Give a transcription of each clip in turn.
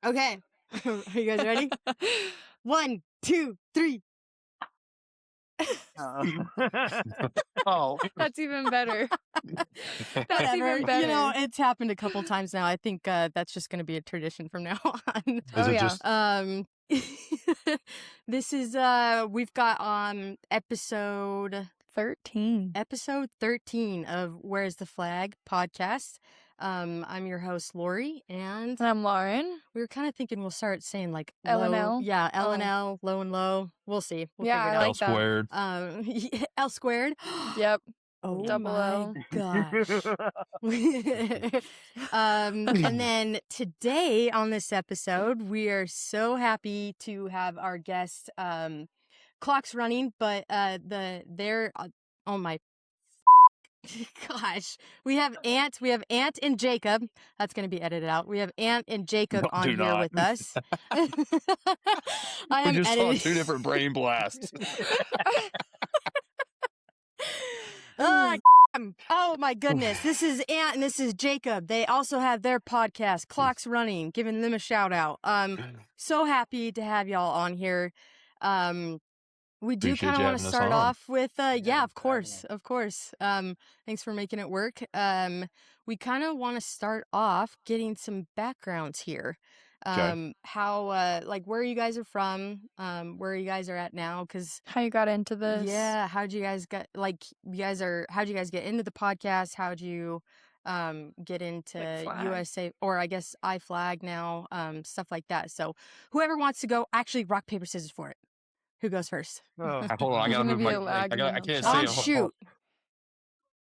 Okay. Are you guys ready? 1, 2, 3. Oh, That's even better. That's Whatever. even better. You know, it's happened a couple times now. I think that's just going to be a tradition from now on. Is it just This is we've got episode 13. Episode 13 of Where's the Flag podcast. I'm your host, Lori, and I'm Lauren. we were kind of thinking we'll start saying like L and low- L? Yeah, L and L, low and low. We'll see. We'll Yeah, figure it I out. like that. squared? L squared. Yep. Oh Double my L. gosh. And then today on this episode, we are so happy to have our guest, Clocks Running, but oh my gosh, we have Ant and Jakob. That's going to be edited out. We have Ant and Jakob on Do here not. with us. I We am just saw editing. two different brain blasts. Oh my goodness. This is Ant and this is Jakob. They also have their podcast, Clocks Running, giving them a shout out. So happy to have y'all on here. We do Appreciate kind of you want to having us start on. off with, yeah, of course. Thanks for making it work. We kind of want to start off getting some backgrounds here. How, where you guys are from, where you guys are at now, because How you got into this? yeah, how'd you guys get into the podcast? How'd you get into Flag. USA, or I guess IFlag now, stuff like that. So whoever wants to go, actually rock, paper, scissors for it. Who goes first? Hold on, I There's gotta gonna move be my. a lag in the I can't notes. see. Shoot.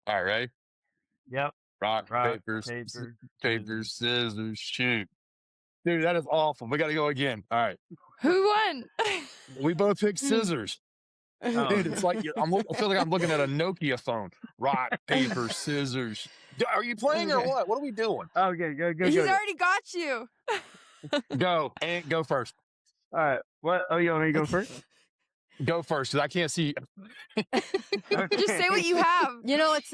All right, ready? Yep. Rock, paper, scissors, shoot. Dude, that is awful. We got to go again. All right. Who won? We both picked scissors. Oh. Dude, it's like I feel like I'm looking at a Nokia phone. Rock, paper, scissors. Are you playing or what? What are we doing? Okay, go. He's already got you. Go and go first. All right. What? Oh, you want me to go first? Go first, because I can't see. Just say what you have. You know, it's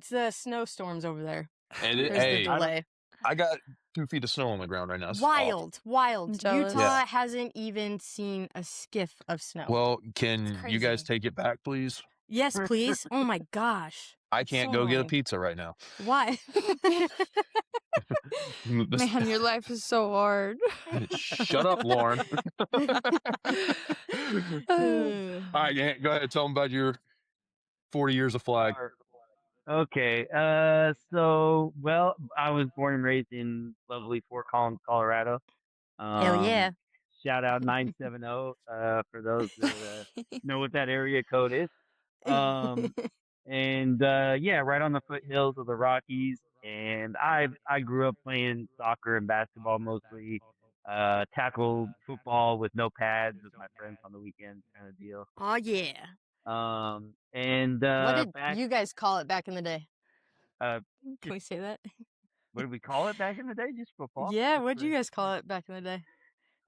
the snowstorms over there. And There's the hey, delay. I got 2 feet of snow on the ground right now. It's awful. Wild. I'm jealous. Utah Yeah. hasn't even seen a skiff of snow. Well, can you guys crazy. take it back, please? Yes, please. Oh my gosh. I can't So go get a annoying. pizza right now. Why? Man, your life is so hard. Shut up, Lauren. All right, Ant, go ahead. Tell them about your 40 years of flag. Okay. So, I was born and raised in lovely Fort Collins, Colorado. Hell yeah. Shout out 970 for those that know what that area code is. And right on the foothills of the Rockies. And I grew up playing soccer and basketball mostly. Tackled football with no pads with my friends on the weekends, kind of deal. Oh yeah. What did you guys call it back in the day? Can we say that? What did we call it back in the day? Just football? Yeah, what did you guys call it back in the day?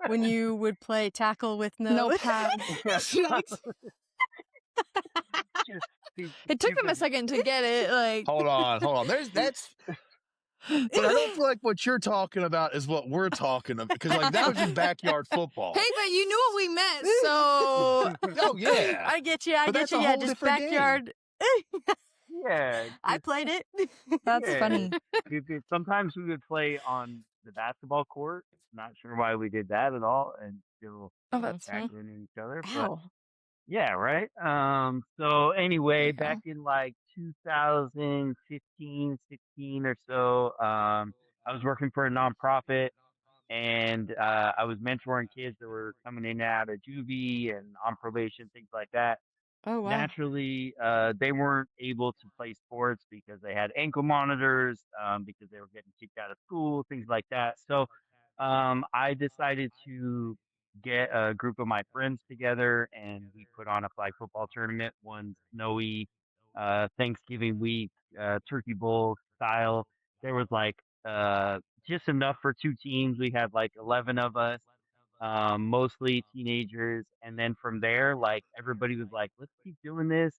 When you would play tackle with no pads. It took them a second to get it. Like, Hold on. That's. But I don't feel like what you're talking about is what we're talking about, because like that was just backyard football. hey, but you knew what we meant, so Oh yeah. I get you. But that's a Yeah, whole just different game. backyard. Yeah. I played it. that's Yeah. funny. Sometimes we would play on the basketball court. Not sure why we did that at all, and still Oh, that's funny. tackling each other. But Ow. yeah, right. So anyway, Yeah. back in like 2015, 16 or so, I was working for a nonprofit, and I was mentoring kids that were coming in and out of juvie and on probation, things like that. Oh wow. Naturally, they weren't able to play sports because they had ankle monitors, because they were getting kicked out of school, things like that. So I decided to get a group of my friends together, and we put on a flag football tournament, one snowy Thanksgiving week, Turkey Bowl style. There was like just enough for 2 teams. We had like 11 of us, mostly teenagers. And then from there, like everybody was like, let's keep doing this.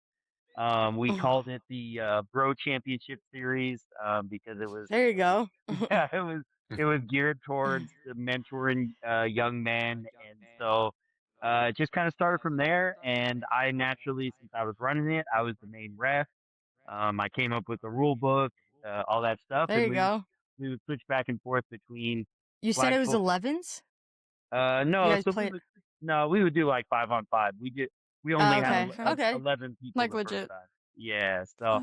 We called it the Bro Championship Series because it was There you go. yeah, it was geared towards the mentoring young men, and so it just kind of started from there. And I naturally, since I was running it, I was the main ref. I came up with the rule book, all that stuff, There and you go. we would switch back and forth between You said flag it was football. 11s? You No, guys so play it? we would do like 5-on-5. We only Oh, had okay. Okay. 11 people Like the first legit time. Yeah, so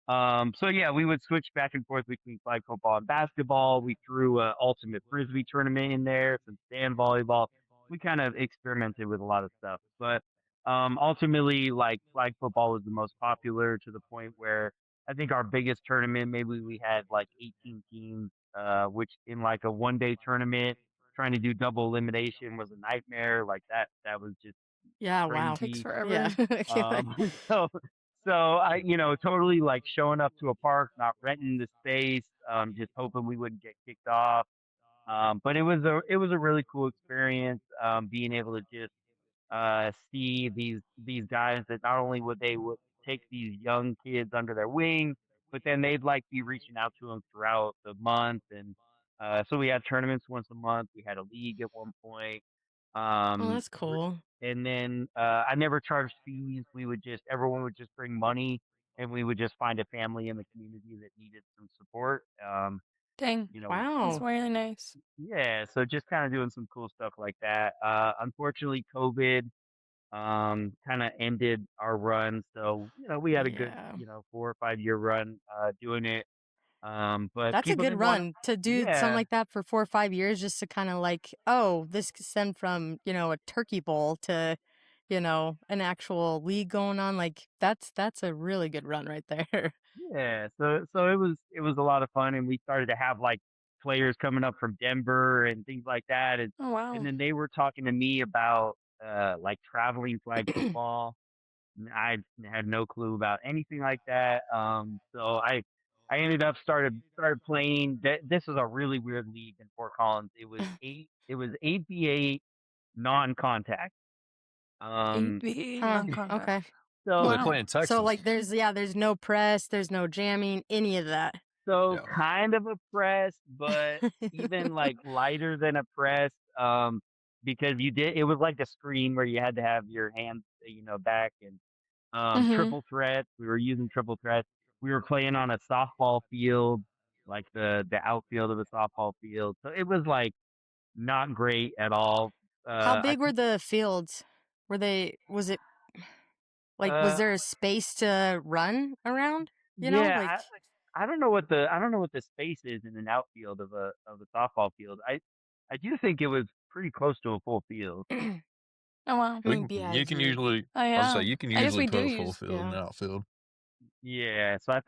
flag. so yeah, we would switch back and forth between flag football and basketball. We threw a ultimate frisbee tournament in there, some stand volleyball. We kind of experimented with a lot of stuff, but ultimately, like flag football was the most popular to the point where I think our biggest tournament, maybe we had like 18 teams, which in like a 1 day tournament, trying to do double elimination was a nightmare. Like that was just Yeah, wow. Takes crazy. forever. Yeah. Um, so I, totally like showing up to a park, not renting the space, just hoping we wouldn't get kicked off. But it was a really cool experience, being able to just see these guys that not only would take these young kids under their wing, but then they'd like be reaching out to them throughout the month. And so we had tournaments once a month. We had a league at one point. Oh, Um, that's cool. and then I never charged fees. We would just everyone would just bring money, and we would just find a family in the community that needed some support. Dang. You know, That's Wow. really nice. yeah. So just kind of doing some cool stuff like that. Unfortunately, COVID kind of ended our run. So we had a good Yeah. 4 or 5 year run doing it. But That's a people good didn't want to. run to do something Yeah, like that for 4 or 5 years just to kinda like, "Oh, this could stem from, a turkey bowl to, an actual league going on." Like, that's a really good run right there. yeah. So it was a lot of fun, and we started to have like players coming up from Denver and things like that, Oh and wow. then they were talking to me about like traveling flag football. And I had no clue about anything like that. So I ended up started playing. This was a really weird league in Fort Collins. It was 8v8 non-contact. Um, 8B Huh, non-contact. okay. Well, they so play Wow. in So, Texas. like, there's no press, there's no jamming, any of that. so Yeah. kind of a press, but even like lighter than a press. Because it was like a screen where you had to have your hands, back, and Mhm. triple threats. We were using triple threats. We were playing on a softball field, like the outfield of a softball field. So it was like not great at all. How I big were the fields? Was it like, was uh there a space to run around? yeah, Like I don't know what the space is in an outfield of a softball field. I do think it was pretty close to a full field. Oh wow. I mean, yeah, You can you usually, Oh I'll say yeah. you can I guess usually we do put a full use field in yeah. the outfield. Yeah, so I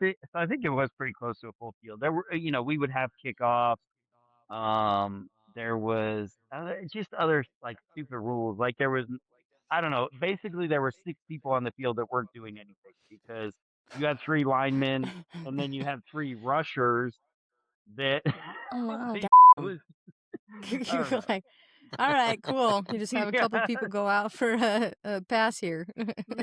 think it was pretty close to a full field. There were we would have kickoffs. There was just other like stupid rules. Like there was, I don't know. Basically, there were 6 people on the field that weren't doing anything because you had 3 linemen and then you had 3 rushers that Oh wow. they, it Damn. was I You're don't know. like, "Alright, cool." You just have a couple Yeah, people go out for a pass here.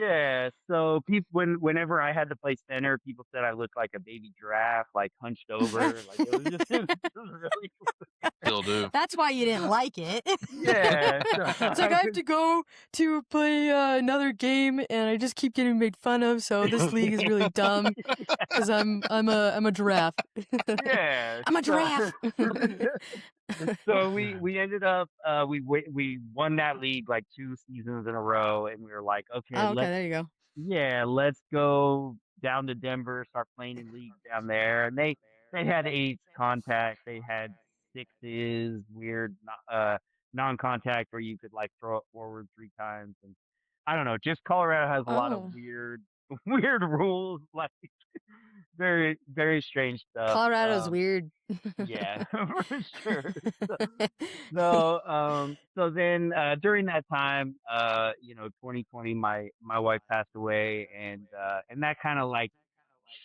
yeah. So people, whenever I had to play center, people said I looked like a baby giraffe, like hunched over. Like it was just it was really Still do. That's why you didn't like it. yeah. So It's like, "I have to go to play, another game, and I just keep getting made fun of, so this league is really dumb because I'm a giraffe." yeah. "I'm a So giraffe." so we ended up we won that league like 2 seasons in a row, and we were like, okay, Oh, okay, there you go. let's go down to Denver, start playing in leagues down there. And they had eights contact, they had sixes, weird non-contact where you could like throw it forward 3 times, and I don't know, just Colorado has a lot of Oh. weird weird rules, like very very strange stuff. Colorado's weird. Yeah, for sure. So then during that time, 2020, my wife passed away, and that kind of like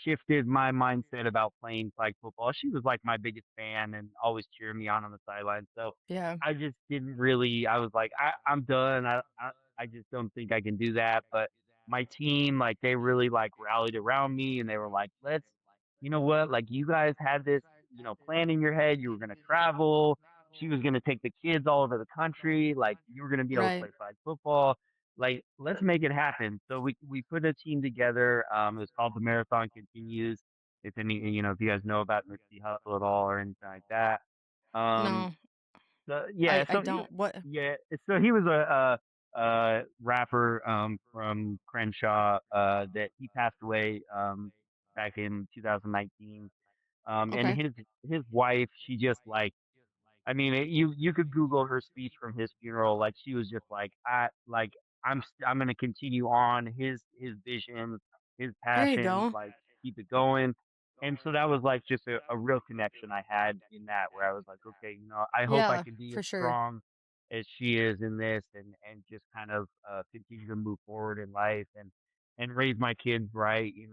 shifted my mindset about playing flag football. She was like my biggest fan and always cheering me on the sideline. So Yeah. I just didn't really. I was like, I'm done. I just don't think I can do that. But my team, like they really like rallied around me and they were like, let's, you know what, like you guys had this, plan in your head. You were going to travel. She was going to take the kids all over the country. Like you were going to be able to Right. play flag football. Like, let's make it happen. So we put a team together. It was called the Marathon Continues. If any, if you guys know about Nipsey Hussle at all or anything like that. Um, No, so I yeah, I so he, don't. What? yeah, so he was a rapper from Crenshaw that he passed away back in 2019. And Okay. his wife, she just like you could Google her speech from his funeral. Like she was just like, I'm gonna continue on his vision, his There you passion, go. like keep it going. And so that was like just a real connection I had in that where I was like, okay, I hope I Yeah, can be for as sure. strong as she is in this and just kind of continue to move forward in life and raise my kids right, and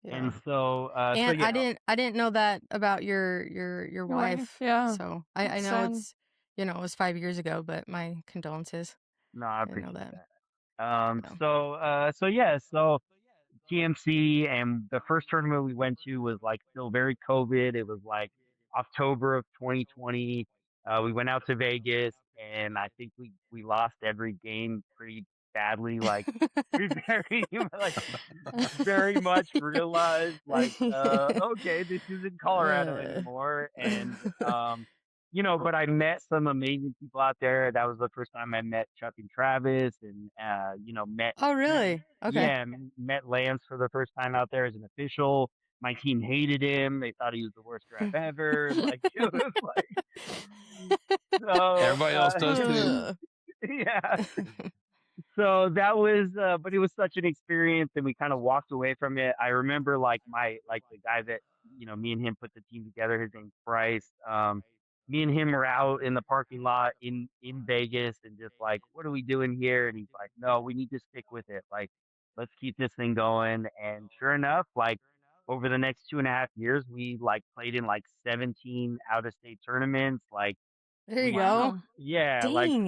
Yeah. so And yeah, I didn't know that about your Your wife, wife. yeah. So I That's know sad. it's it was 5 years ago, but my condolences. no, I I didn't know appreciate that. that. Yeah. So yeah, so TMC and the first tournament we went to was like still very COVID. It was like October of 2020. We went out to Vegas and I think we lost every game pretty badly. Like we very like very much realized like okay, this isn't Colorado uh, anymore. And but I met some amazing people out there. That was the first time I met Chuck and Travis and oh, met really? Okay. yeah, met Lance for the first time out there as an official. My team hated him. They thought he was the worst ref ever. Like it was like so Everybody else does too. Uh, yeah. So that was but it was such an experience and we kind of walked away from it. I remember like the guy that me and him put the team together, his name's Bryce. Me and him were out in the parking lot in Vegas and just like, what are we doing here? And he's like, no, we need to stick with it. Like, let's keep this thing going. And sure enough, like over the next 2.5 years, we like played in like 17 out of state tournaments. Like there you we go. Wow. yeah, like Dang,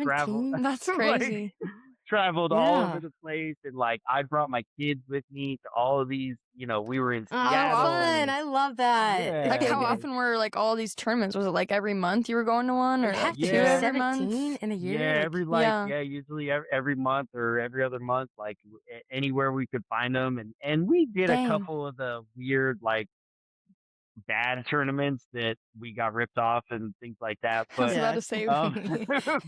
travel 17. That's like crazy. traveled all over Yeah. the place and like I brought my kids with me to all of these, we were in Oh, How Seattle fun. often, and I love that. like, yeah, how and often were, like, all these tournaments? Was it, like, every month you were going to one It or, like, have to two be yeah, every month? 17 in a yeah, year. Like, every like Yeah. yeah, usually every month or every other month, like anywhere we could find them and we did a Dang. couple of the weird like bad tournaments that we got ripped off and things like that, I was but about yeah. to say, um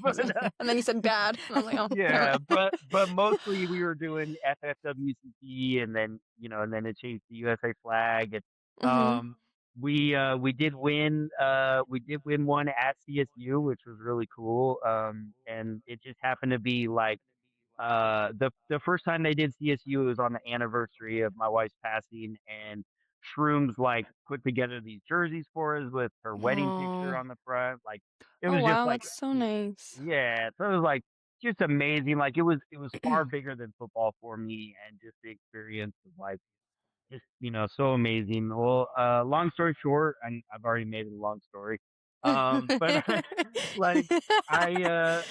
but and then you said bad. And I was like, oh, never yeah, mind. but mostly we were doing FFWCT and then and then it changed to USA flag and Mm-hmm. we did win one at CSU, which was really cool. And it just happened to be like the first time they did CSU was on the anniversary of my wife's passing, and Shrooms like put together these jerseys for us with her wedding picture Oh, on the front. Like it Oh, was just wow. like That's so nice. yeah, so it was like just amazing. Like it was far bigger than football for me, and just the experience of like just so amazing. Well, long story short, I've already made it a long story. But like I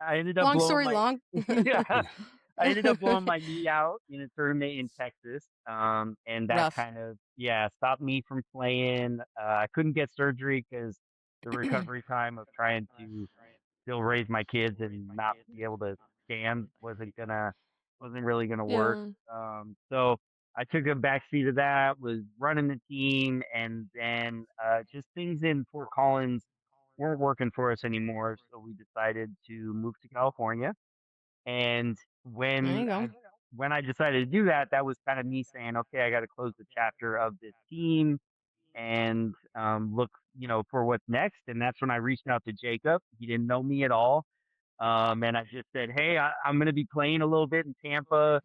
ended up long blowing story my long. yeah, I ended up blowing my knee out in a tournament in Texas. And that Rough. kind of stopped me from playing. I couldn't get surgery because the recovery time of trying to still raise my kids and not be able to stand wasn't really gonna work. Yeah. So I took a backseat of that, was running the team, and then just things in Fort Collins weren't working for us anymore. So we decided to move to California. And There when you go. I when I decided to do that, that was kind of me saying, okay, I got to close the chapter of this team and look, for what's next. And that's when I reached out to Jacob. He didn't know me at all. And I just said, hey, I'm going to be playing a little bit in Tampa,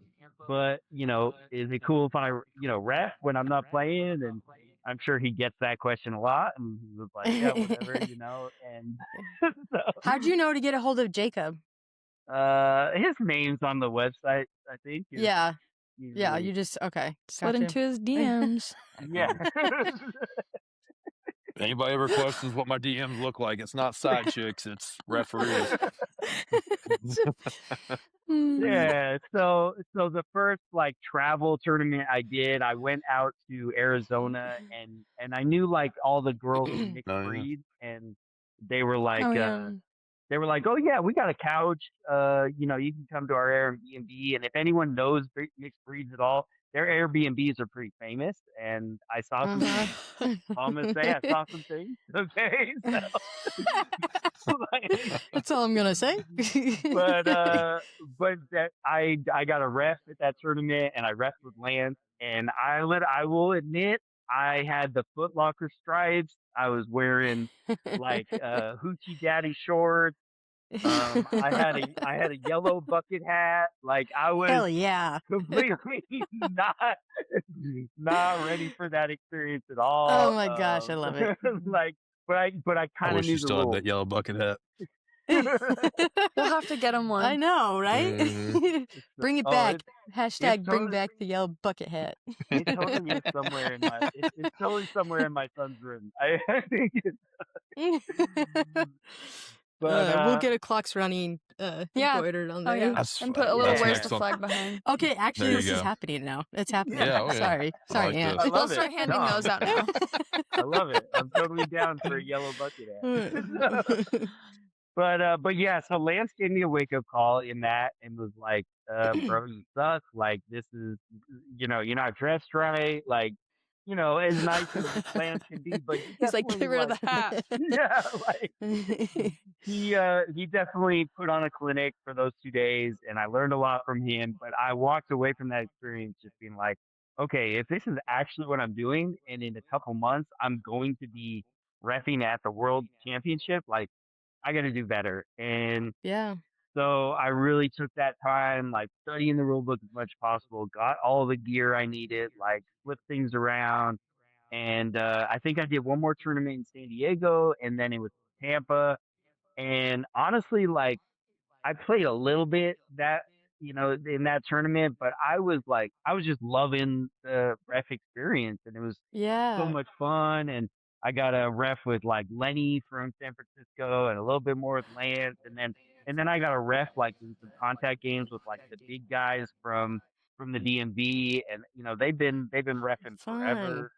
but, is it cool if I, ref when I'm not playing? And I'm sure he gets that question a lot. And he was like, yeah, whatever, And so How'd you know to get a hold of Jacob? his name's on the website, I think, is Yeah. Yeah. usually, You just, okay. Slid Gotcha. into his DMs. yeah. Anybody ever questions what my DMs look like, it's not side chicks, it's referees. Yeah, so the first like travel tournament I did, I went out to Arizona and I knew like all the girls were mixed Oh, yeah. breed and they were like Oh, yeah. "Oh yeah, we got a couch. You know, you can come to our Airbnb and if anyone knows mixed breeds at all, their Airbnbs are pretty famous and I saw some things. All I'm gonna say, I saw some things. Okay, so like, That's all I'm gonna say. but that I got a ref at that tournament and I refed with Lance and I will admit I had the Foot Locker stripes. I was wearing like hoochie daddy shorts. I had a yellow bucket hat. Like I was Hell yeah. completely not ready for that experience at all. Oh my gosh, I love it. Like, but I I kind of wish knew you the still had rules. that yellow bucket hat. We'll have to get him one. I know, right? Bring it back. Hashtag bring totally- back the yellow bucket hat. It totally is somewhere in my. It's totally somewhere in my son's room. I think. But we'll get a Clocks Running embroidered on Oh there. yeah, That's- and put a little that's "Where's next the on- flag" behind. Okay, actually, There you this is go. happening now. It's happening. Yeah, oh, yeah. Sorry, I like Ant. this. I We'll love start it. handing No. those out now. I love it. I'm totally down for a yellow bucket hat. But yeah, so Lance gave me a wake up call in that and was like, bro, you suck. Like this is, you're not dressed right. Like, as nice as Lance can be, but He's like, "Get rid of the hat." yeah, like he definitely put on a clinic for those 2 days, and I learned a lot from him. But I walked away from that experience just being like, okay, if this is actually what I'm doing, and in a couple months I'm going to be reffing at the World Championship, like I got to do better. And Yeah. so I really took that time, like studying the rule book as much as possible, got all the gear I needed, like flipped things around. And I think I did one more tournament in San Diego, and then it was Tampa. And honestly, like I played a little bit in that tournament, but I was just loving the ref experience, and it was so Yeah. much fun. And I got a ref with like Lenny from San Francisco, and a little bit more with Lance, and then I got a ref like in some contact games with like the big guys from the DMV, and they've been reffing Fun. forever.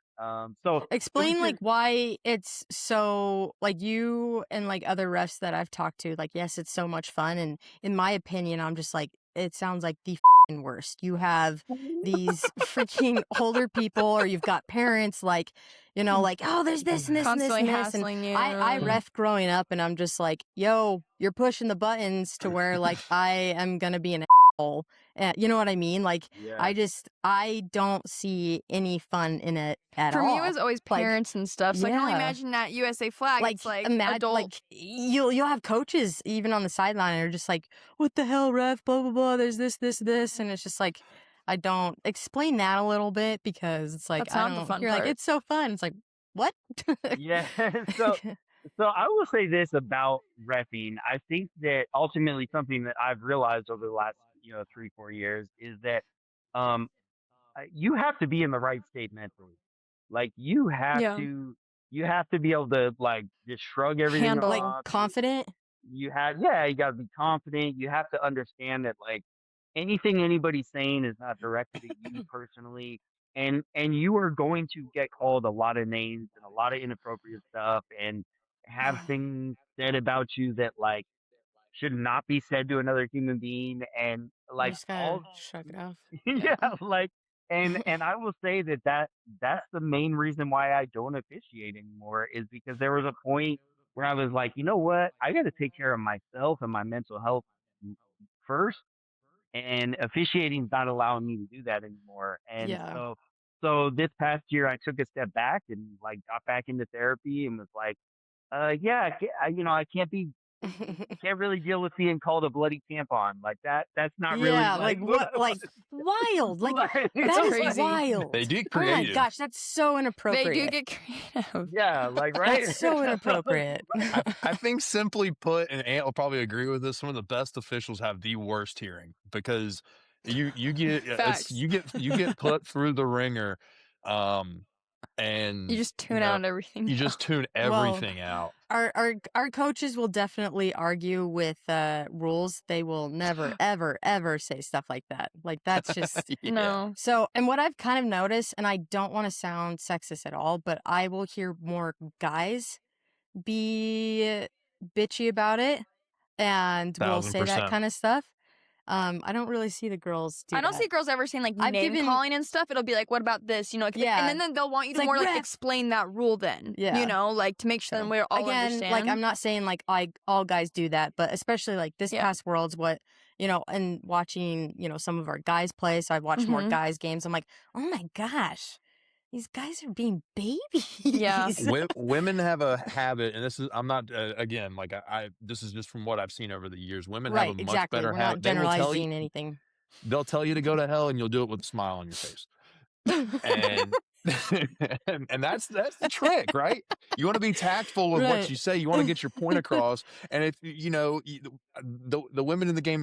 So Explain like why it's so like you and like other refs that I've talked to, like yes, it's so much fun, and in my opinion, I'm just like it sounds like the worst. You have these freaking older people, or you've got parents like, like, oh, there's this and this and this Constantly and this. And hassling you. I ref growing up, and I'm just like, yo, you're pushing the buttons to where like I am gonna be an asshole. You know what I mean? Like yeah. I don't see any fun in it at For all. me, it was always Like, parents and stuff. So I can only yeah. imagine that USA flag. It's like adult. Like you'll have coaches even on the sideline are just like, what the hell, ref? Blah blah blah. There's this, and it's just like, I don't explain that a little bit because it's like That's not the fun you're part. like it's so fun. It's like what? Yeah. So I will say this about reffing. I think that ultimately something that I've realized over the last 3-4 years is that you have to be in the right state mentally. Like you have Yeah. to be able to like just shrug everything Handle. Like off. confident. You got to be confident. You have to understand that like anything anybody's saying is not directed at you personally. And you are going to get called a lot of names and a lot of inappropriate stuff and have things said about you that like should not be said to another human being, and You like just gotta shrug it off. yeah, like and I will say that's the main reason why I don't officiate anymore, is because there was a point where I was like, you know what, I got to take care of myself and my mental health first, and officiating's not allowing me to do that anymore. And Yeah. so this past year I took a step back and like got back into therapy and was like, yeah, I can't really deal with being called a bloody tampon. Like that's not really Yeah, like what? Like wild. Like that is crazy. wild. They do Oh my creative. gosh, that's so inappropriate. They do get creative. yeah, like right. That's so inappropriate. I think simply put, and Ant will probably agree with this, some of the best officials have the worst hearing because you get Facts. you get put through the ringer. and You just tune out everything. You just tune everything out. Our coaches will definitely argue with rules. They will never ever ever say stuff like that. Like that's just No. So, and what I've kind of noticed, and I don't want to sound sexist at all, but I will hear more guys be bitchy about it and will say that 1000%. kind of stuff. I don't really see the girls do I don't that. see girls ever saying like name calling and stuff. It'll be like, what about this? You know, and then they'll want you to more like explain that rule then. Yeah. You know, like to make sure that we're all understand. Like I'm not saying like all guys do that, but especially like this past Worlds, what and watching, some of our guys play. So I've watched more guys games. I'm like, oh my gosh. These guys are being babies. Yeah. Women have a habit, and this is, I'm not, again, like this is just from what I've seen over the years. Women have a much better We're habit. not generalizing anything. They'll tell you to go to hell, and you'll do it with a smile on your face. And and that's the trick, right? You want to be tactful with what you say. You want to get your point across. And if the women in the game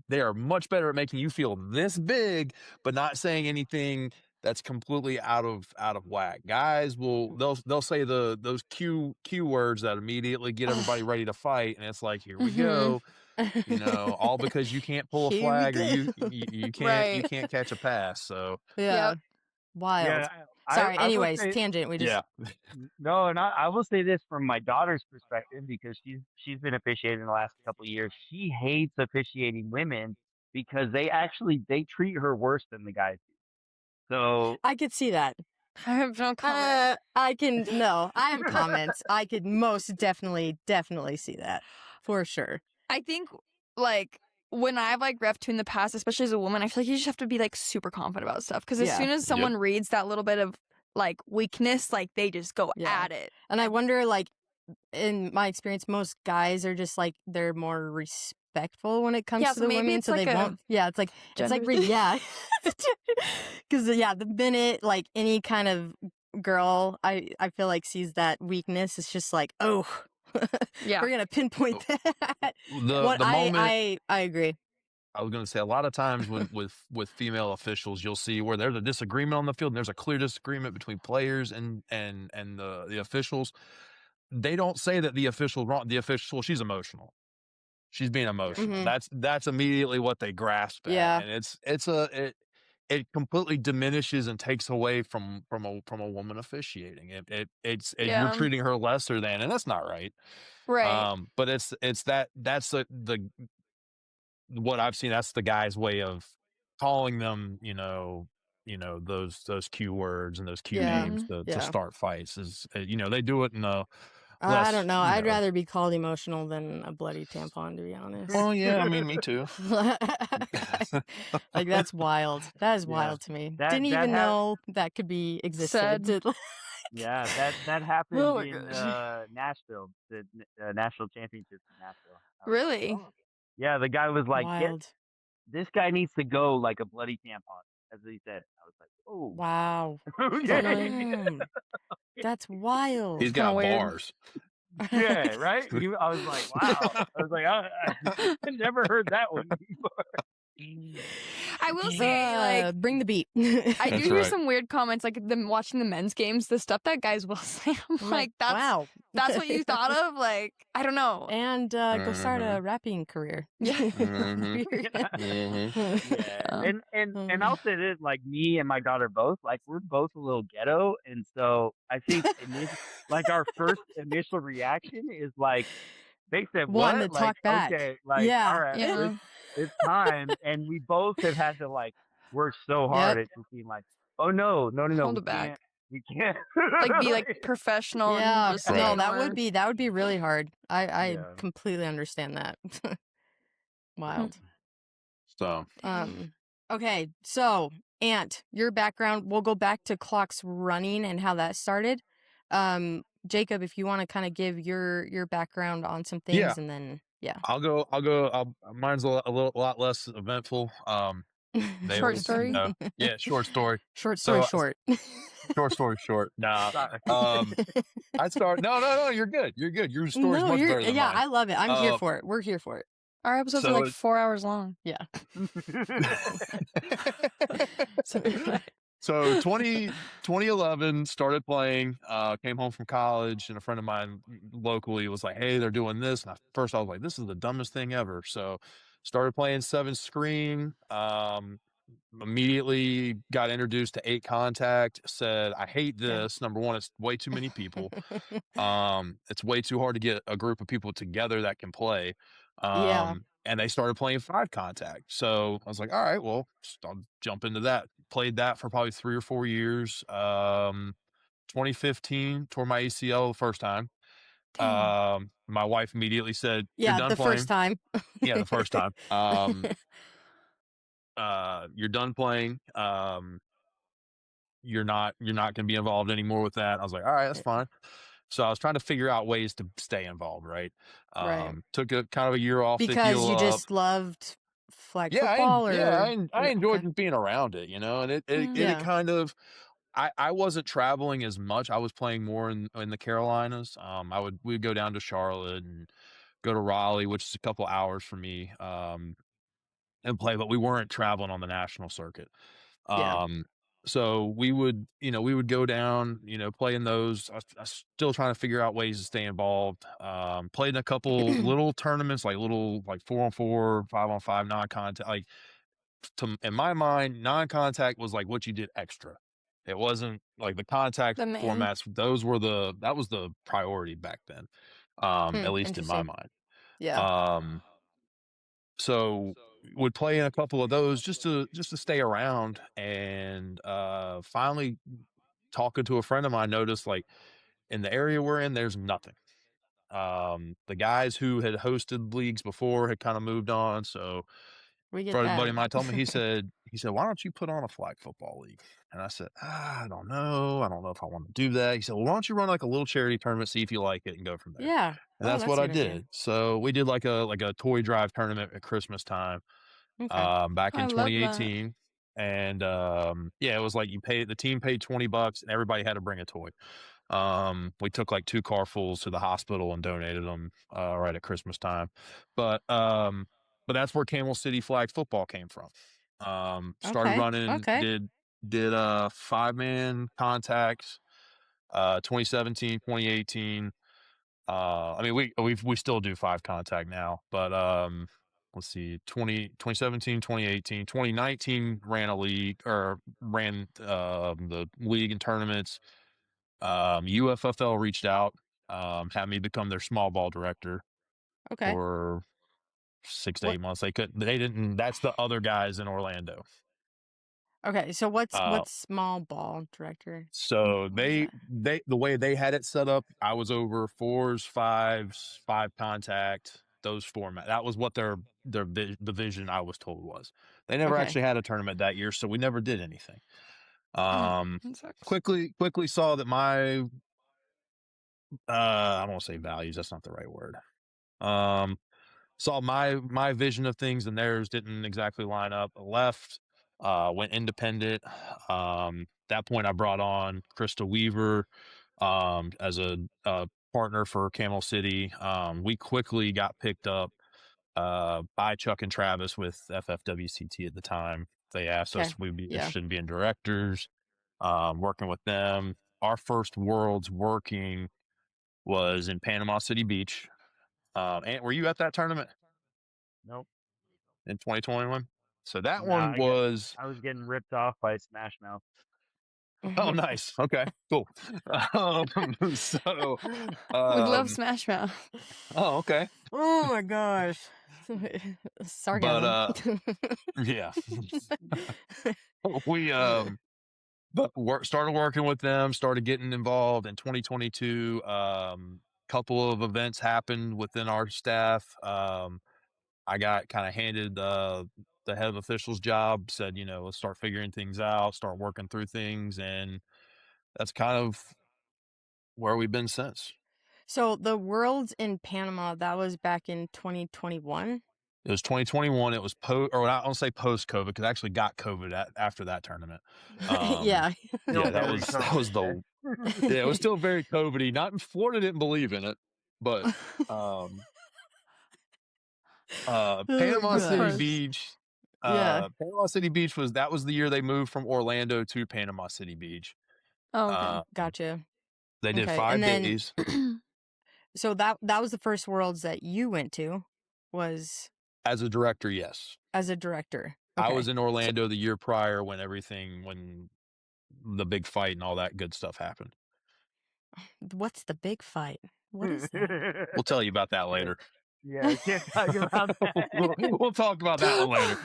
they are much better at making you feel this big, but not saying anything that's completely out of whack. Guys they'll say those cue words that immediately get everybody ready to fight, and it's like, here we go. All because you can't pull a flag or you can't catch a pass. So wild. Yeah, Sorry. Anyways, tangent. We just No, and I will say this from my daughter's perspective, because she's been officiating the last couple of years. She hates officiating women because they treat her worse than the guys do. So I could see that. I have no comment. I have comments. I could most definitely see that for sure. I think like when I've like ref to in the past, especially as a woman, I feel like you just have to be like super confident about stuff, because as soon as someone reads that little bit of like weakness, like they just go at it. And I wonder, like in my experience, most guys are just like they're more respectful when it comes to the women, so they won't. Yeah, it's like because the minute like any kind of girl, I feel like sees that weakness, it's just like, oh. We're gonna pinpoint that. I agree. I was going to say, a lot of times with female officials, you'll see where there's a disagreement on the field, and there's a clear disagreement between players and the officials. They don't say that the official wrong. The official, she's emotional. She's being emotional. That's immediately what they grasp at. Yeah, and it completely diminishes and takes away from a woman officiating. You're treating her lesser than, and that's not right. Right. But that's the what I've seen. That's the guy's way of calling them, those cue words and those cue names to start fights. They do it in a I don't know. I'd rather be called emotional than a bloody tampon, to be honest. Well, yeah, I mean, me too. Like, that's wild. That is wild to me. Didn't even know that could be existed. Yeah, that happened in Nashville, the national championship in Nashville. Really? Yeah, the guy was like, this guy needs to go like a bloody tampon, as he said. I was like, oh. Wow. That's wild. He's got bars. Yeah, right? I was like, wow. I was like, I never heard that one before. I will say, like, bring the beat. I do hear some weird comments, like them watching the men's games, the stuff that guys will say. I'm like, wow, that's what you thought of? Like, I don't know. And go start a rapping career. Yeah. And I'll say this, like, me and my daughter both, like, we're both a little ghetto, and so I think like our first initial reaction is like, they said, what? Wanting to talk back. Okay, like, all right, it's time. And we both have had to like work so hard at just being like, oh no, hold it back. We can't like be like professional. Yeah, and just no, that would be really hard. I completely understand that. Wild. So okay, so Ant, your background. We'll go back to Clocks Running and how that started. Jacob, if you want to kind of give your background on some things, and then I'll go. Mine's a lot less eventful. Short story. Short story. Short story short. Short story short. Nah. I start. No. You're good. Your story's much better than mine. I love it. I'm here for it. We're here for it. Our episodes are like 4 hours long. Yeah. So 2011 started playing, came home from college, and a friend of mine locally was like, hey, they're doing this. And first I was like, this is the dumbest thing ever. So started playing 7 screen, immediately got introduced to 8 contact, said, I hate Yeah. this. Number one, it's way too many people. It's way too hard to get a group of people together that can play. Yeah. And they started playing 5 contact. So I was like, all right, well, I'll jump into that. Played that for probably 3 or 4 years. 2015, tore my ACL the first time. Dang. My wife immediately said, you're Yeah, done the first playing. time. Yeah, the first time. You're done playing. You're not going to be involved anymore with that. I was like, all right, that's fine. So I was trying to figure out ways to stay involved, right? Right. Took a kind of a year off to Because heal you up. just loved flag Yeah, football I enjoyed okay. just being around it, and it Yeah. kind of, I wasn't traveling as much. I was playing more in the Carolinas. We'd go down to Charlotte and go to Raleigh, which is a couple hours for me, and play, but we weren't traveling on the national circuit. Yeah. So we would go down, play in those. I still trying to figure out ways to stay involved. Played in a couple little tournaments, like little, like 4-on-4, 5-on-5 non-contact. Like, in my mind, non-contact was like what you did extra. It wasn't like the contact The main. formats. That was the priority back then. At least in my Interesting. mind. Yeah. So would play in a couple of those just to stay around, and finally talking to a friend of mine, noticed, like, in the area we're in, there's nothing. The guys who had hosted leagues before had kind of moved on. So We get a buddy that. of mine told me, he said, why don't you put on a flag football league? And I said, I don't know. I don't know if I want to do that. He said, well, why don't you run like a little charity tournament, see if you like it, and go from there. Yeah. And Oh, that's that's what a I good idea. did. So we did like a toy drive tournament at Christmas time, Okay. back I in love that. 2018. And yeah, it was like the team paid $20 and everybody had to bring a toy. We took like 2 carfuls to the hospital and donated them right at Christmas time. But that's where Camel City flag football came from. Started Okay. running, Okay. did 5-man contacts, 2017, 2018. I mean, we still do 5 contact now, but let's see, 2017, 2018, 2019 ran the league and tournaments. UFFL reached out, had me become their small ball director Okay. for 6 to What 8 months. They didn't. That's the other guys in Orlando. Okay, so Uh, what's small ball director? so What is that? the way they had it set up, I was over 4s, 5s, 5 contact, those format. That was what the vision, I was told, was. They never Okay. actually had a tournament that year, so we never did anything. Oh, that sucks. Quickly saw that my I don't want to say values, that's not the right word. Saw my vision of things and theirs didn't exactly line up. Left, went independent. That point, I brought on Krista Weaver, as a partner for Camel City. We quickly got picked up by Chuck and Travis with FFWCT at the time. They asked us Okay. if we'd be Yeah. interested in being directors, working with them. Our first Worlds working was in Panama City Beach. And were you at that tournament Nope. in 2021? So that No, one was, I was getting ripped off by Smash Mouth. oh, nice. Okay, cool. So, We love Smash Mouth. oh, okay. Oh my gosh. But, Sarcasm. yeah, we, but started working with them, started getting involved in 2022. Couple of events happened within our staff. I got kind of handed the head of officials job, said, let's start figuring things out, start working through things. And that's kind of where we've been since. So the Worlds in Panama, that was back in 2021? It was 2021. It was or I don't say post COVID, because I actually got COVID after that tournament. Yeah. Yeah, that very was COVID, yeah, it was still very COVID-y. Not in Florida, didn't believe in it, but Oh Panama City gosh. Beach, Panama City Beach was the year they moved from Orlando to Panama City Beach. Oh, okay. Gotcha. They did Okay, 5 and then days so that was the first Worlds that you went to, was as a director. Yes, as a director. I Okay. was in Orlando the year prior when the big fight and all that good stuff happened. What's the big fight? What is that? We'll tell you about that later. Yeah, I can't talk about that. We'll talk about that one later.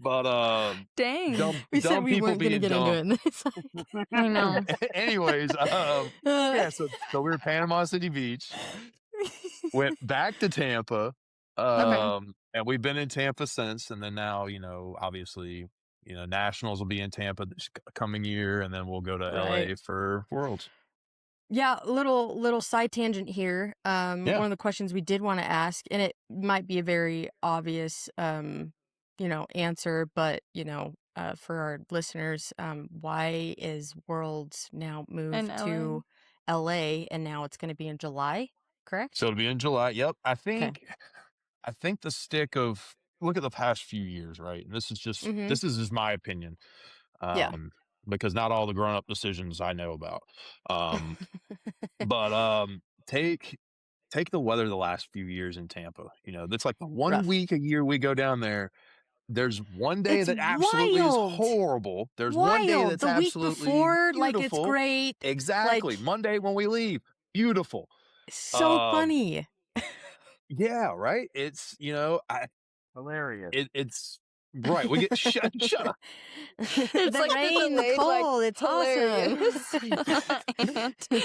But Dang. We said dumb we people weren't gonna being get dumb. into it. I know. Anyways, yeah, so we were Panama City Beach, went back to Tampa, and we've been in Tampa since. And then now, obviously, Nationals will be in Tampa this coming year, and then we'll go to LA for Worlds. Yeah, little side tangent here. One of the questions we did want to ask, and it might be a very obvious, answer, but for our listeners, why is Worlds now moved to LA, and now it's going to be in July, correct? So it'll be in July. Yep. I think the stick of look at the past few years, right? And this is just my opinion. Because not all the grown up decisions I know about. But take the weather the last few years in Tampa. That's like the one week a year we go down there. There's one day that absolutely is horrible. There's one day that's the absolutely week before, beautiful. like, it's great. Exactly. Monday when we leave, beautiful. So funny. Yeah, right. It's hilarious. It's right. We get shut up. It's the like rain, the cold. It's awesome.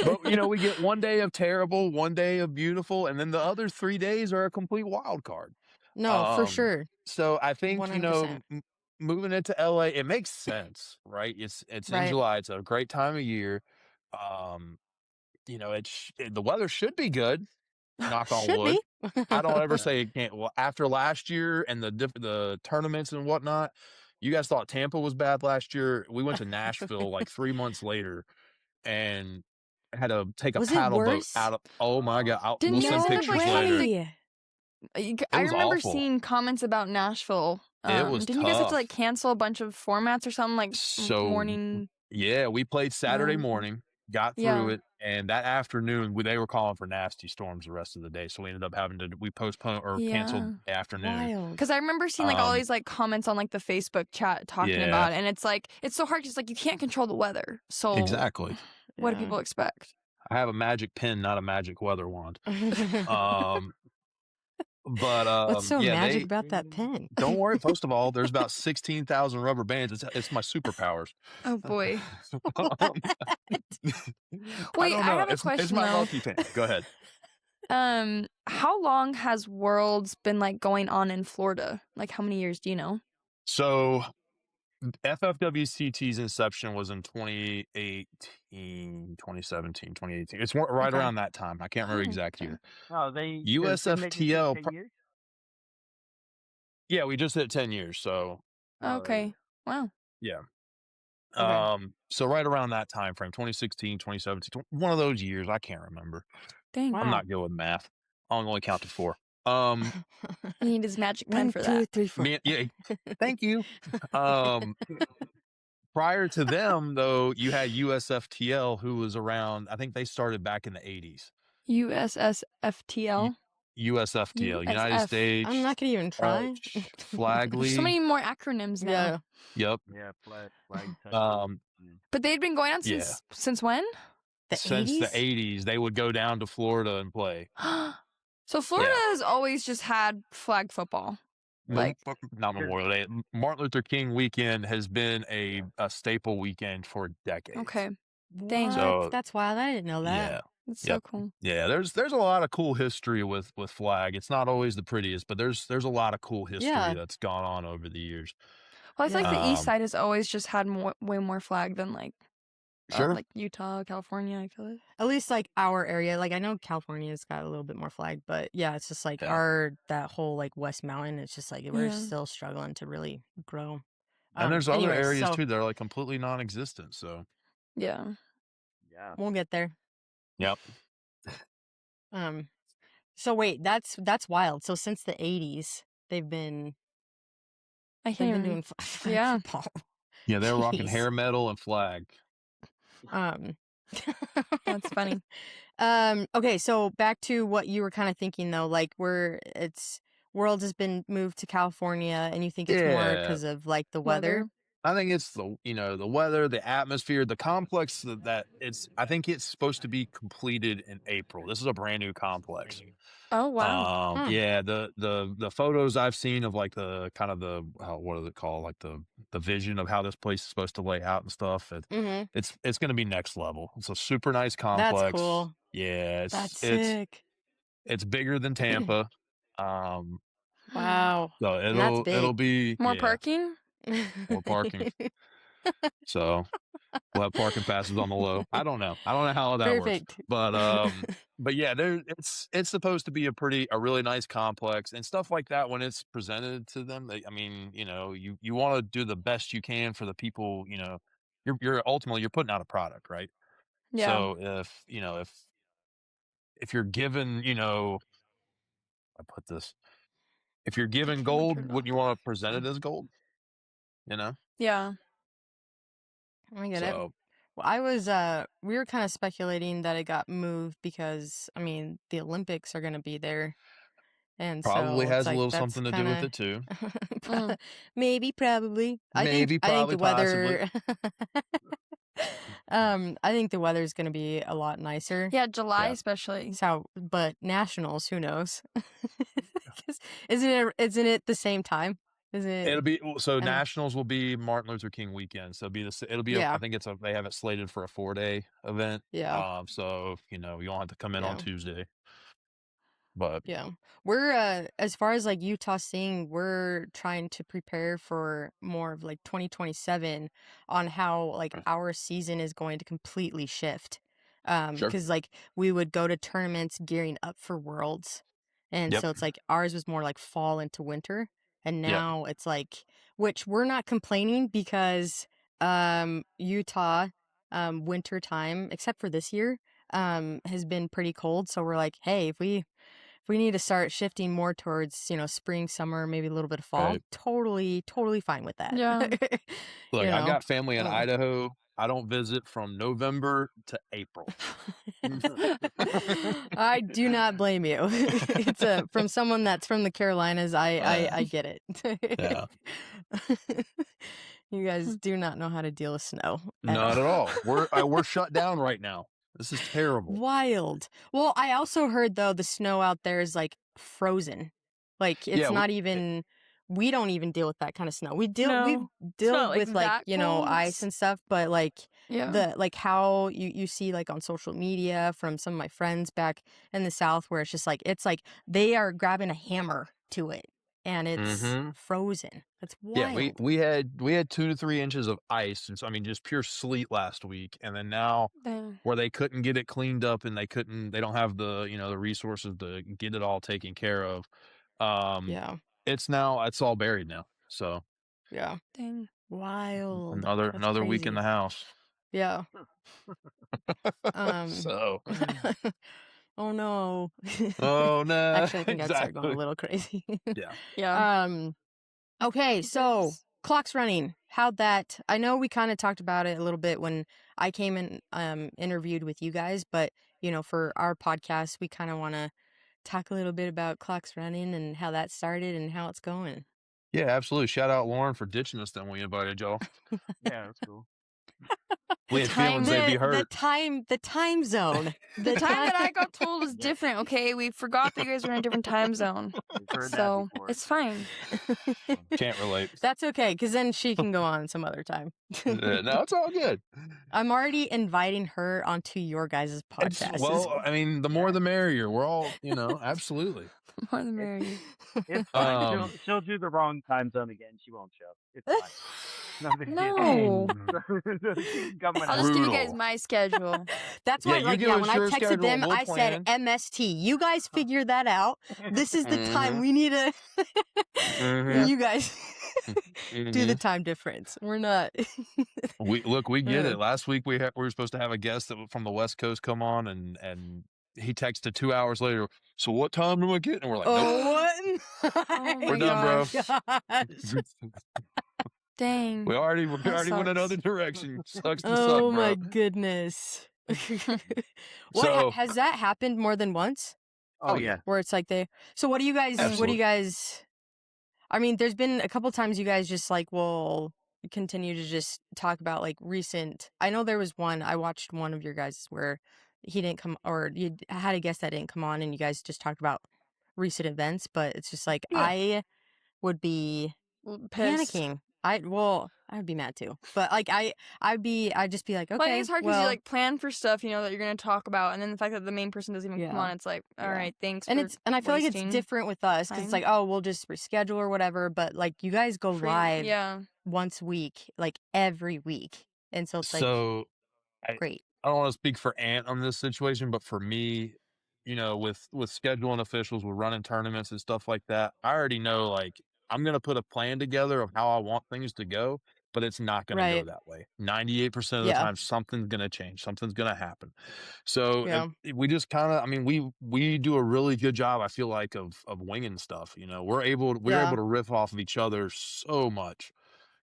But we get one day of terrible, one day of beautiful, and then the other 3 days are a complete wild card. No, for sure. So I think 100%. moving it to LA, it makes sense, right? It's in July. It's a great time of year. The weather should be good. Knock on wood. I don't ever say it can't. Well, after last year and the tournaments and whatnot, you guys thought Tampa was bad last year. We went to Nashville like 3 months later and had to take a paddle boat out of. Oh my God! We'll send pictures later. I remember seeing comments about Nashville. It was didn't you guys have to cancel a bunch of formats or something morning? Yeah, we played Saturday morning, got through it, and that afternoon they were calling for nasty storms the rest of the day, so we ended up having to postpone or canceled the afternoon. Because I remember seeing all these comments on the Facebook chat talking about it, and it's so hard because you can't control the weather. So exactly, what do people expect? I have a magic pen, not a magic weather wand. But what's so magic about that pen? Don't worry. First of all, there's about 16,000 rubber bands. It's my superpowers. Oh boy. Wait, I have a question. It's my lucky pen. Go ahead. How long has Worlds been going on in Florida? How many years do you know? So FFWCT's inception was in 2018, 2017, 2018. It's right around that time. I can't remember exact year. Oh, they USFTL. Yeah, we just hit 10 years. So. Okay. Wow. Yeah. Okay. So right around that time frame, 2016, 2017, one of those years. I can't remember. Dang. I'm not good with math. I'll only count to 4. You need his magic pen for that. 1, 2, 3, 4. Yeah, thank you. Prior to them, though, you had USFTL, who was around. I think they started back in the 80s. USSFTL. USFTL, United States. I'm not gonna even try. Flag League. There's so many more acronyms now. Yep. Yeah, flag. But they'd been going on since when? Since the 80s, they would go down to Florida and play. So Florida has always just had flag football. Not Memorial Day. Martin Luther King weekend has been a staple weekend for decades. Okay. Dang. So, that's wild. I didn't know that. Yeah. That's so cool. Yeah, there's a lot of cool history with flag. It's not always the prettiest, but there's a lot of cool history that's gone on over the years. Well, I feel like the east side has always just had way more flag than sure. Utah, California, I feel like. At least our area. I know California's got a little bit more flag, but yeah, it's just that whole West Mountain, it's just we're still struggling to really grow. And there's other areas too that are completely non-existent, so. Yeah. We'll get there. Yep. So wait, that's wild. So since the 80s, they've been I they've can't been even. doing flag Yeah. football. Yeah, they're rocking Jeez. hair metal and flag. That's funny. Okay, so back to what you were kind of thinking though, like world has been moved to California, and you think it's more Yeah. because of like the Weather. weather. I think it's the weather, the atmosphere, the complex that I think it's supposed to be completed in April. This is a brand new complex. Oh wow. Yeah, the photos I've seen of like the kind of what is it called? Like the vision of how this place is supposed to lay out and stuff. Mm-hmm. It's going to be next level. It's a super nice That's complex. cool. Yeah, That's sick. it's bigger than Tampa. Wow. So And that's it'll big. be More parking. more parking. So we'll have parking passes on the low. I don't know how that works, Perfect. but yeah, it's supposed to be a really nice complex and stuff like that. When it's presented to them, I mean, you want to do the best you can for the people. You're ultimately you're putting out a product, right? Yeah. So if you're given, I put this, if you're given camera turned gold, wouldn't you off. want to present it as gold? Yeah. I get it. So Well, we were kind of speculating that it got moved because, I mean, the Olympics are going to be there. And probably so it's has a like, little that's something to do with kind it too. Mm. maybe, probably. Maybe, I think probably, the possibly. weather, I think the weather's going to be a lot nicer. Yeah, July Yeah. especially. But nationals, who knows? 'Cause isn't it the same time? Is it? It'll be so And nationals will be Martin Luther King weekend. So it'll be yeah, I think they have it slated for a 4-day event. yeah. So you don't have to come in on Yeah. Tuesday. But Yeah. We're as far as like Utah Sing, we're trying to prepare for more of like 2027 on how like our season is going to completely shift. sure. Because like we would go to tournaments gearing up for Worlds. And Yep. so it's like ours was more like fall into winter. And Yep. now it's like, which we're not complaining because Utah winter time, except for this year, has been pretty cold. So we're like, hey, if we need to start shifting more towards, spring, summer, maybe a little bit of fall, Right. totally fine with that. Yeah. Look, You I know? got family in Idaho. I don't visit from November to April. I do not blame you. It's from someone that's from the Carolinas. I get it. Yeah. You guys do not know how to deal with snow at Not at all. all. We're shut down right now. This is terrible. Wild. Well, I also heard though the snow out there is like frozen. Like it's Yeah, not even we don't even deal with that kind of snow. We No, deal not, like, with like, that cold. ice and stuff, but like Yeah. the like how you see like on social media from some of my friends back in the South where it's like they are grabbing a hammer to it and it's frozen. That's Yeah, wild. we had 2 to 3 inches of ice, and so I mean just pure sleet last week, and then now Dang. where they couldn't get it cleaned up and they don't have the the resources to get it all taken care of. Yeah. It's all buried now. So Yeah. Dang. Wild. That's another week in crazy. the house. Yeah. So Oh no. oh no, Actually, I think I'd start going a exactly. little crazy. Yeah. Yeah. Okay, so Clocks Running. How'd that? I know we kind of talked about it a little bit when I came and interviewed with you guys, but for our podcast, we kind of want to talk a little bit about Clocks Running and how that started and how it's going. Yeah, absolutely. Shout out Lauren for ditching us then we invited y'all. Yeah, that's cool. We had feelings they'd be hurt. The time zone. The time that I got told was different, okay? We forgot that you guys were in a different time zone. We've heard that So before. it's fine. Can't relate. That's okay, because then she can go on some other time. No, it's all good. I'm already inviting her onto your guys' podcast. Well, I mean, the more the merrier. We're all, absolutely. More the merrier. It's fine. She'll do the wrong time zone again. She won't show. It's fine. Nothing. No. I'll just give you guys Brutal. my schedule. That's Yeah, why, you like, give yeah, us when I your texted schedule, them, we'll I plan. said MST. You guys figure that out. This is the time we need to. You guys do the time difference. We're not. We get it. Last week we were supposed to have a guest from the West Coast come on, and he texted 2 hours later. so what time do I get? And we're like, nope. Oh, what? Oh We're my done, bro. gosh. Dang. we already That went another sucks. direction. Sucks to suck, Oh bro. my goodness. So Has that happened more than once? Oh yeah. Where it's like so what do you Absolutely. guys I mean, there's been a couple times you guys just like will continue to just talk about like recent. I know there was one I watched one of your guys where he didn't come, or you had a guest that didn't come on, and you guys just talked about recent events. But it's just like Yeah. I would be Pissed. panicking. I'd be mad too. But like I'd just be like, Well, I think okay, it's hard because you like plan for stuff, you know, that you're gonna talk about, and then the fact that the main person doesn't even come on, it's like, all Yeah. right, thanks. and for I feel like it's wasting different with us because it's time. like, oh, we'll just reschedule or whatever. But like you guys go live Yeah. once a week, like every week, and so it's like So I great. I don't want to speak for Ant on this situation, but for me, you know, with scheduling officials, with running tournaments and stuff like that, I already know like I'm gonna put a plan together of how I want things to go, but it's not gonna go Right. that way. 98% of the Yeah. time, something's gonna change, something's gonna happen. So Yeah. we just kind of, I mean, we do a really good job, I feel like, of winging stuff. You know, we're able Yeah. to riff off of each other so much.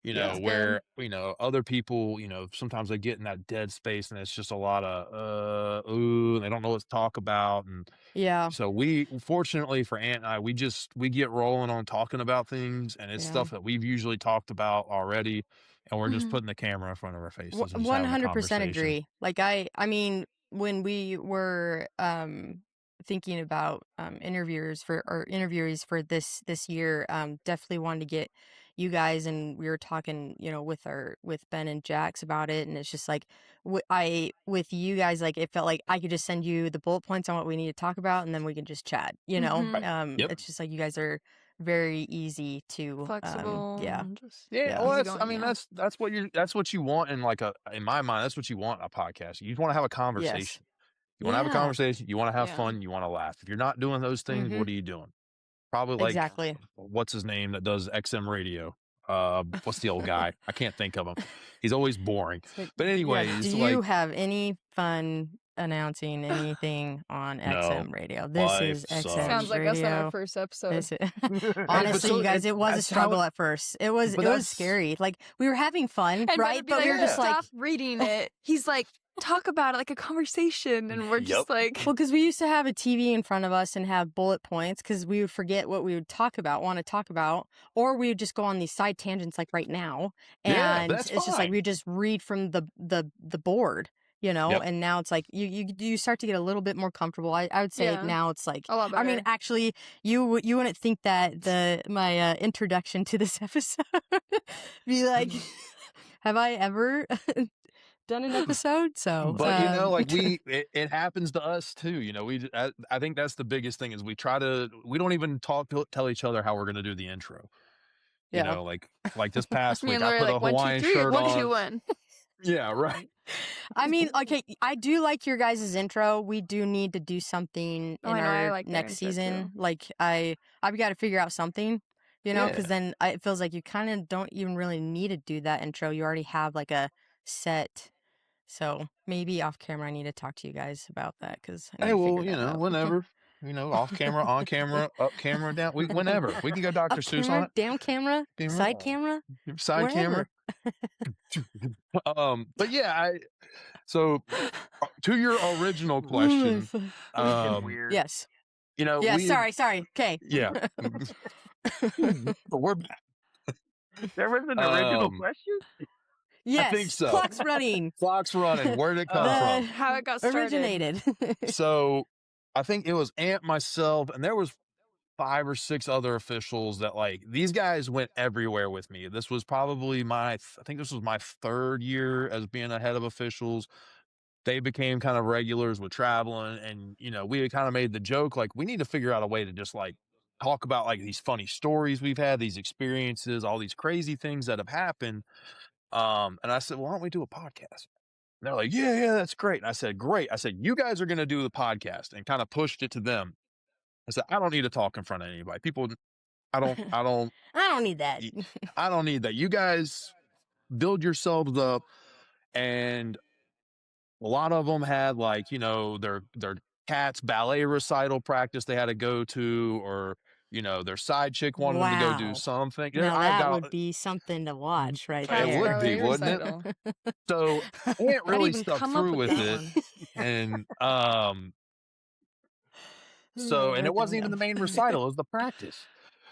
You Yeah. know, That's good. where, you know, other people, you know, sometimes they get in that dead space and it's just a lot of, ooh, and they don't know what to talk about. And Yeah. so we, fortunately for Ant and I, we get rolling on talking about things, and it's Yeah. stuff that we've usually talked about already. And we're just Mhm. putting the camera in front of our faces and just having a 100% conversation. agree. Like I mean, when we were thinking about interviewers for this year, definitely wanted to get you guys, and we were talking, you know, with Ben and Jax about it, and it's just like with you guys, like it felt like I could just send you the bullet points on what we need to talk about, and then we can just chat, you know. Mhm. Yep. It's just like you guys are very easy to Flexible. yeah. And just Yeah, well, I easygoing, mean, yeah. that's what you want in like in my mind, that's what you want in a podcast. You want to have a Yes. conversation. You want to have a Yeah. conversation. You want to have Yeah. fun. You want to laugh. If you're not doing those things, Mhm. what are you doing? Probably like Exactly. what's his name that does XM radio? What's the old guy? I can't think of him. He's always boring. So, But yeah, do anyways, you like, have any fun announcing anything on no, XM radio? This life is XM sucks. Sounds like us on our radio. first episode. This is, Hey, but honestly, so you guys, it was a that's how struggle at first. It was that's scary. Like we were having fun, And right? I'd be But like, we were just like, stop reading it. He's like, talk about it like a conversation, and we're Yep. just like, well, because we used to have a TV in front of us and have bullet points because we would forget what we would want to talk about, or we would just go on these side tangents like right now, Yeah, and that's it's just like fine. we just read from the board, you know. Yep. And now it's like you start to get a little bit more comfortable. I would say Yeah. now it's like a lot I mean, better. actually, you wouldn't think that my introduction to this episode be like, have I ever done an episode? So, But you know, like it happens to us too. You know, I think that's the biggest thing is we don't even tell each other how we're gonna do the intro. You yeah. know, like this past Me week, and I Lori put like a 1, 2, Hawaiian 3, shirt 1, on. 2, 1. Yeah, right. I mean, okay, I do like your guys' intro. We do need to do something Oh, in I know, I our like their next intro, season. too. Like I've got to figure out something, you know, because Yeah. then it feels like you kind of don't even really need to do that intro. You already have like a set. So maybe off camera, I need to talk to you guys about that because I need Hey, to well, figure you that know, out. whenever, you know, off camera, on camera, up camera, down, whenever we can go Dr. Up Seuss on camera, it. down camera, Camera, side camera, side wherever. camera. But yeah, so to your original question, Getting weird. Yes. you know, Yeah. Sorry. Okay. yeah, but we're back. There was an original Um, question? I think Yes. so. Clock's running. Clock's running. Where did it come from? How it got started. Originated. So I think it was Ant, myself, and there was 5 or 6 other officials that like these guys went everywhere with me. This was probably I think this was my 3rd year as being a head of officials. They became kind of regulars with traveling, and you know, we had kind of made the joke like we need to figure out a way to just like talk about like these funny stories we've had, these experiences, all these crazy things that have happened. And I said, well, why don't we do a podcast? And they're like, yeah, that's great. And I said, great. I said, you guys are going to do the podcast, and kind of pushed it to them. I said, I don't need to talk in front of anybody. People, I don't, I don't need that. I don't need that. You guys build yourselves up, and a lot of them had like, you know, their cat's ballet recital practice they had to go to, or their side chick wanted them to go do something. Now I've that got would be something to watch right it there. would be, wouldn't recital. it? So Ant How'd really even stuck come up through with with that it, one? and Oh, and it write wasn't that even the down. main recital; it was the practice.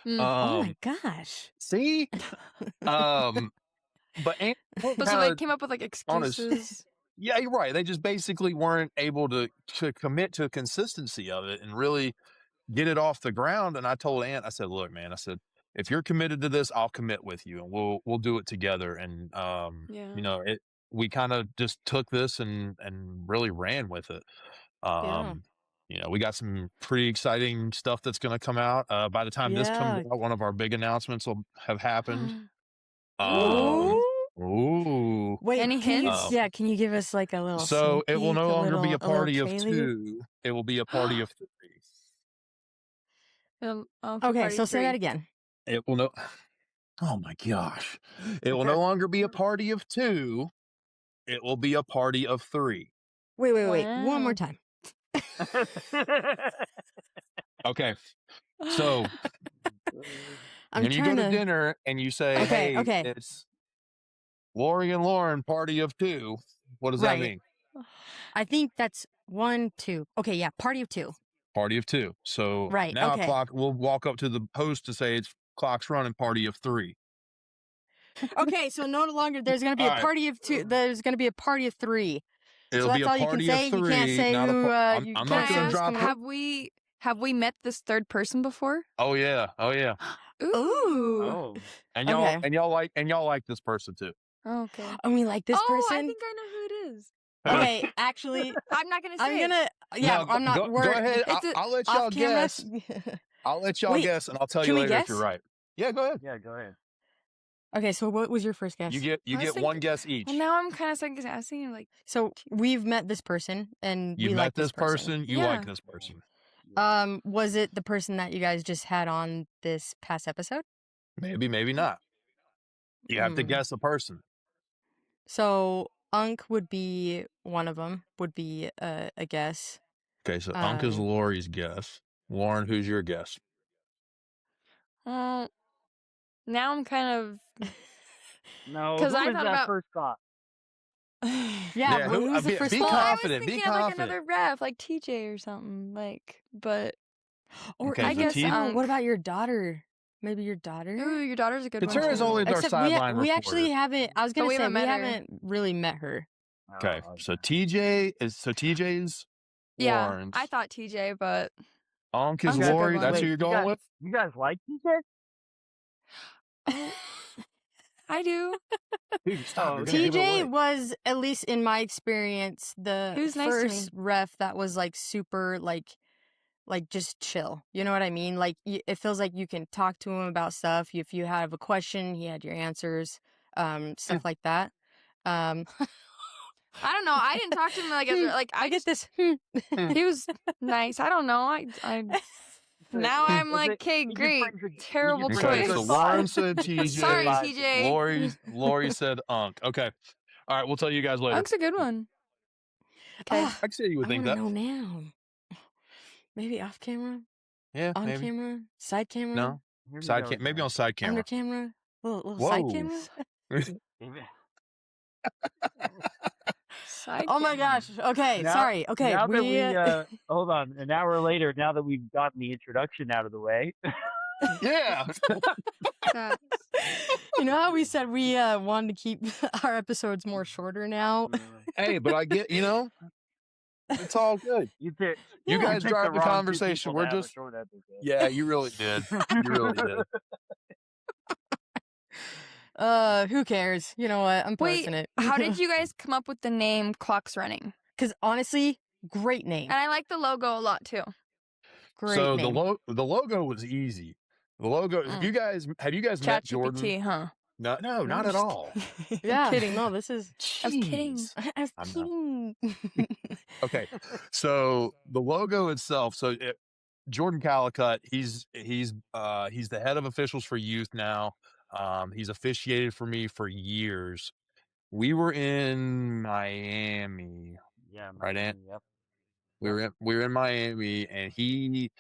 Oh my Um, gosh. see, but Ant But so kind they of came up with like honest. excuses. Yeah, you're right. They just basically weren't able to commit to consistency of it and really get it off the ground. And I told Ant, I said, "Look, man," I said, "if you're committed to this, I'll commit with you, and we'll do it together." And Yeah. we kind of just took this and really ran with it. Yeah. We got some pretty exciting stuff that's going to come out. By the time this comes Yeah. out, one of our big announcements will have happened. Ooh. Ooh. Wait, Any can you hints? can you give us like a little So sneak it will peek, no a longer be a little party of prelude? 2. It will be a party of 3. Okay, Okay, party so say that 3. again. It will no Oh my gosh. It will no longer be a party of 2. It will be a party of 3. Wait. One more Wow. time. Okay. So I'm when you trying go to to. dinner and you say, Okay, "Hey, okay. it's Lori and Lauren party of 2," what does that Right. mean? I think that's 1, 2. Okay, yeah, party of 2. Party of 2. So Right. now Okay. we'll walk up to the host to say it's Clocks Running party of 3. Okay, so no longer there's gonna be All a right. party of 2. There's gonna be a party of 3. So It'll be that's a all you can party of say. You can't 3, say not a who. I'm You not Can I can't say gonna who's ask, drop coming. have we met this third person before? Oh yeah. Oh yeah. Ooh. Oh. And Okay. y'all like this person too. Okay. I mean, like this Oh, I person. think I know who it is. Okay, actually, I'm not gonna say. I'm gonna. Yeah, No, I'm not. go We're ahead. It's a, I'll let off y'all camera. guess. I'll let y'all Wait, guess, and I'll tell can you we later if you're guess? right. Yeah, go ahead. Yeah, go ahead. Okay, so what was your first guess? You I was get one thinking- guess each. Well, now I'm kind of second guessing. Like, So we've met this person, and You we met like this person. You Yeah. like this person. Was it the person that you guys just had on this past episode? Maybe, maybe not. You have to guess a person. So Unk would be one of them. Would be a guess. Okay, so Unk is Lori's guess. Lauren, who's your guess? now I'm kind of No, 'Cause who I was thought that about- first thought? Yeah, who's the first be thought? confident. I was Be thinking of like confident. another ref, like TJ or something. Like, but Or Okay, I so guess T- what about your daughter? Maybe your daughter? ooh, your daughter's a good one. Katura's too. only our Except sideline we actually reporter. haven't. I was But gonna we say haven't we met her. haven't really met her. Okay, Oh, so TJ's Yeah, Lauren's. I thought TJ, but Unk is Unk's a good Lori. one. That's who Wait, you're going with? You guys like TJ? I do. Dude, stop. Oh, You're gonna give it away. TJ was, at least in my experience, the He was nice to me. first ref that was like super like just chill. You know what I mean? Like it feels like you can talk to him about stuff. If you have a question, he had your answers. Stuff like that. I don't know. I didn't talk to him like I get this. He was nice. I don't know. I now I'm like, okay, you great, bring your- terrible you choice. Okay, bring so your Lauren vibe. said TJ. Sorry, TJ. Lori said Unk. Okay. All right, we'll tell you guys later. Unk's a good one. Okay. Ah, I can see you would I think want that. to know now. Maybe off camera, Yeah, on maybe. camera, side camera, No, Here we side go cam. Maybe again. on side under camera. camera, little side Whoa. camera. Side Oh my camera. gosh. Okay, Now- sorry. Okay, Now that we we hold on, an hour later, now that we've gotten the introduction out of the way, Yeah. That's- you know how we said we wanted to keep our episodes more shorter now? Hey, but I get, it's all good. you picked. You Yeah. guys picked drive the wrong two conversation. people We're to have a just, short episode. yeah, you really did. You really did. Who cares? You know what? I'm Wait, posting it. how did you guys come up with the name Clocks Running? Because honestly, great name. And I like the logo a lot too. Great So name. the logo was easy. The logo. Have you guys met Jordan? ChatGPT, huh? No, not at all. Yeah. kidding. No, this is. I was kidding. Jeez. I was I'm kidding. Okay, so the logo itself. So Jordan Calicut, he's the head of officials for youth now. He's officiated for me for years. We were in Miami, Yeah, right, Ant? Yep. We were in Miami, and he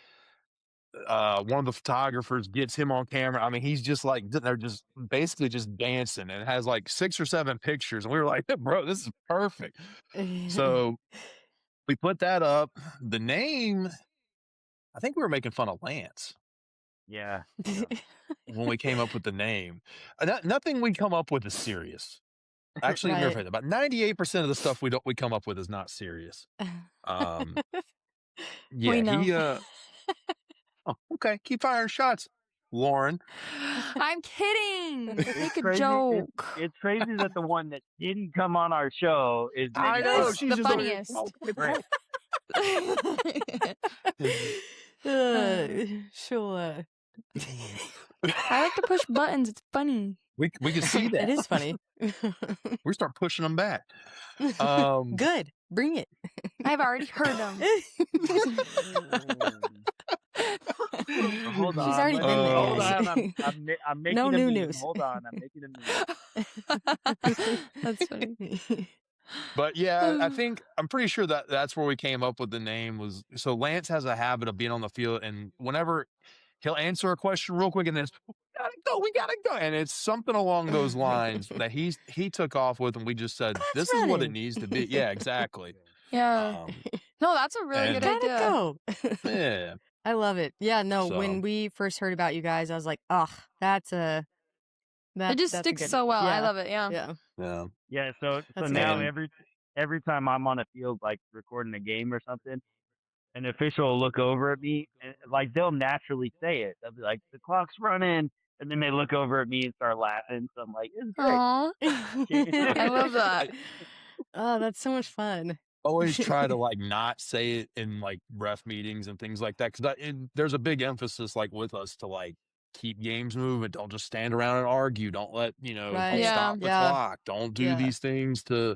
one of the photographers gets him on camera. I mean, he's just like they're just basically just dancing, and has like 6 or 7 pictures, and we were like, bro, this is perfect. So we put that up. The name, I think we were making fun of Lance. Yeah. When we came up with the name, nothing we come up with is serious. Actually, Right. about 98% of the stuff we come up with is not serious. Yeah, We know. he oh, okay, keep firing shots, Lauren. I'm kidding. Make a crazy. joke. It's crazy that the one that didn't come on our show is I making know, fun of It's she's the just over here, funniest. Right. Sure. I like to push buttons. It's funny. we can see that. It is funny. We start pushing them back. Good. Bring it. I've already heard them. Hold on. She's already been there. Hold on. I'm making No a new meme. news. Hold on. I'm making a meme. That's funny. But yeah, I'm pretty sure that's where we came up with the name. Was so Lance has a habit of being on the field, and whenever he'll answer a question real quick, and then we gotta go, and it's something along those lines that he took off with, and we just said, Clocks this is what it running. needs to be. Yeah, exactly. Yeah. No, that's a really good Gotta idea. go. Yeah. I love it. Yeah, no, when So we first heard about you guys, I was like, ugh, that's It just a sticks good, so well. I yeah, love it. Yeah. yeah. yeah. Yeah. So That's now And every time I'm on a field like recording a game or something, an official will look over at me and like they'll naturally say it. They'll be like, "The clock's running," and then they look over at me and start laughing. So I'm like, "It's great." Aw. I love that. Oh, that's so much fun. always try to like not say it in like ref meetings and things like that, because there's a big emphasis like with us to like keep games moving. Don't just stand around and argue. Don't let don't Right. Yeah. stop the Yeah. clock. Don't do Yeah. these things to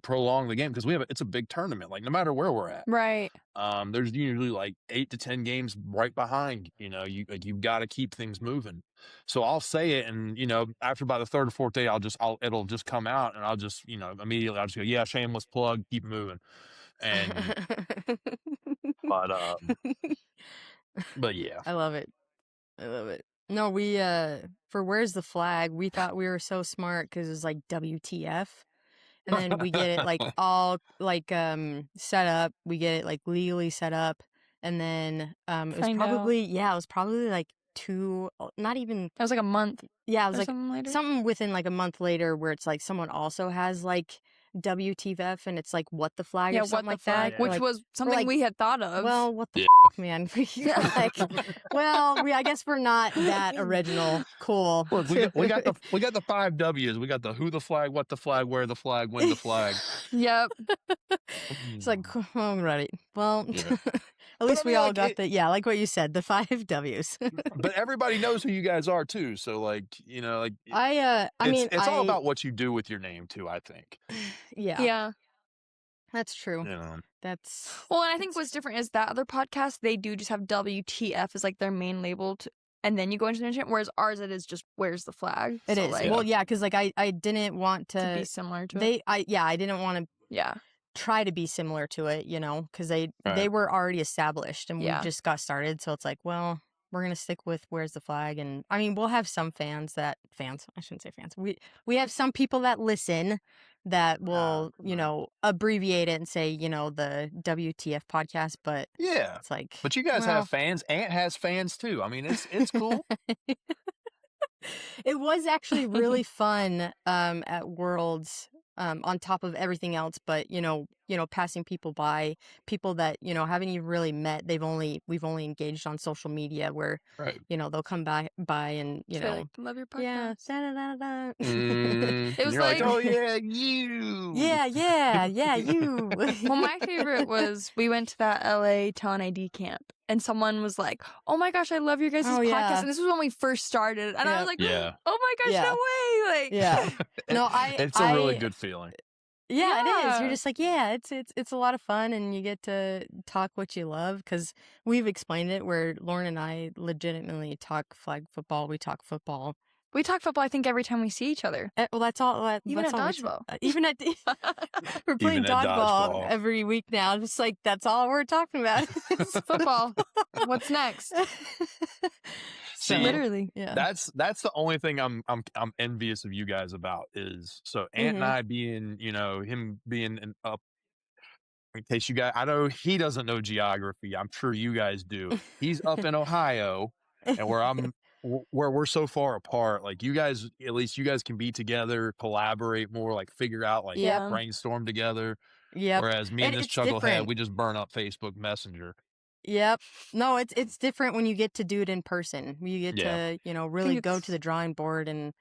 prolong the game, because it's a big tournament. Like no matter where we're at, Right. there's usually like 8 to 10 games right behind. You've got to keep things moving. So I'll say it, and after by the third or fourth day, it'll just come out, and I'll just immediately I'll just go, yeah, shameless plug, keep moving. And but yeah, I love it. I love it. No, we for Where's the Flag, we thought we were so smart because it was like WTF. And then we get it like all like set up. We get it like legally set up. And then it was probably like not even That was like a month. Yeah, it was or like something later. something within like a month later where it's like someone also has like WTF, and it's like what the flag Yeah, or what something the like flag, that. which Like, was something like, we had thought of. well, what the man? Like, well, I guess we're not that original. Cool. look, we got the 5 W's. We got the who the flag, what the flag, where the flag, when the flag. Yep. It's like, I'm ready. Well, Yeah. at least we all like, got like what you said, the 5 W's. But everybody knows who you guys are too. So like, like it's all about what you do with your name too, I think. Yeah. Yeah. That's true. That's Well, and I think what's different is that other podcast, they do just have WTF as like their main label, and then you go into the internet, whereas ours, it is just Where's the Flag. It So, is. like, Well, yeah, because like I didn't want to be to similar to it. I didn't want to try to be similar to it, because they were already established and we just got started. So it's like, well, we're gonna stick with Where's the Flag, and I mean, we'll have some fans. I shouldn't say fans. We have some people that listen that will abbreviate it and say the WTF podcast, but yeah, it's like, but you guys have fans. Ant has fans too. I mean, it's cool. It was actually really fun at Worlds, on top of everything else, but passing people by, people that haven't even really met. We've only engaged on social media where they'll come by and like, love your podcast. Yeah, It was you're like, oh yeah, you. Yeah, you. Well, my favorite was we went to that LA Talent ID camp, and someone was like, "Oh my gosh, I love your guys' podcast!" Yeah. And this was when we first started, and I was like, Yeah. "Oh my gosh, no way!" Like, Yeah. No, it's a really good feeling. Yeah, it is. You're Yeah. just like, yeah, it's a lot of fun, and you get to talk what you love, because we've explained it where Lauren and I legitimately talk flag football. We talk football We talk football, I think, every time we see each other. Well, that's all. Even that's at all dodgeball. Even at we're playing Even at dodgeball dodgeball. every week now. Just like that's all we're talking about. Football. What's next? See, Literally. Yeah. That's the only thing I'm envious of you guys about is so Ant and I being, him being up. In case you guys, I know he doesn't know geography. I'm sure you guys do. He's up in Ohio, and where we're so far apart. Like you guys, at least you guys can be together, collaborate more, like figure out, like brainstorm together. Yep. Whereas me and this it's chucklehead, different. we just burn up Facebook Messenger. Yep. No, it's different when you get to do it in person. You get to, really go to the drawing board and,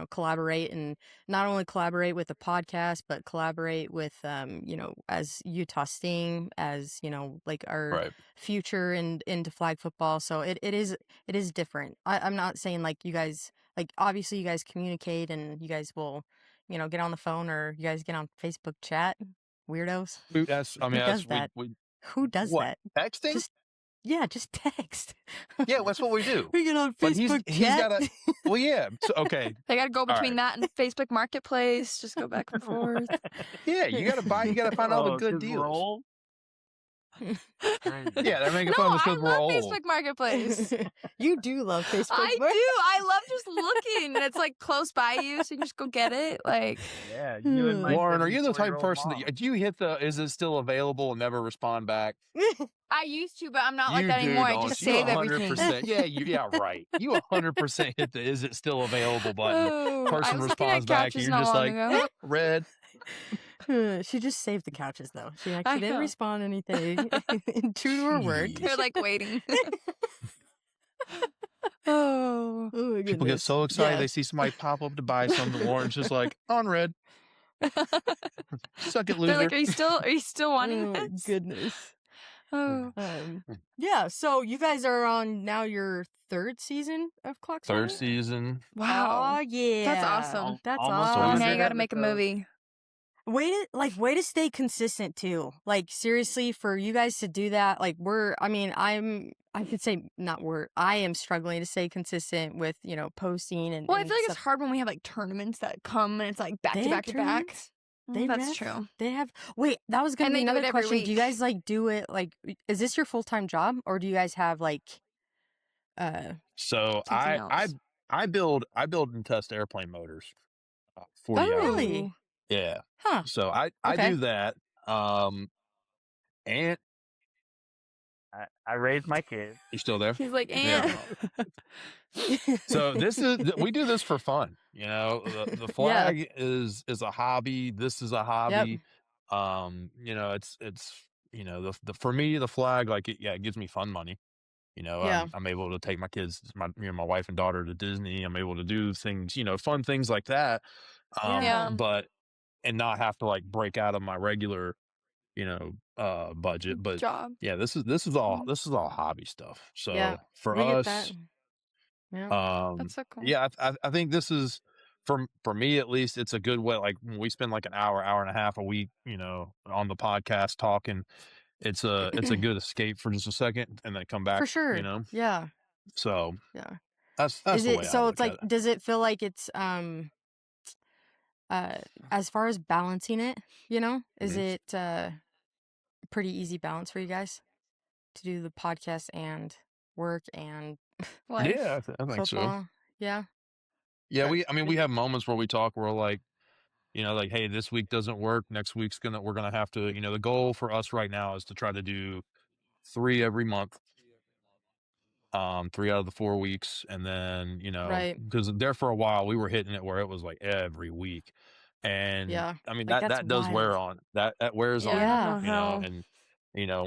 collaborate, and not only collaborate with the podcast, but collaborate with, as Utah Sting, as, like our future into flag football. So it is different. I'm not saying like you guys, like obviously you guys communicate and you guys will, get on the phone or you guys get on Facebook chat. Weirdos. Who does that? Who does that? Texting? Just text. Yeah, that's what we do. We get on Facebook chat. He's got well, yeah. So, okay. They got to go between that and Facebook Marketplace. Just go back and forth. Yeah, you got to find all the good deals. Yeah, they're making fun of us because we're old. Facebook Marketplace. You do love Facebook. I do. I love just looking, and it's like close by you, so you just go get it. Like, yeah. You and Lauren, are you the type of person that do you hit the "is it still available" and never respond back? I used to, but I'm not like that anymore. I just save everything. Yeah, right. You 100% hit the "is it still available" button. Person responds back, and you're just like, "Red." She just saved the couches though. She actually didn't respond anything. True to her word. They're like waiting. Oh my goodness. People get so excited they see somebody pop up to buy something. Lauren's just like, on red. Suck it, loser. They're like, are you still wanting this? Goodness. Oh. Yeah, so you guys are on now your third season of Clocks Runnin? Third season. Wow. Oh yeah. That's awesome. That's Almost awesome. Now you got to make a movie. Way to stay consistent too. Like seriously, for you guys to do that, like I am struggling to stay consistent with, posting and Well, I feel like stuff. it's hard when we have like tournaments that come and it's like back to back to back. That's true. They have that was gonna be another question. Do you guys like do it like is this your full-time job or do you guys have like so I build and test airplane motors 40 hours. Really? Yeah. Huh. So I do that. And I raised my kids. you still there? He's like, Yeah. So we do this for fun. The flag is a hobby. This is a hobby. Yep. It's for me the flag it gives me fun money. I'm able to take my kids, my wife and daughter to Disney. I'm able to do things, fun things like that. But and not have to like break out of my regular, budget. But job. Yeah, this is all hobby stuff. So for us, that's so cool. Yeah, I think this is for me at least. It's a good way. Like when we spend like an hour and a half a week, on the podcast talking. It's a good escape for just a second and then come back for sure. Yeah. So yeah, that's the way. So it's like, does it feel like it's as far as balancing it, is it pretty easy balance for you guys to do the podcast and work and life? Yeah, I think football? so. Yeah. We have moments where we talk. We're like, like, hey, this week doesn't work. Next week's we're gonna have to. The goal for us right now is to try to do 3 every month. 3 out of the 4 weeks, and then because there for a while we were hitting it where it was like every week, and that does wear on that wears on, and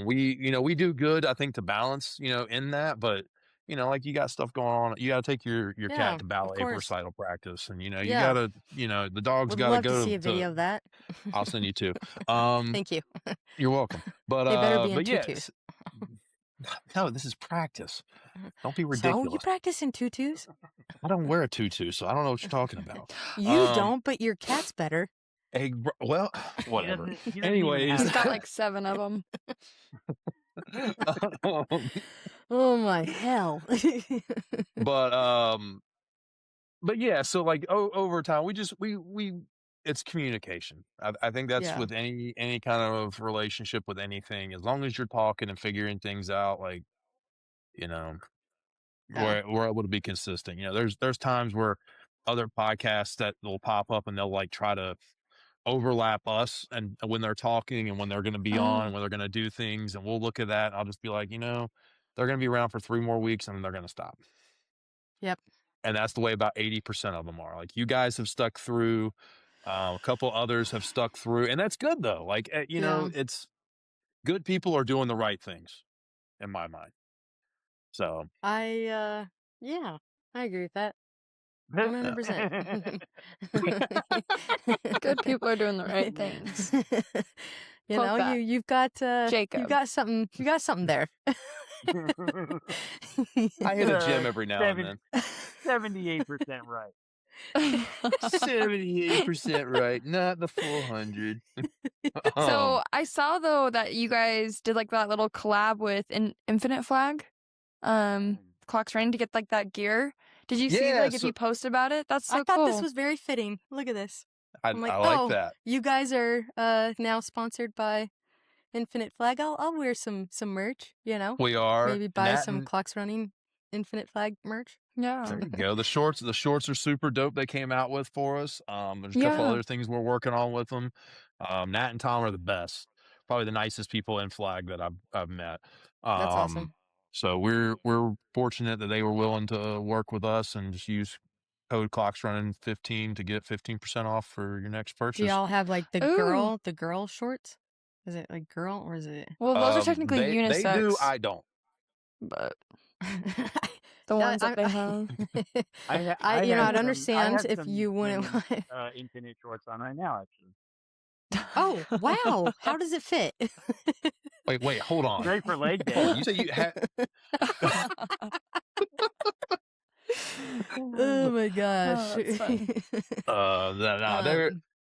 we do good I think to balance in that, but like you got stuff going on, you got to take your cat to ballet recital practice, and you gotta the dog's got to go to see a video of that. I'll send you 2. Thank you. You're welcome. But they better be in tutus. No, this is practice. Don't be ridiculous. So you practice in tutus? I don't wear a tutu, so I don't know what you're talking about. You don't, but your cat's better. Well, whatever. He Anyways, he's got like 7 of them. Oh my hell. But but yeah, so like over time, it's communication. I think that's Yeah. with any kind of relationship with anything. As long as you're talking and figuring things out, like you know, Yeah. we're able to be consistent. There's times where other podcasts that will pop up and they'll like try to overlap us and when they're talking and when they're going to be on and Oh, when they're going to do things, and we'll look at that. And I'll just be like, they're going to be around for 3 more weeks and then they're going to stop. Yep. And that's the way about 80% of them are. Like you guys have stuck through. A couple others have stuck through, and that's good though. Like Yeah. it's good people are doing the right things in my mind. So Yeah, I agree with that. yeah. 100%. good people are doing the right things. Quote that. You've got Jacob. you got something there. I hit a gym every now and then. 78% right. 78% right, not the 400. So I saw though that you guys did like that little collab with Infinite Flag, Clocks Runnin to get like that gear. Did you see like if you post about it? That's so I thought cool. this was very fitting. Look at this. I'm like, I like oh, that. you guys are now sponsored by Infinite Flag. I'll wear some merch. We are. Maybe buy some Clocks Runnin Infinite Flag merch. Yeah. There you go. The shorts are super dope. They came out with for us. There's a couple other things we're working on with them. Nat and Tom are the best. Probably the nicest people in Flag that I've met. That's awesome. So we're fortunate that they were willing to work with us and just use code Clocks Runnin 15 to get 15% off for your next purchase. Do y'all have like the girl shorts? Is it like girl or is it? Well, those are technically unisex. They do. I don't. But the ones that they have. I'd understand if you wouldn't. Infinite shorts on right now, actually. Oh wow! How does it fit? Wait, hold on. Great for leg day. You say you had. Oh my gosh!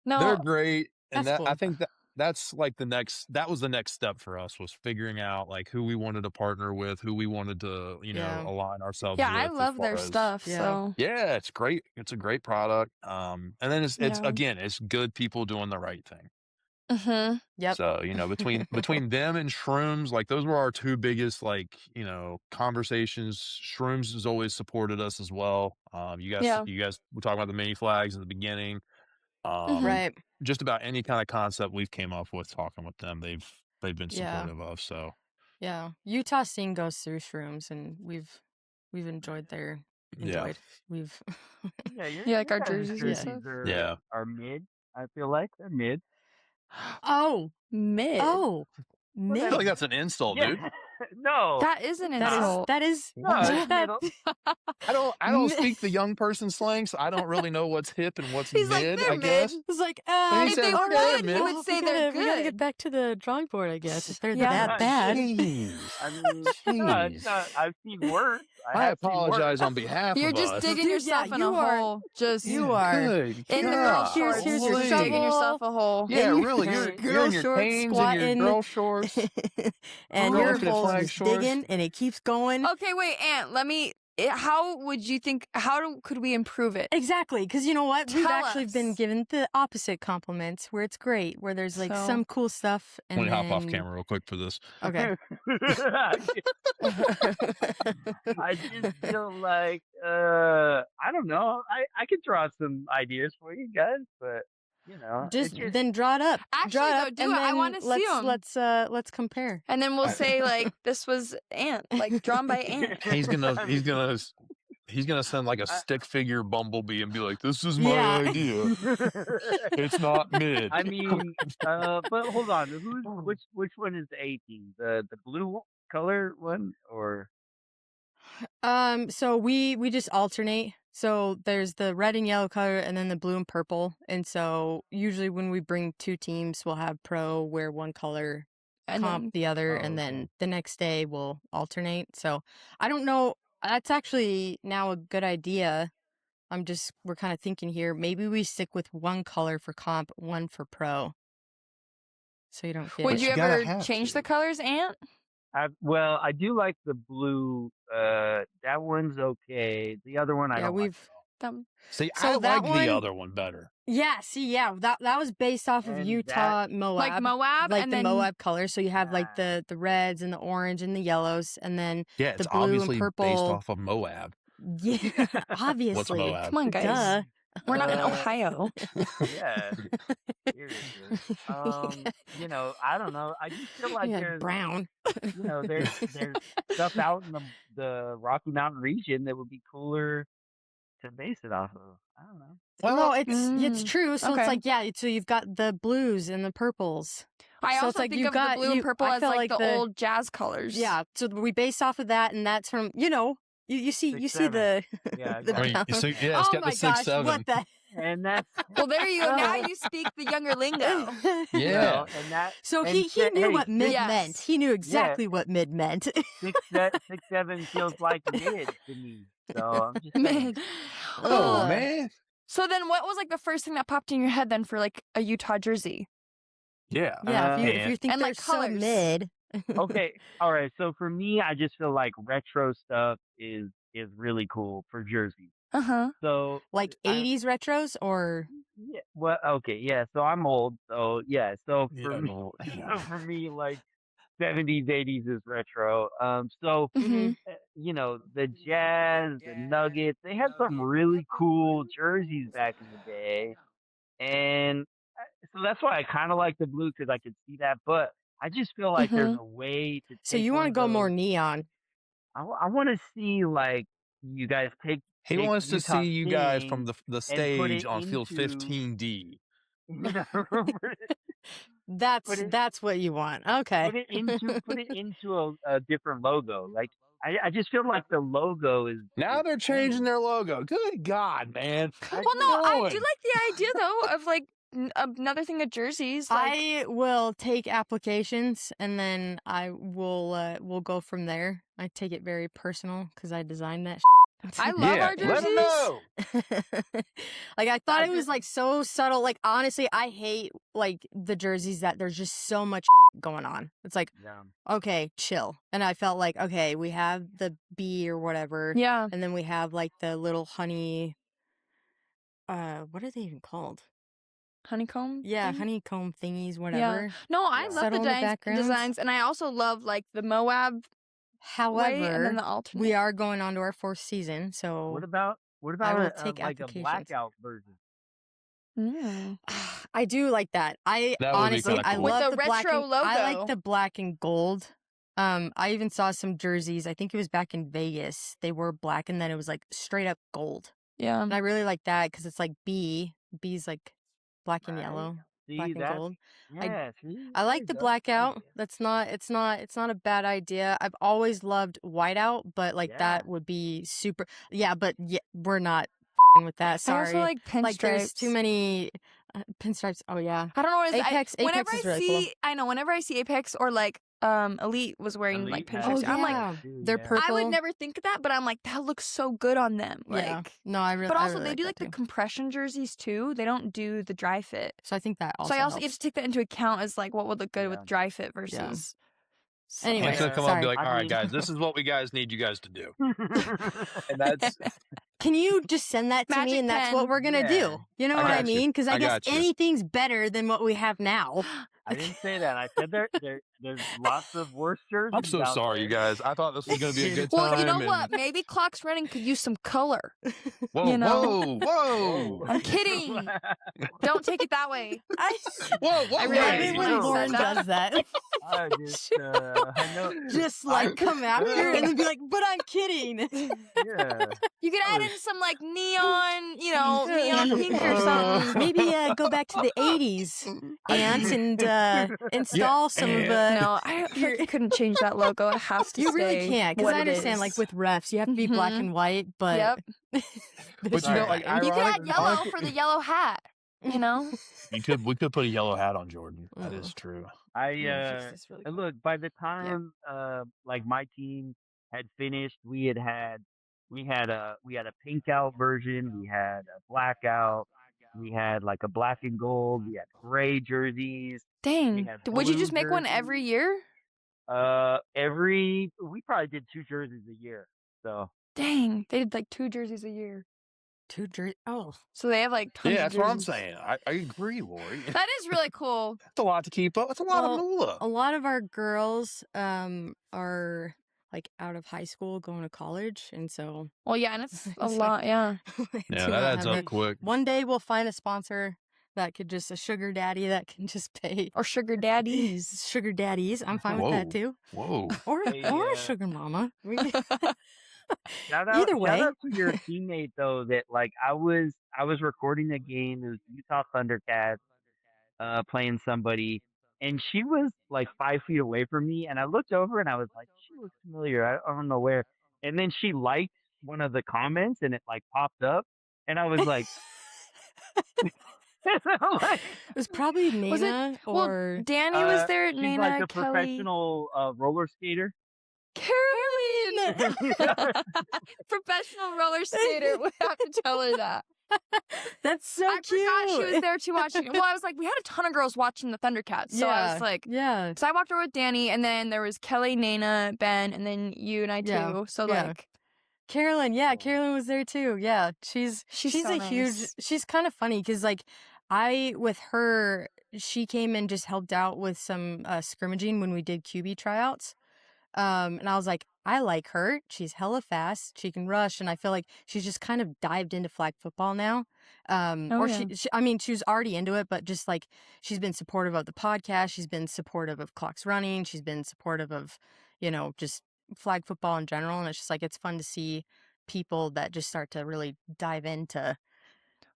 They're great, and cool. I think that's like that was the next step for us, was figuring out like who we wanted to partner with, who we wanted to align ourselves with. Yeah, I love their stuff. So yeah, it's great. It's a great product. And then it's again, it's good people doing the right thing. Mm-hmm. Yep. So between them and Shrooms, like those were our two biggest conversations. Shrooms has always supported us as well. You guys were talking about the mini flags in the beginning. Right. Just about any kind of concept we've came up with talking with them, they've been supportive of. So yeah, Utah scene goes through Shrooms, and we've enjoyed their we've like our jerseys and stuff. Are mid. I feel like they're mid. Oh, mid. Oh, mid. I feel like that's an insult, dude. No, that is an insult. That is. No, I don't speak the young person slang, so I don't really know what's hip and what's He's mid. Like, I guess. It's like, if they were good, you would say they're good. We gotta get back to the drawing board, I guess. If they're that bad. Jeez. I mean, I've seen worse. I apologize on behalf You're of just us. digging yourself in a hole. You are. Good In the girl shorts. Here's your You're shovel. digging yourself a hole. Yeah, really. You're in your canes and your girl shorts. And your hole's just digging, and it keeps going. Okay, wait, Ant, how would you think, could we improve it? Exactly, because you know what? We've Tell actually us. been given the opposite compliments, where it's great, where there's like some cool stuff. And Let me hop off camera real quick for this. Okay. I just feel like, I don't know. I could draw some ideas for you guys, but just then draw it up. Actually, draw it up, do it. I want to see them. Let's compare. And then we'll say like this was Ant, like drawn by Ant. He's gonna send like a stick figure Bumblebee and be like, "This is my idea. It's not mid." I mean, but hold on. Which one is the 18? The blue color one or? So we just alternate. So there's the red and yellow color and then the blue and purple. And so usually when we bring two teams, we'll have pro wear one color, and comp the other, and then the next day we'll alternate. So I don't know. That's actually now a good idea. We're kind of thinking here, maybe we stick with one color for comp, one for pro. So you don't feel. Would you ever change the colors, Ant? Well, I do like the blue. That one's okay. The other one, I don't like. See, So I that like the one- other one better. Yeah, see, yeah, that was based off of And Utah Moab. Like Moab, like and the then Moab colors. So you have like Ah. the reds and the orange and the yellows, and then Yeah, the it's blue and obviously based purple. off of Moab. Yeah, What's obviously. Moab? come on, guys. Duh. We're not in Ohio. Yeah, seriously. You know, I don't know. I just feel like Yeah, there's, brown. you know, there's stuff out in the Rocky Mountain region that would be cooler to base it off of. I don't know. No, it's Mm, true. So okay. it's like, yeah, so you've got the blues and the purples. I So also it's like think you've of the got blue and purple I as felt like the the old jazz colors. Yeah, so we based off of that, and that's from you see 6'7". the Yeah, I the got it. Yeah, brown. it's Oh got my the 6'7". gosh, what the And that's Well, there you go. Now you speak the younger lingo. you Yeah. know, and that So and he shit, knew hey, what mid Yes. meant. He knew exactly what mid meant. 6'7" feels like mid to me. So I'm just saying. Mid. Oh, Ugh. man. So then what was like the first thing that popped in your head then for like a Utah jersey? Yeah. Yeah, if you think And, they're like, so colors. mid. Okay, all right. So for me, I just feel like retro stuff is really cool for jerseys. Uh-huh. So Like 80s retros or yeah, well, okay, yeah. So I'm old, so yeah. So for Yeah, me, well, so for me, like 70s, 80s is retro. So Mm-hmm. you know, the Jazz, the Nuggets, they had some really cool jerseys back in the day, and so that's why I kind of like the blue because I could see that. But I just feel like there's Mhm. a way to so take you one want to of go more those. neon. I want to see like you guys take he take wants to Utah see you guys from King the and put stage it on field into 15D. you know put it That's what you want. Okay. put it into a different logo. Like I just feel like the logo Now is they're changing plain. their logo. Good God, man. I Well, just no, I do Going. like the idea though of like another thing of jerseys. Like, I will take applications and then I will go from there. I take it very personal because I designed that. I love Yeah, our let them jerseys. know. Like I thought I it was just like so subtle. Like honestly, I hate like the jerseys that there's just so much going on. It's like, yeah. okay, chill. And I felt like, okay, we have the bee or whatever, Yeah. and then we have like the little honey. What are they even called? Honeycomb. Yeah, thing? honeycomb thingies, Yeah. whatever. No, I Yeah. love Settle the in the backgrounds. designs, and I also love like the Moab way and However, then the alternate. we are going on to our 4th season, What so about I will a take like a applications. blackout version? Mm. I do like that. I That would be honestly, kinda I cool. With love the the black retro and I like logo. the black and gold. I even saw some jerseys. I think it was back in Vegas. They were black and then it was like straight up gold. Yeah. And I really like that because it's like B's like black and Right. yellow, See black and that? gold. Yeah. See, I there like you the go. blackout. It's not a bad idea. I've always loved whiteout, but like Yeah. that would be super. Yeah, but we're not with that. I Sorry. also like pinstripes. Like there's too many pinstripes. Oh yeah. I don't know what it is. Apex Whenever is I really see, cool. I know. Whenever I see Apex or like Elite was wearing like Elite has pinstripes, Oh I'm like, yeah, too, they're yeah. purple. I would never think of that, but I'm like, that looks so good on them. Yeah. Like, No, I really. but I also really they like do that like the too. compression jerseys too. They don't do the dry fit. So I think that also. So I also you have helps. to take that into account as like what would look good Yeah. with dry fit versus. Anyway, He's gonna come up and be sorry. like, I all right, mean- guys, this is what we guys need you guys to do. And that's Can you just send that to me Magic and that's what pen. we're gonna Yeah. do? You know I what I got you. mean? Because I I guess got you. anything's better than what we have now. I didn't say that. I said there's lots of worse jerseys. I'm so out sorry, you there. guys. I thought this was gonna be a good Well, time. you know and- what? Maybe Clocks Running could use some color. Whoa, you know. whoa, whoa, I'm kidding. Don't take it that way. whoa, whoa, I really love didn't it know when you Lauren said that. does that. I just I know. Just like come after and then be like, but I'm kidding. Yeah. You could add in some like neon, neon pink or something. Maybe go back to the 80s, Ant, and install some of the. No, I feel like you couldn't change that logo. It has to You stay really can't, because what I it understand, like is. with refs, you have to be black Mhm. and white, but. Yep. But you know, like, You could add yellow ironically- for the yellow hat. You know. we could put a yellow hat on Jordan. That is true. And look, by the time like my team had finished, we had a pink out version, we had a blackout, we had like a black and gold, we had gray jerseys. Dang. had Would you blue just make one every year? We probably did 2 jerseys a year. So Dang. They did like 2 jerseys a year. 2 jerseys. Oh, So they have like tons Yeah, of that's what I'm jerseys. saying. I agree, Lori. That is really cool. That's a lot to keep up. That's a lot of moolah. a lot of our girls are like out of high school going to college, and so Well, yeah, and it's a It's lot, yeah. Yeah, do that not adds have up it. quick. One day we'll find a sponsor that could just a sugar daddy that can just pay. Or sugar daddies. Sugar daddies. I'm fine with that too. Whoa. Or Hey, a sugar mama. Shout Either out way. to your teammate though that like I was recording a game, it was Utah Thundercats playing somebody, and she was like 5 feet away from me, and I looked over and I was like, she looks familiar. I don't know where. And then she liked one of the comments and it like popped up, and I was like, It was probably Was it- Nina Well, or Danny was there, she's Nana, like a Kelly. professional roller skater. Caroline! Professional roller skater. We have to tell her that. That's so I cute. forgot she was there too watching. Well, I was like, we had a ton of girls watching the Thundercats. So I was like, yeah. so I walked over with Danny, and then there was Kelly, Nana, Ben, and then you and I too. Yeah, So yeah. like, Carolyn, Carolyn was there too. Yeah, she's so a huge. nice. She's kind of funny because like with her, she came and just helped out with some scrimmaging when we did QB tryouts. And I was like, I like her. She's hella fast. She can rush, and I feel like she's just kind of dived into flag football now. I mean, she was already into it, but just like she's been supportive of the podcast. She's been supportive of Clocks Running. She's been supportive of, just flag football in general. And it's just like it's fun to see people that just start to really dive into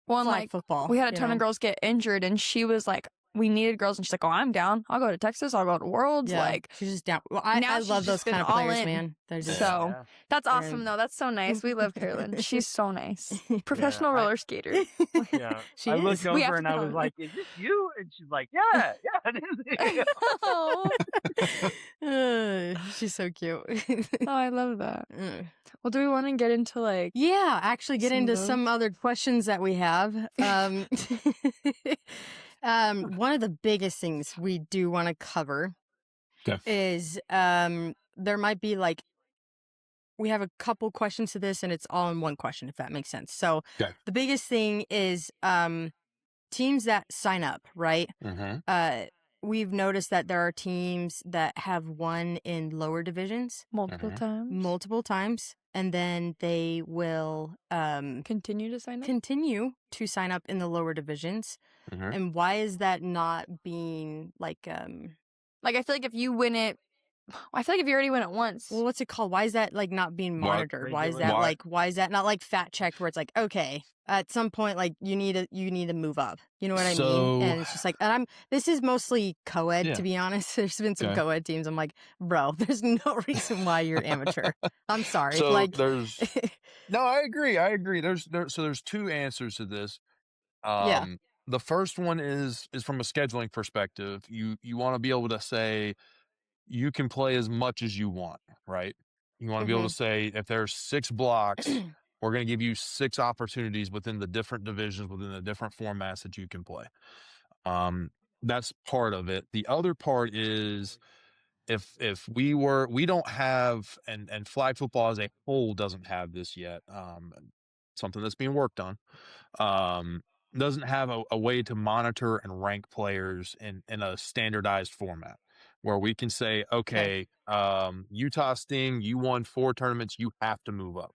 flag football. We had a ton of girls get injured, and she was like, we needed girls, and she's like, oh, I'm down. I'll go to Texas. I'll go to Worlds. Yeah, Like, she's just down. Well, I now she's love those just been kind of all players, in. man. They're just So that's They're- awesome, though. That's so nice. We love Carolyn. She's so nice. Professional roller skater. Yeah, She I is. looked We have over to and I tell was her. like, "Is this you?" And she's like, "Yeah, it is." Oh, she's so cute. I love that. Well, do we want to get into like? Yeah, actually get Some of into those? some other questions that we have. One of the biggest things we do want to cover Okay. is there might be like we have a couple questions to this, and it's all in one question, if that makes sense. So Okay. the biggest thing is teams that sign up, right? Mm-hmm. We've noticed that there are teams that have won in lower divisions Multiple times, and then they will continue to sign up. continue to sign up in the lower divisions. Mm-hmm. And why is that not being like Like, I feel like if you win it, I feel like if you already win it once. well, what's it called? Why is that like not being What? monitored? Why is that Why? why is that not like fact checked where it's like, okay, at some point like you need to move up. You know what I mean? And it's just like, and this is mostly co-ed, Yeah. to be honest. There's been some Okay. co-ed teams. I'm like, bro, there's no reason why you're amateur. I'm sorry. So like there's no, I agree. There's two answers to this. Yeah. The first one is from a scheduling perspective. You want to be able to say you can play as much as you want, right? You want to be able to say if there's 6 blocks, we're going to give you 6 opportunities within the different divisions, within the different formats that you can play. That's part of it. The other part is if we don't have, and flag football as a whole doesn't have this yet. Something that's being worked on. Doesn't have a way to monitor and rank players in a standardized format where we can say, okay, Utah Sting, you won 4 tournaments, you have to move up.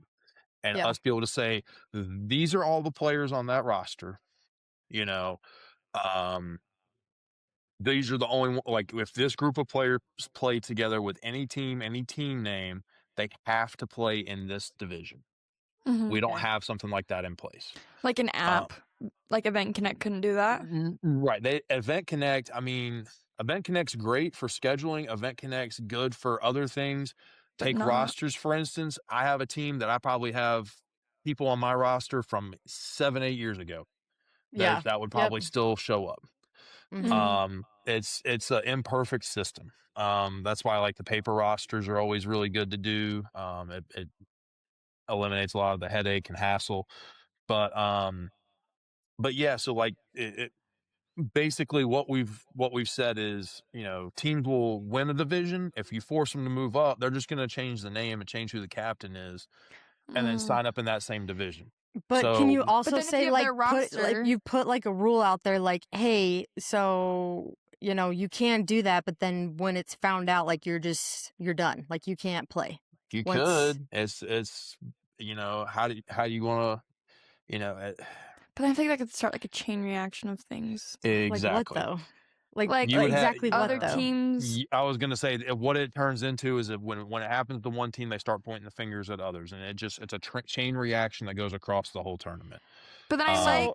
And us be able to say, these are all the players on that roster, these are the only, like, if this group of players play together with any team name, they have to play in this division. We don't have something like that in place. Like an app, like Event Connect couldn't do that. Right. Event Connect, I mean, Event Connect's great for scheduling. Event Connect's good for other things. Take rosters, for instance. I have a team that I probably have people on my roster from 7-8 years ago. That would probably still show up. It's an imperfect system. That's why I like the paper rosters are always really good to do. It eliminates a lot of the headache and hassle. But yeah, so like it basically what we've said is, teams will win a division. If you force them to move up, they're just going to change the name and change who the captain is and then sign up in that same division. But can you But also then if you say have like their you roster, put like a rule out there like, hey, so you know you can do that, but then when it's found out, like you're done, like you can't play. You Once, could. It's you know, how do you wanna, you know, but I think that could start like a chain reaction of things. like what exactly. though? Like Like You would have exactly what other though? teams, I was gonna say that what it turns into is that when it happens to one team, they start pointing the fingers at others, and it's a chain reaction that goes across the whole tournament. but then I Um, So like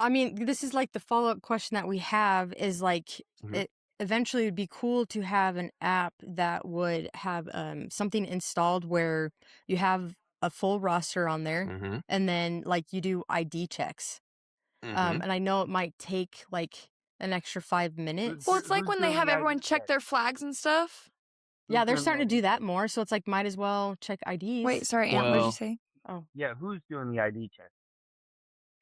I mean, this is like the follow-up question that we have is like Mhm. it eventually would be cool to have an app that would have something installed where you have a full roster on there Mhm. and then like you do ID checks. Mhm. And I know it might take like an extra 5 minutes. well, it's like Who's when they doing have the everyone ID check check? their flags and stuff. Yeah, Who's they're doing the starting to ID do that check? more, so it's like might as well check Wait, IDs. sorry, Ant, what did you Well, say? Oh. Yeah, who's doing the ID check?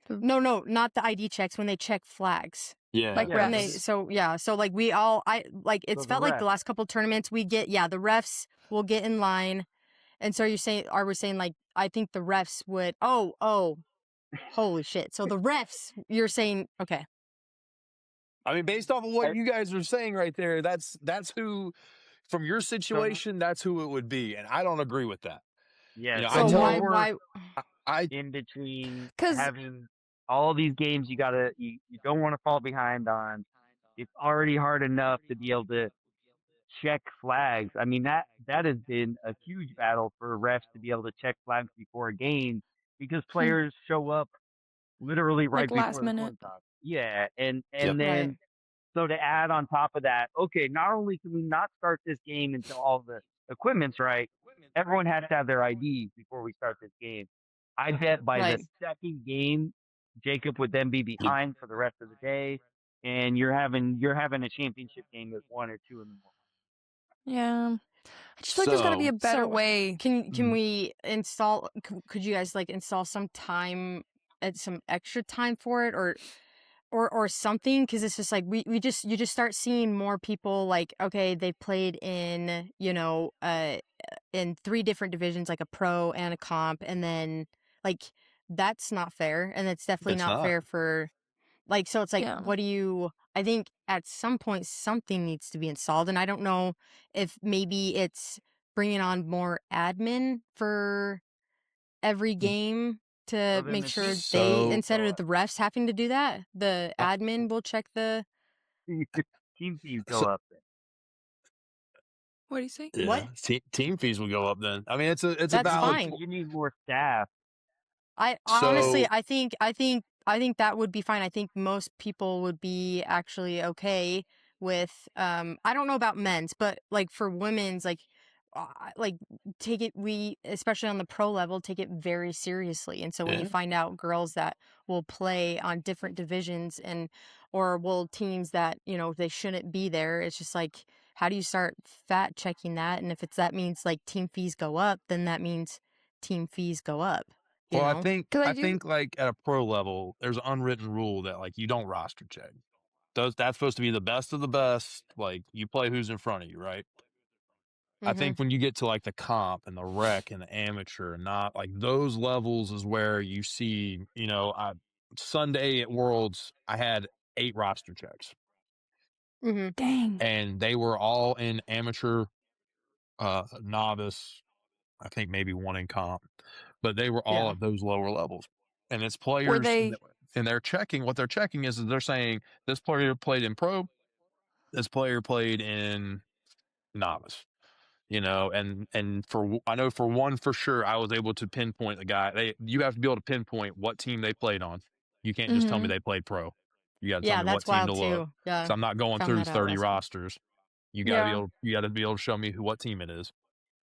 No, not the ID checks when they check flags. yeah. Like Yeah, When they refs. so like we all I like so it's the felt like ref. the last couple tournaments we get the refs will get in line. And so are we saying like I think the refs would holy shit. So the refs you're saying okay. I mean, based off of what I- you guys are saying right there, that's who, from your So situation, that's who it would be, and I don't agree with that. You yeah, know, I So so tell somewhere why I in between Because having all these games, you don't want to fall behind on. It's already hard enough to be able to check flags. I mean that has been a huge battle for refs to be able to check flags before a game because players show up literally like right last before the minute. coin toss. Yeah, and Yep. right. then so to add on top of that, okay, not only can we not start this game until all the equipment's right, everyone has to have their IDs before we start this game. I bet by the Right. second game, Jacob would then be You- behind for the rest of the day, and you're having a championship game with 1 or 2 in the morning. Yeah. I just feel like there's got to be So a better So way. can we install could you guys like install some time at some extra time for it or something because it's just like you just start seeing more people like okay they've played in in 3 different divisions like a pro and a comp and then like that's not fair and it's definitely it's not not. fair for like so it's like Yeah. what do you I think at some point something needs to be installed and I don't know if maybe it's bringing on more admin for every game So to then make the sure team they So instead of the refs having to do that, the uh, admin will check the team fees go so up then. What do you say? what? yeah, team fees will go up then. I mean, it's a That's You valid fine. point. you need more staff. I honestly, So I think that would be fine. I think most people would be actually okay with. I don't know about men's, but like for women's, like take it. We especially on the pro level take it very seriously. And so when you yeah. find out girls that will play on different divisions and or will teams that they shouldn't be there, it's just like how do you start fat checking that? And if that means like team fees go up, then that means team fees go up. You Well, I know. think Because I I do. think like at a pro level, there's an unwritten rule that like you don't roster check. That's supposed to be the best of the best. Like you play who's in front of you, right? I Mhm. think when you get to like the comp and the rec and the amateur and not like those levels is where you see, Sunday at Worlds, I had 8 roster checks Mhm. Dang. and they were all in amateur, novice, I think maybe one in comp, but they were all Yeah. at those lower levels. And it's Were players, they and they're checking. What they're checking is they're saying this player played in pro, this player played in novice. And I know for one for sure, I was able to pinpoint the guy. You have to be able to pinpoint what team they played on. You can't just tell me mm-hmm. they played pro. You got to tell Yeah, me what that's team to wild look. too. Yeah. So I'm not going Found through that out 30 last week. rosters. Yeah. You got to be able to show me what team it is.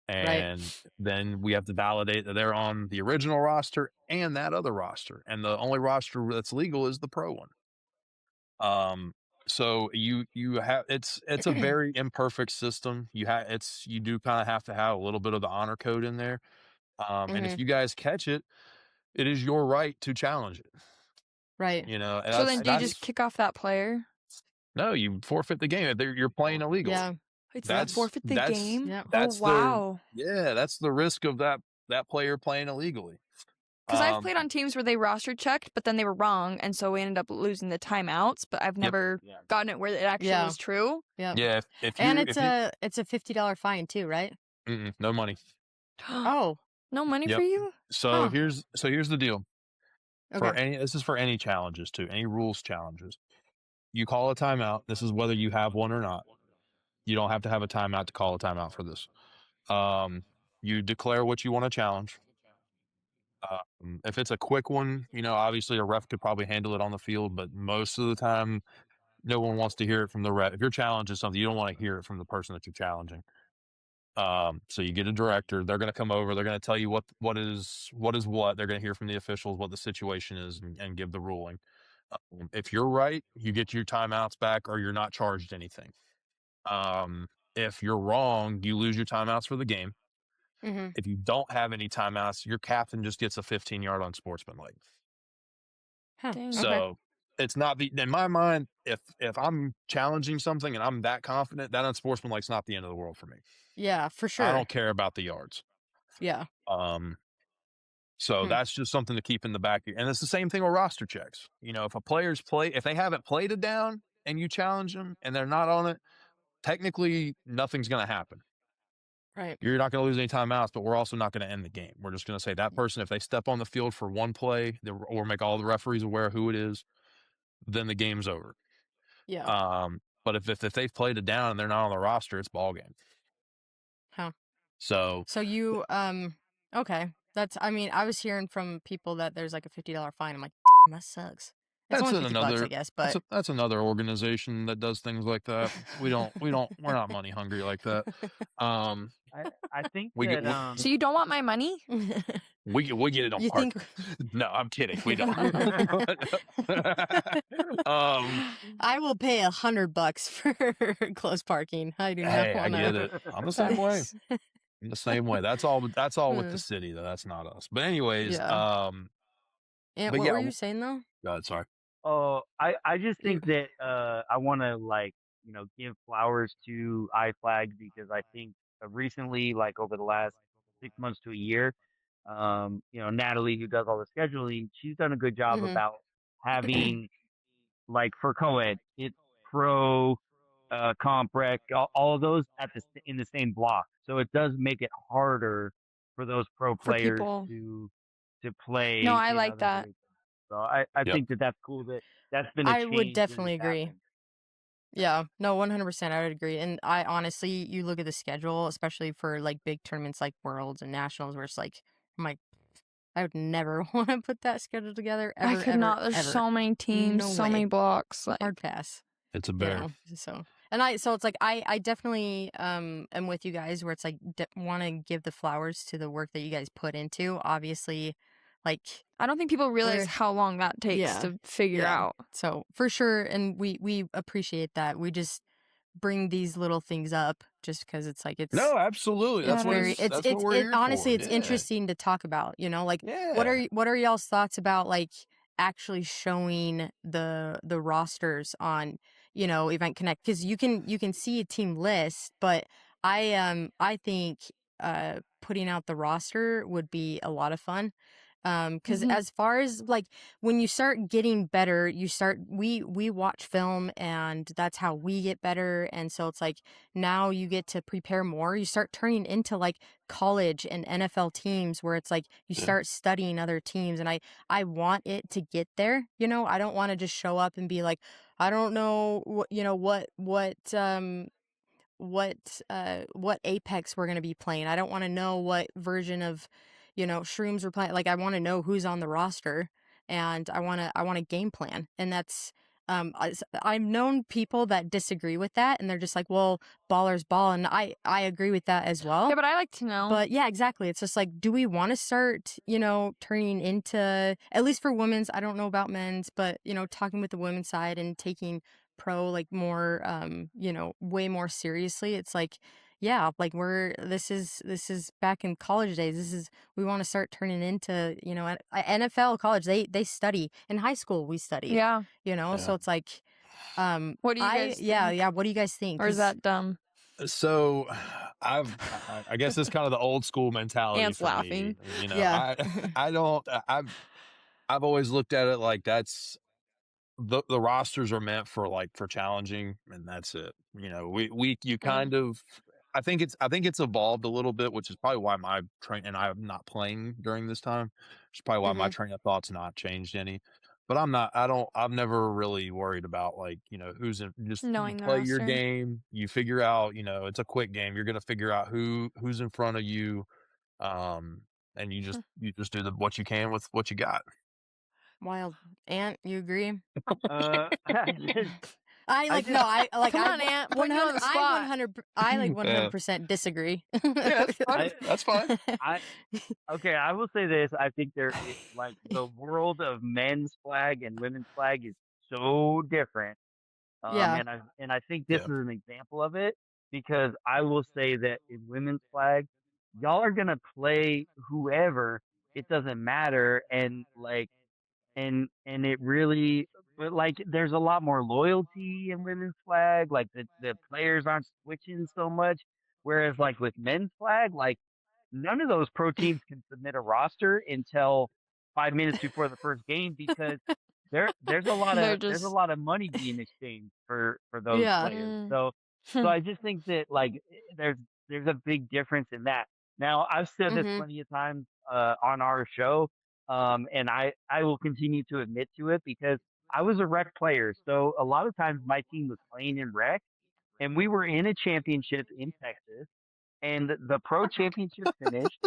Right. And then we have to validate that they're on the original roster and that other roster. And the only roster that's legal is the pro one. So you have it's a very imperfect system. You do kind of have to have a little bit of the honor code in there. And if Mhm. you guys catch it, it is your right to challenge it. Right. And So then do you just that's kick off that player? no, you forfeit the game. You're playing illegally. Yeah. Wait, so you Yeah. forfeit the That's game? Yeah. Oh that's the wow. yeah, that's the risk of that player playing illegally. Because I've played on teams where they roster checked, but then they were wrong, and so we ended up losing the timeouts. But I've never gotten it where it actually was true. Yeah. And it's a $50 fine too, right? No money. Oh, no money for you? So here's the deal. okay. This is for any challenges too, any rules challenges. You call a timeout. This is whether you have one or not. You don't have to have a timeout to call a timeout for this. You declare what you want to challenge. If it's a quick one, obviously a ref could probably handle it on the field, but most of the time, no one wants to hear it from the ref. If you're challenging something, you don't want to hear it from the person that you're challenging. So you get a director. They're going to come over. They're going to tell you what is what. They're going to hear from the officials what the situation is and give the ruling. If you're right, you get your timeouts back, or you're not charged anything. If you're wrong, you lose your timeouts for the game. If you don't have any timeouts, your captain just gets a 15-yard unsportsmanlike. So it's not in my mind, if I'm challenging something and I'm that confident, that unsportsmanlike's not the end of the world for me. Yeah, for sure. I don't care about the yards. Yeah. So that's just something to keep in the back. And it's the same thing with roster checks. If a player's if they haven't played it down and you challenge them and they're not on it, technically nothing's going to happen. Right. You're not going to lose any timeouts, but we're also not going to end the game. We're just going to say that person, if they step on the field for one play or make all the referees aware of who it is, then the game's over. Yeah. But if they've played it down and they're not on the roster, it's ball game. Huh. So you okay. I was hearing from people that there's like a $50 fine. I'm like, that sucks. It's only $50, I guess, but that's another organization that does things like that. We're not money hungry like that. I think we that get, so you don't want my money? we get it on part. No, I'm kidding. We don't. I will pay $100 for close parking. I do not want to. I get it. I'm the same way. I'm the same way. That's all with the city though. That's not us. But anyways, and what were you saying though? God, sorry. Oh, I just think that I want to give flowers to IFlag because I think recently, like over the last 6 months to a year, Natalie, who does all the scheduling, she's done a good job about having like for co-ed, it's pro, comp rec, all of those in the same block. So it does make it harder for those pro players to play. No, I like that. So I think that's cool. That's been a change. I would definitely agree. Yeah, no, 100%. I would agree. And I honestly, you look at the schedule, especially for like big tournaments like Worlds and Nationals, where it's like, I'm like, I would never want to put that schedule together. Ever, I could not. There's so many teams, so many blocks. Hard pass. It's a bear. So it's like I definitely am with you guys where it's like want to give the flowers to the work that you guys put into. Obviously, like I don't think people realize how long that takes to figure out. So for sure, and we appreciate that. We just bring these little things up just because it's like it's no, absolutely. That's what we're here honestly, for. It's interesting to talk about. Like what are y'all's thoughts about like actually showing the rosters on Event Connect, because you can see a team list, but I think putting out the roster would be a lot of fun. Because as far as like when you start getting better, we watch film and that's how we get better. And so it's like now you get to prepare more. You start turning into like college and NFL teams where it's like you start studying other teams. And I want it to get there. I don't want to just show up and be like, I don't know what Apex we're going to be playing. I don't want to know what version of Shrooms we're playing. Like I want to know who's on the roster, and I want a game plan. And that's I've known people that disagree with that, and they're just like, well, ballers ball, and I agree with that as well. Yeah, but I like to know. But yeah, exactly. It's just like, do we want to start turning into, at least for women's, I don't know about men's, but talking with the women's side and taking pro like more way more seriously. It's like, yeah, like this is back in college days. We want to start turning into NFL, college. They study. In high school we study. So it's like what do you guys think? What do you guys think? Or is that dumb? So I guess it's kind of the old school mentality Ant's for laughing. me. You know, Yeah. I don't I've always looked at it like that's the rosters are meant for like for challenging, and that's it. You know, you kind of I think it's evolved a little bit, which is probably why my train and I'm not playing during this time. Which is probably why my Mhm. train of thought's not changed any. But I've never really worried about like, you know, who's in just you Knowing the play your roster. game, you figure out, you know, it's a quick game. You're gonna figure out who's in front of you. And you just do what you can with what you got. Wild. Ant, you agree? I just, I I like just, no, Come on, Ant. Putting you on the spot. I like Yeah. 100% disagree. Yeah, that's fine. I, That's fine. I, okay. I will say this. I think like the world of men's flag and women's flag is so different. Yeah. And I think this Yeah. is an example of it because I will say that in women's flag, y'all are gonna play whoever. It doesn't matter, and like and it really but like there's a lot more loyalty in women's flag, like the players aren't switching so much, whereas like with men's flag, like none of those pro teams can submit a roster until 5 minutes before the first game because They're there's a just lot of money being exchanged for those Yeah. players. So I just think that like there's a big difference in that. Now I've said this Mhm. plenty of times on our show, and I will continue to admit to it because I was a rec player. So a lot of times my team was playing in rec, and we were in a championship in Texas, and the pro championship finished,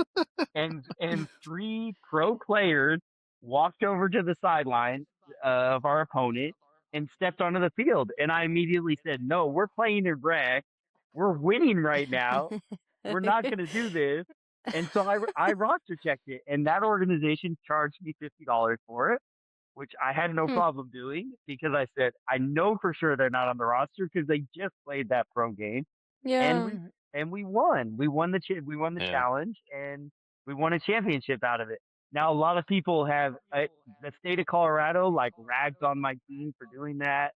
and three pro players walked over to the sideline of our opponent and stepped onto the field, and I immediately said, "No, we're playing in rec. We're winning right now. We're not going to do this." And so I roster checked it, and that organization charged me $50 for it, which I had no Hmm. problem doing because I said I know for sure they're not on the roster because they just played that pro game, and yeah. we won. We won the Yeah. challenge, and we won a championship out of it. Now a lot of people have the state of Colorado like rags on my team for doing that.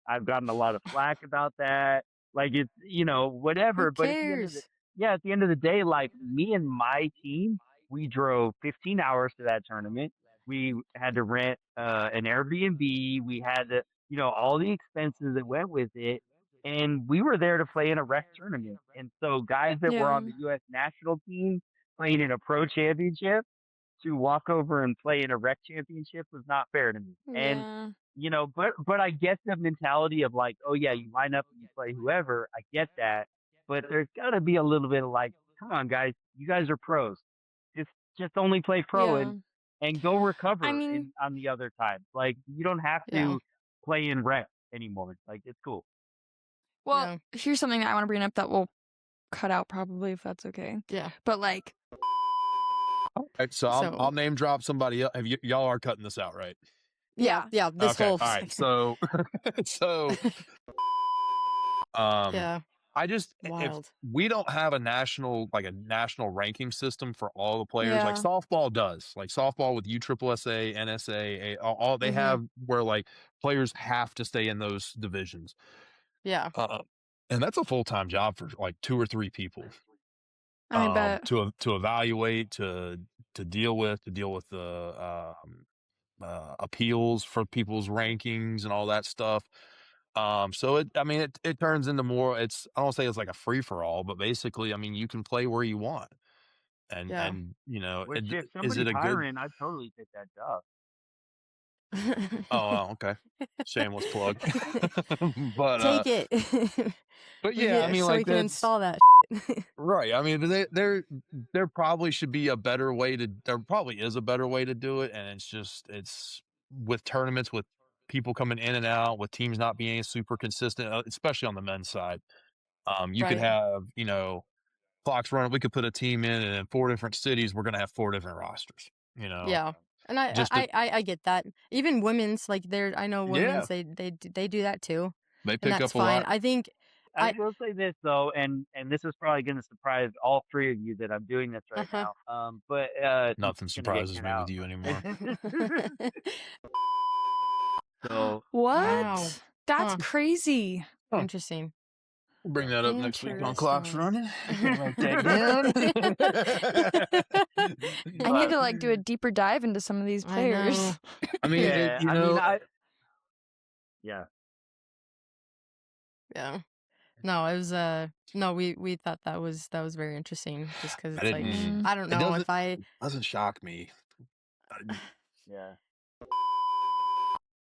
I've gotten a lot of flack about that. Like it's Who whatever, but cares? at the end of the day, like me and my team, we drove 15 hours to that tournament. We had to rent an Airbnb. We had to, all the expenses that went with it, and we were there to play in a rec tournament. And so guys that were Yeah. on the U.S. national team playing in a pro championship to walk over and play in a rec championship was not fair to me. And Yeah. but I get the mentality of like, oh yeah, you line up and you play whoever. I get that, but there's got to be a little bit of like, come on, guys, you guys are pros. Just just only play pro Yeah. and go I recover mean, in on the other times. Like you don't have Yeah. to play in rec anymore. Like it's cool. well, Yeah. here's something that I want to bring up that we'll cut out probably if that's okay. Yeah. But like, Alright, so I'll So, name drop somebody else. Y'all are cutting this out, right? yeah. yeah. Yeah. This Okay. whole All right. So so Yeah. I just if Wild. we don't have a national ranking system for all the players, like Yeah. softball does. Like softball with USSSA, NSA, all they Mhm. have where like players have to stay in those divisions. Yeah. And that's a full-time job for like 2 or 3 people. I bet. To evaluate, to deal with the appeals for people's rankings and all that stuff. So it turns into more. I don't say it's like a free for all, but basically, I mean, you can play where you want, Yeah. and you know, Which if is it somebody's a good? hiring, I'd totally take that job. Oh, okay. Shameless plug. but Take it. yeah, I mean, So we like can that's install that. right. I mean, there probably should be a better way to. There probably is a better way to do it, and it's with tournaments with people coming in and out, with teams not being super consistent, especially on the men's side. You could Right. have clocks running. We could put a team in 4 different cities. We're gonna have 4 different rosters. Yeah. And Just to I get that. Even women's, like I know yeah, women's, they do that too, they and pick that's up a fine. lot. I think I I will say this though, and this is probably going to surprise all three of you that I'm doing this right uh-huh. now. But since Nothing it's going to get surprises cut me with out. you anymore. So Wow. What? That's Huh. crazy. Huh. Interesting. We'll bring that up next week on Clocks Runnin. Write that down. I need to like do a deeper dive into some of these players. I mean, yeah. No, it was no, we thought that was very interesting just because it's like I don't know if it doesn't shock me. Yeah.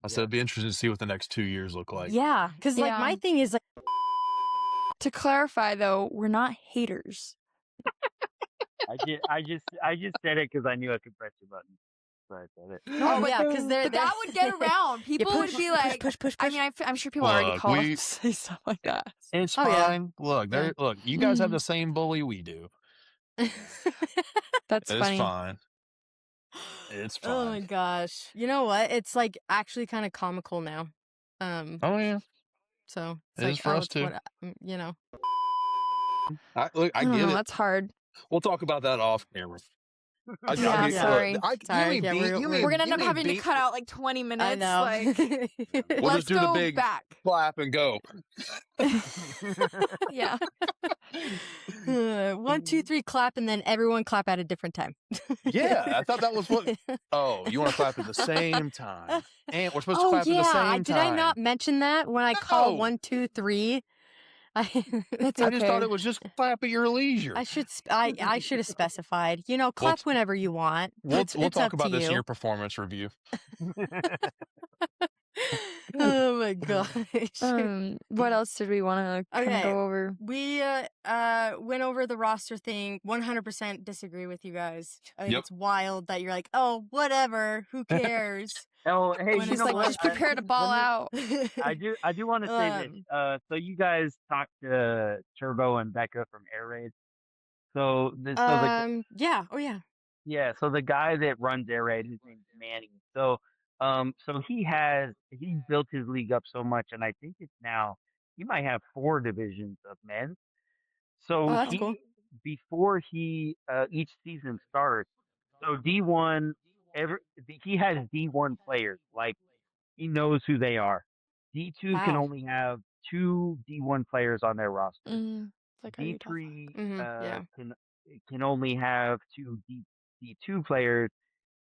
I said it'd be interesting to see what the next 2 years look like. Yeah, because like my thing is like to clarify though, we're not haters. I just said it because I knew I could press your button. So I said it. No, yeah, because that would get around. People would be like, push. I mean, I'm sure people already call us to say stuff like that. It's fine. Yeah. Look, you guys have the same bully we do. That's funny. It's fine. It's fine. Oh my gosh. You know what? It's like actually kind of comical now. Oh yeah. So it's like, for us too. You know. I get it. That's hard. We'll talk about that off camera. Sorry. Sorry. We're gonna end up having to cut out like 20 minutes. I know. Like, we'll just do go the big back. clap and go. Yeah. 1, 2, 3, clap, and then everyone clap at a different time. Yeah, I thought that was what. Oh, you want to clap at the same time? And we're supposed to clap at the same time. Did I not mention that when I call 1, 2, 3? I just thought it was just clap at your leisure. I should have specified. You know, clap whenever you want. We'll talk about this in your performance review. Oh my gosh. What else did we want to go over? We went over the roster thing. 100% disagree with you guys. I think it's wild that you're like, oh, whatever, who cares? Oh, hey, when you know what? Just prepare to ball out. I do want to say this. So you guys talked to Turbo and Becca from Air Raid. So yeah, oh yeah. Yeah, so the guy that runs Air Raid, his name's Manny. So he built his league up so much, and I think it's now he might have 4 divisions of men. So that's cool. Before each season starts, so D1 he has D1 players, like he knows who they are. D2 can only have 2 D1 players on their roster. D3 can only have 2 D2 players,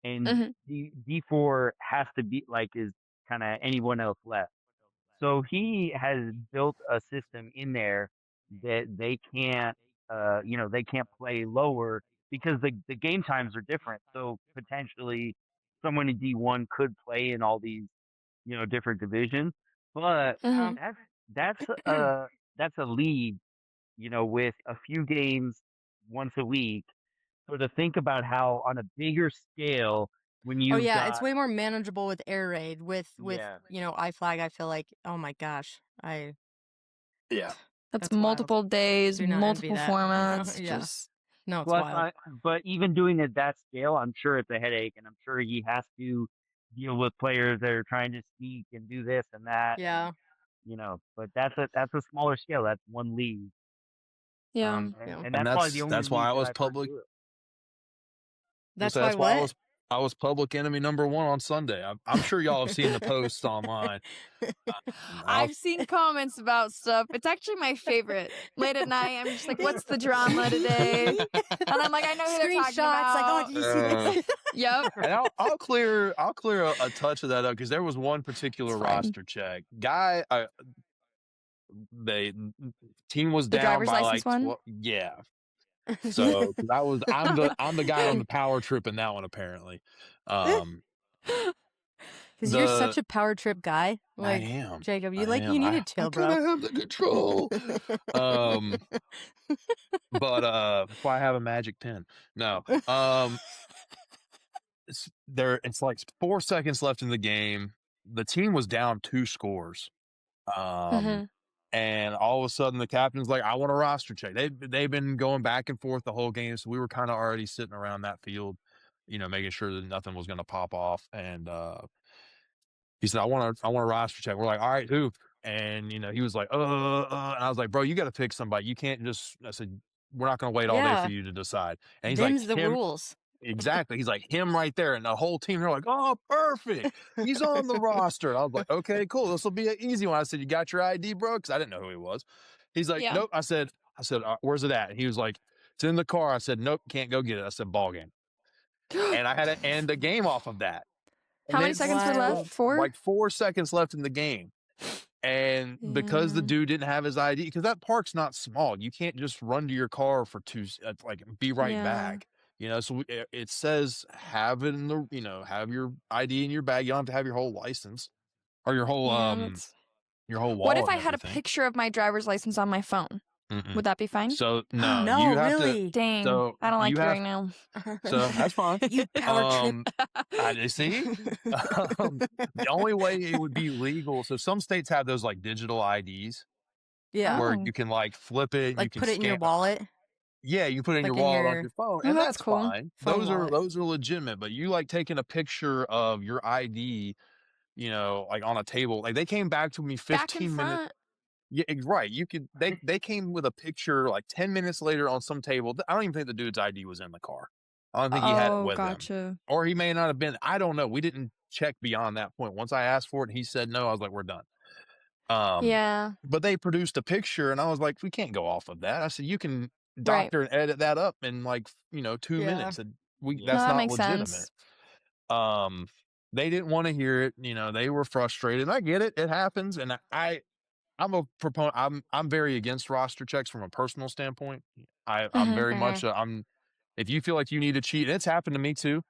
and D4 has to be like is kind of anyone else left. So he has built a system in there that they can't they can't play lower because the game times are different. So potentially someone in D1 could play in all these different divisions, but that's a league with a few games once a week. So to think about how on a bigger scale when you it's way more manageable with Air Raid with IFlag. I feel like, oh my gosh, that's multiple days, multiple formats. No, it's wild. But even doing it at that scale, I'm sure it's a headache, and I'm sure he has to deal with players that are trying to sneak and do this and that. Yeah. But that's a smaller scale. That's one league. Yeah. And that's probably the only. That's why I was public. That's why what? I was public enemy number 1 on Sunday. I'm sure y'all have seen the posts online. I've seen comments about stuff. It's actually my favorite. Late at night, I'm just like, "What's the drama today?" And I'm like, "I know who they're talking about." Like, "Oh, did you see this?" Yep. And I'll clear a touch of that up because there was one particular roster check. Guy, team was down by like 12, yeah. So I'm the guy on the power trip in that one apparently. Because you're such a power trip guy. Like, I am. Jacob, you need to chill, bro. I have the control. But that's why I have a magic pen. No. It's like 4 seconds left in the game. The team was down 2 scores. And all of a sudden the captain's like, I want a roster check. They've been going back and forth the whole game. So we were kind of already sitting around that field, making sure that nothing was going to pop off. And he said, I want a roster check. We're like, all right, who? And, he was like, and I was like, bro, you got to pick somebody. You can't I said, we're not going to wait all day for you to decide. And he's Them's like, the rules. Exactly. He's like, him right there. And the whole team, they're like, oh, perfect. He's on the roster. And I was like, okay, cool. This will be an easy one. I said, you got your ID, bro? Because I didn't know who he was. He's like, Yeah. nope. I said, where's it at? And he was like, it's in the car. I said, nope, can't go get it. I said, ball game. And I had to end the game off of that. How And many it's seconds were left? 4? like 4 seconds left in the game. And because the Yeah. dude didn't have his ID, because that park's not small, you can't just run to your car for like be right Yeah. back. So it says have it in the, have your ID in your bag. You don't have to have your whole license or your whole wallet. What if I and had a everything. picture of my driver's license on my phone? Mm-mm. Would that be fine? So no, No, you have really? to. Dang, So I don't like you you have right now. So that's fine. You power trip. I see. The only way it would be legal. So some states have those like digital IDs Yeah. where Oh. you can like flip it. Like you can put it in your scan- wallet. Yeah, you put it in Like your in wallet on your- your phone, Oh, and that's that's cool. fine. Phone wallet. Those are legitimate. But you like taking a picture of your ID, like on a table. Like they came back to me Back and 15 minutes. front. Yeah, right. You could. They came with a picture like 10 minutes later on some table. I don't even think the dude's ID was in the car. I don't think he had it Oh, with him, gotcha. or he may not have been. I don't know. We didn't check beyond that point. Once I asked for it, and he said no. I was like, we're done. Yeah. But they produced a picture, and I was like, we can't go off of that. I said, you can Right. doctor and edit that up in like 2 Yeah. minutes, and No, that's that not makes legitimate. sense. They didn't want to hear it. They were frustrated. And I get it. It happens, and I'm a proponent. I'm very against roster checks from a personal standpoint. I'm very much. If you feel like you need to cheat, and it's happened to me too.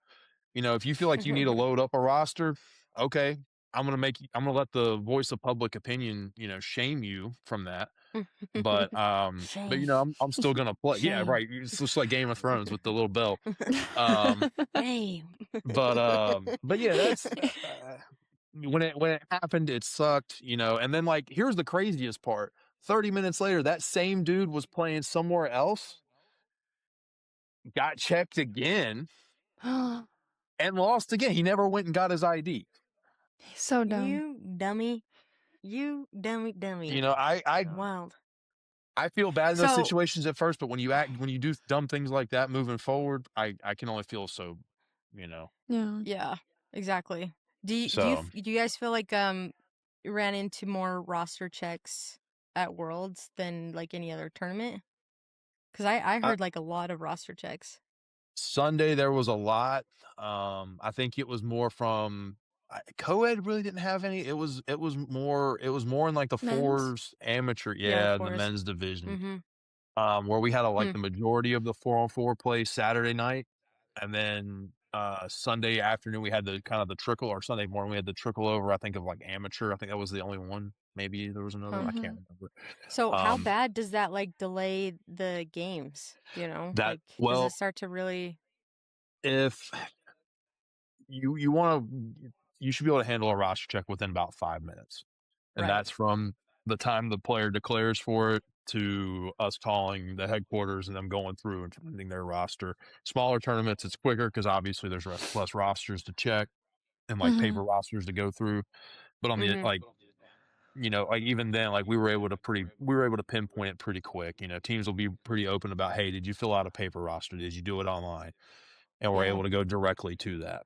If you feel like you need to load up a roster, okay, I'm gonna let the voice of public opinion, shame you from that. But I'm still gonna play. Yeah, Shame. right. It's just like Game of Thrones with the little bell. Shame. But yeah, that's when it happened, it sucked, and then like here's the craziest part. 30 minutes later, that same dude was playing somewhere else, got checked again, and lost again. He never went and got his ID. He's so dumb. You dummy. You dummy. Wild. I feel bad in those situations at first, but when you do dumb things like that moving forward, I can only feel so, Yeah. Yeah, exactly. Do you guys feel like you ran into more roster checks at Worlds than like any other tournament? Because I heard like a lot of roster checks. Sunday there was a lot. I think it was more from co-ed really didn't have any. It was more in like the Men's? fours amateur, Yeah, the fours. men's division. Mm-hmm. Where we had the majority of the 4-on-4 play Saturday night, and then Sunday afternoon we had the kind of the trickle, or Sunday morning we had the trickle over. I think of like amateur. I think that was the only one. Maybe there was another. I can't remember. So how bad does that like delay the games? Does it start to really? If you want to, you should be able to handle a roster check within about 5 minutes, and that's from the time the player declares for it to us calling the headquarters and them going through and finding their roster. Smaller tournaments, it's quicker because obviously there's less rosters to check and like paper rosters to go through. But on the like even then, like we were able to pinpoint it pretty quick. Teams will be pretty open about, hey, did you fill out a paper roster? Did you do it online? And we're able to go directly to that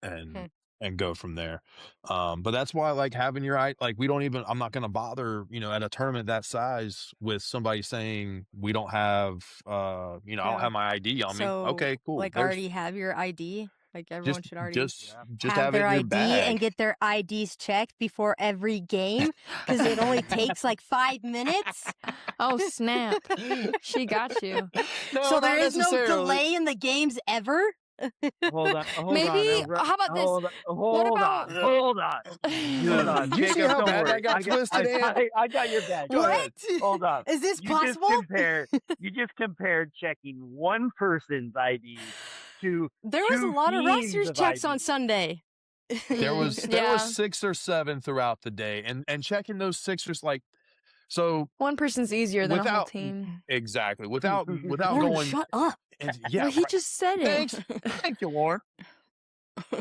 and go from there. But that's why like having your we don't even, I'm not going to bother, at a tournament that size with somebody saying we don't have, I don't have my ID on me. Okay, cool. Like already have your ID. Like everyone should already just have their it in your ID bag. and get their IDs checked before every game because it only takes like 5 minutes. Oh, snap. She got you. No, So there not is no necessarily. delay in the games ever. Hold on. Maybe, how about this? Hold on. Do you see Jacob, how don't bad worry. that got twisted in? I got your bag. Go ahead. Hold on. Is this You possible? you just compared checking one person's ID to There was a two lot of teams rosters of checks on IDs. Sunday. There was Yeah. 6 or 7 throughout the day, and checking those 6 or so One person's easier than a whole without team. exactly without Lauren, going. shut up. Yeah, Well, he just said it. thanks, thank you, Lauren.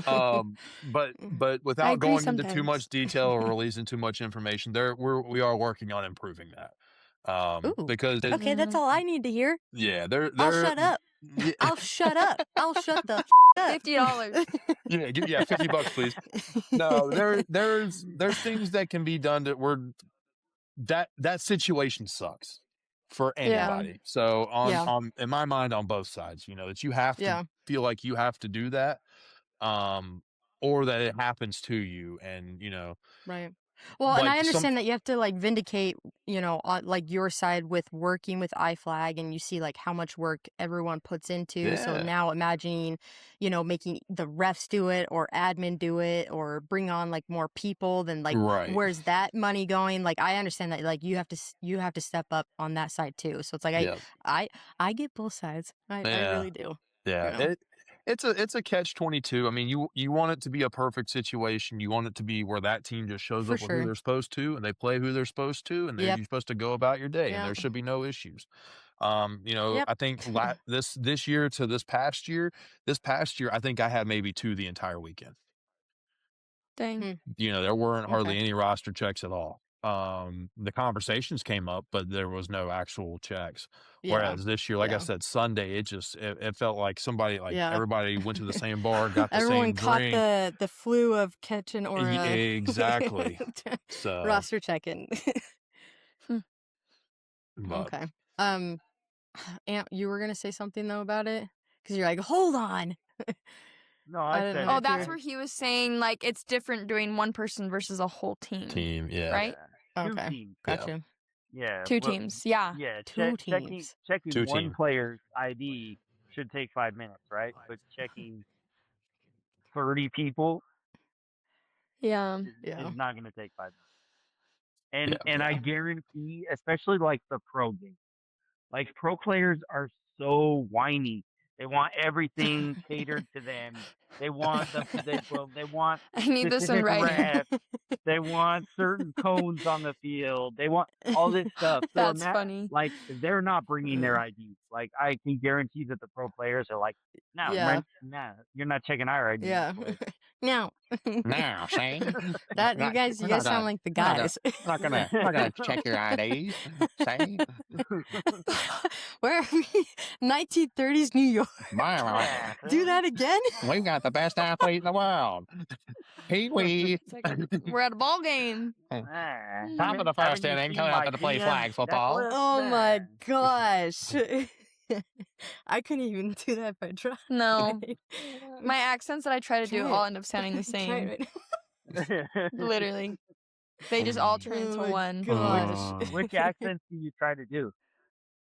But without agree going into too sometimes. much detail or releasing too much information, we are working on improving that. Ooh. Because Okay, that's all I need to hear. yeah, they're I'll shut up. Yeah, I'll shut up. I'll shut the up. $50. yeah, $50, please. No, there's things that can be done that that situation sucks for anybody. So on in my mind, on both sides, that you have to feel like you have to do that, or that it happens to you, and Right. Well, and I understand that you have to like vindicate, on like your side with working with IFlag, and you see like how much work everyone puts into. So now imagining, making the refs do it or admin do it or bring on like more people, then like where's that money going? Like I understand that like you have to step up on that side too. So it's like I get both sides. I really do. Yeah. It's a catch-22. I mean, you want it to be a perfect situation. You want it to be where that team just shows up with who they're supposed to, and they play who they're supposed to, and you're supposed to go about your day, and there should be no issues. I think this year to this past year, I think I had maybe 2 the entire weekend. Dang. There weren't hardly any roster checks at all. The conversations came up, but there was no actual checks. Whereas this year, like I said, Sunday, it felt like somebody, everybody went to the same bar, got the Everyone same caught drink. the flu of catching or exactly. So roster checking. Okay. Ant, you were gonna say something though about it because you're like, hold on. No, I said. Oh, that's where he was saying like it's different doing one person versus a whole team. Right? Two Okay. teams. Gotcha. Yeah. Two teams. Yeah. Yeah. Two teams. Checking Two one teams. player's ID should take 5 minutes, right? But checking 30 people is not going to take 5 minutes. And I guarantee, especially like the pro game, like pro players are so whiny. They want everything catered to them. They want they want I need this in specific writing. refs. They want certain cones on the field. They want all this stuff. So That's funny. Like they're not bringing their IDs. Like I can guarantee that the pro players are like, no, you're not checking our IDs. Yeah. No. Now, Shane. That you guys sound like the guys. Not gonna check your IDs, Shane. Where are we? 1930s New York. Do that again? We've got the best athlete in the world. Pee-wee. We're at a ball game. Top of the first inning, coming out to play flag football. Oh my gosh. I couldn't even do that if I tried. No. My accents that I try to do all end up sounding the same. Literally. They just all turn into one. Gosh. Which accents do you try to do?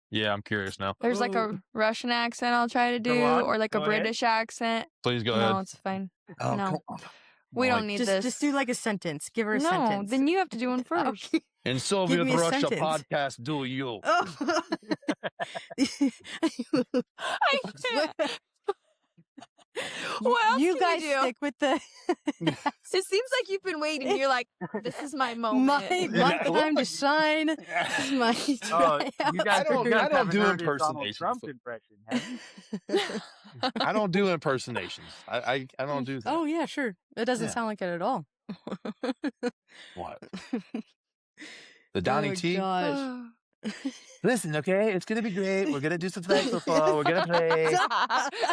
Yeah, I'm curious now. There's like a Russian accent I'll try to do, or like a British accent. Please go ahead. No, it's fine. Oh, no. We don't need this. Just do like a sentence. Give her a sentence. No, then you have to do one first. In Soviet Russia podcast, do you? Oh. What else you guys can you do? stick with the It seems like you've been waiting. You're like, this is my moment. my time to shine. This is my you guys I don't do impersonations. Trump impression. I don't do impersonations. I don't do that. Oh yeah, sure. It doesn't sound like it at all. What? The Donnie T? Gosh. Listen, okay, it's gonna be great. We're gonna do some flag football. We're gonna play.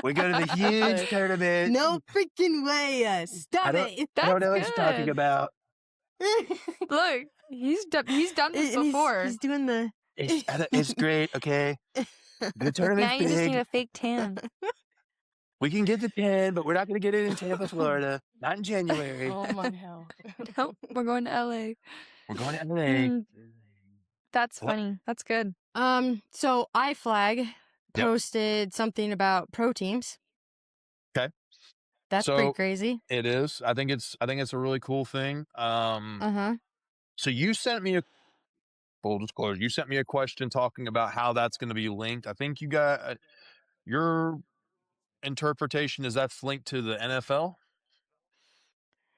We go to the huge tournament. No freaking way! Stop it! I don't know what you're talking about. Look, he's done this before. He's doing the. It's great. Okay, the tournament's now you just big. need a fake tan. We can get the tan, but we're not gonna get it in Tampa, Florida. Not in January. Oh my hell! Nope, we're going to LA. We're going to LA. That's funny. That's good. So IFlag posted something about pro teams. Okay. That's pretty crazy. It is. I think it's a really cool thing. So you sent me full disclosure, you sent me a question talking about how that's going to be linked. I think you got your interpretation is that's linked to the NFL?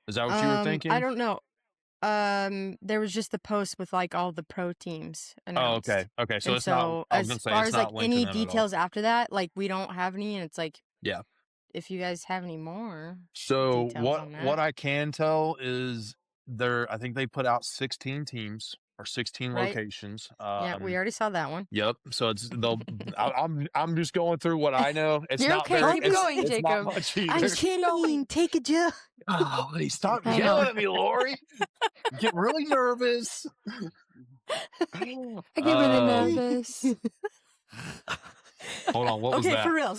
Is that what you were thinking? I don't know. There was just the post with like all the pro teams announced. Oh, okay. So and it's not. I was as gonna say far it's as not like linked to any them at all. details after that, like we don't have any, and it's like Yeah. if you guys have any more. So details on that. what I can tell is I think they put out 16 teams or 16 Right. locations. Yeah, we already saw that one. Yep. So I'm just going through what I know. It's You're not okay. very. Keep going, it's Jacob. Not much either. I'm kidding. Take a joke. Oh, stop I yelling know. at me, Lori. Get really nervous. I get really nervous. Hold on, what was Okay, that? for real.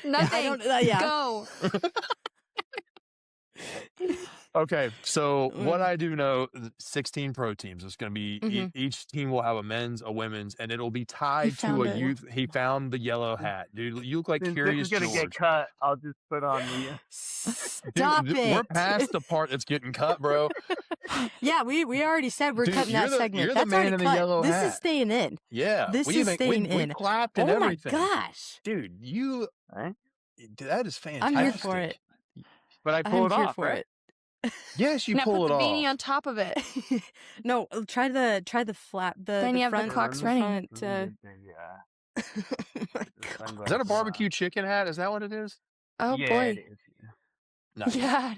Nothing. Yeah. Go. Okay, so what I do know, 16 pro teams. It's going to be Mhm. each team will have a men's, a women's, and it'll be tied to found a it. youth. He found the yellow hat, dude. You look like Since this Curious is gonna get George. cut, I'll just put on the. Stop Dude, it. we're past the part that's getting cut, bro. Yeah, we already said we're Dude, cutting that segment. you're the That's man already in the cut. yellow This hat. is staying in. Yeah, This we is staying we in. clapped and Oh everything. my gosh. Dude, you Right? that is fantastic. I'm here for it. But I pull I'm it here off, for right? it. Yes, you Now pull put it the beanie off. on top of it. No, try the flap. Then The you have the front, clocks the running. front, Yeah. oh my God. Is that a barbecue chicken hat? Is that what it is? Oh Yeah, boy. it is. Yeah. Nice. Yeah.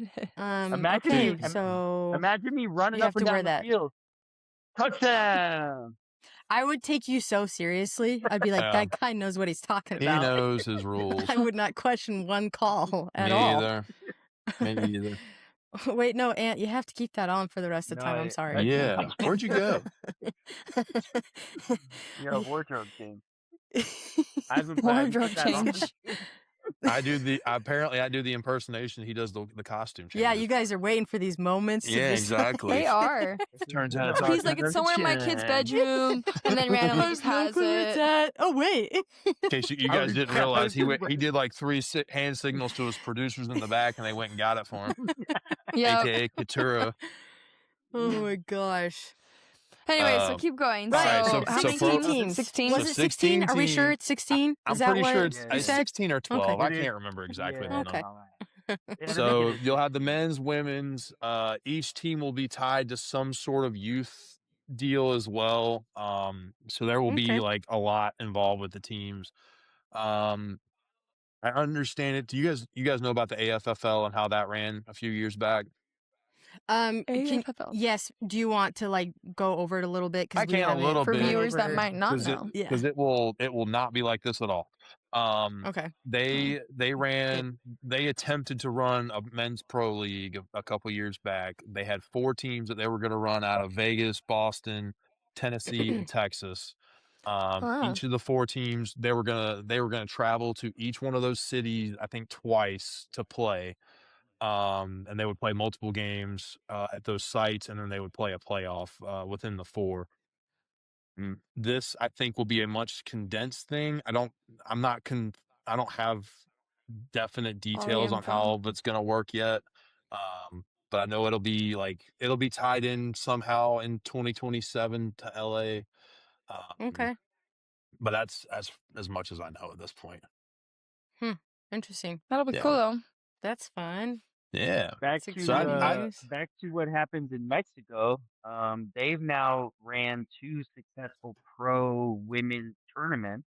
Imagine Okay, Dude, so Imagine me running you up have and to wear down the that. field. Touchdown! I would take you so seriously. I'd be like, Yeah. that guy knows what he's talking He about. knows his rules. I would not question one call at Me all. either. Me either. Wait, no, Aunt, you have to keep that on for the rest of the time. I'm sorry. Yeah. Where'd you go? You're a wardrobe king. I haven't I haven't Wardrobe put that on. change. I do the impersonation. He does the costume changes. Yeah, you guys are waiting for these moments. To Yeah, just, exactly. They are. Turns out it's He's like, it's somewhere in my kid's bedroom, and then randomly just has it. Oh wait. In case you guys didn't realize, he did like 3 hand signals to his producers in the back, and they went and got it for him. Yeah. AKA Katura. Oh my gosh. Anyway, so keep going. Right. So, So- how so many pro- teams? 16 16? Was it 16? Are we sure it's 16? I'm Is that pretty what sure it's you it's said? 16 or 12. Okay. I can't remember exactly. Yeah, the Okay. number. So you'll have the men's, women's. Each team will be tied to some sort of youth deal as well. So there will be Okay. like a lot involved with the teams. I understand it. Do you guys know about the AFFL and how that ran a few years back? AFFL. Yes. Do you want to like go over it a little bit? I can a little For bit. viewers that might not know. Yeah. Because it will not be like this at all. Okay. They attempted to run a men's pro league a couple years back. They had 4 teams that they were going to run out of Vegas, Boston, Tennessee, and Texas. Wow. Each of the 4 teams, they were gonna travel to each one of those cities, I think twice, to play. And they would play multiple games at those sites, and then they would play a playoff within the 4. This, I think, will be a much condensed thing. I don't have definite details on info. how that's going to work yet. But I know it'll be tied in somehow in 2027 to LA. Okay. But that's as much as I know at this point. Interesting. That'll be Yeah. cool, though. That's fun. Yeah. Back Six to years. back to what happens in Mexico. They've now ran 2 successful pro women's tournaments,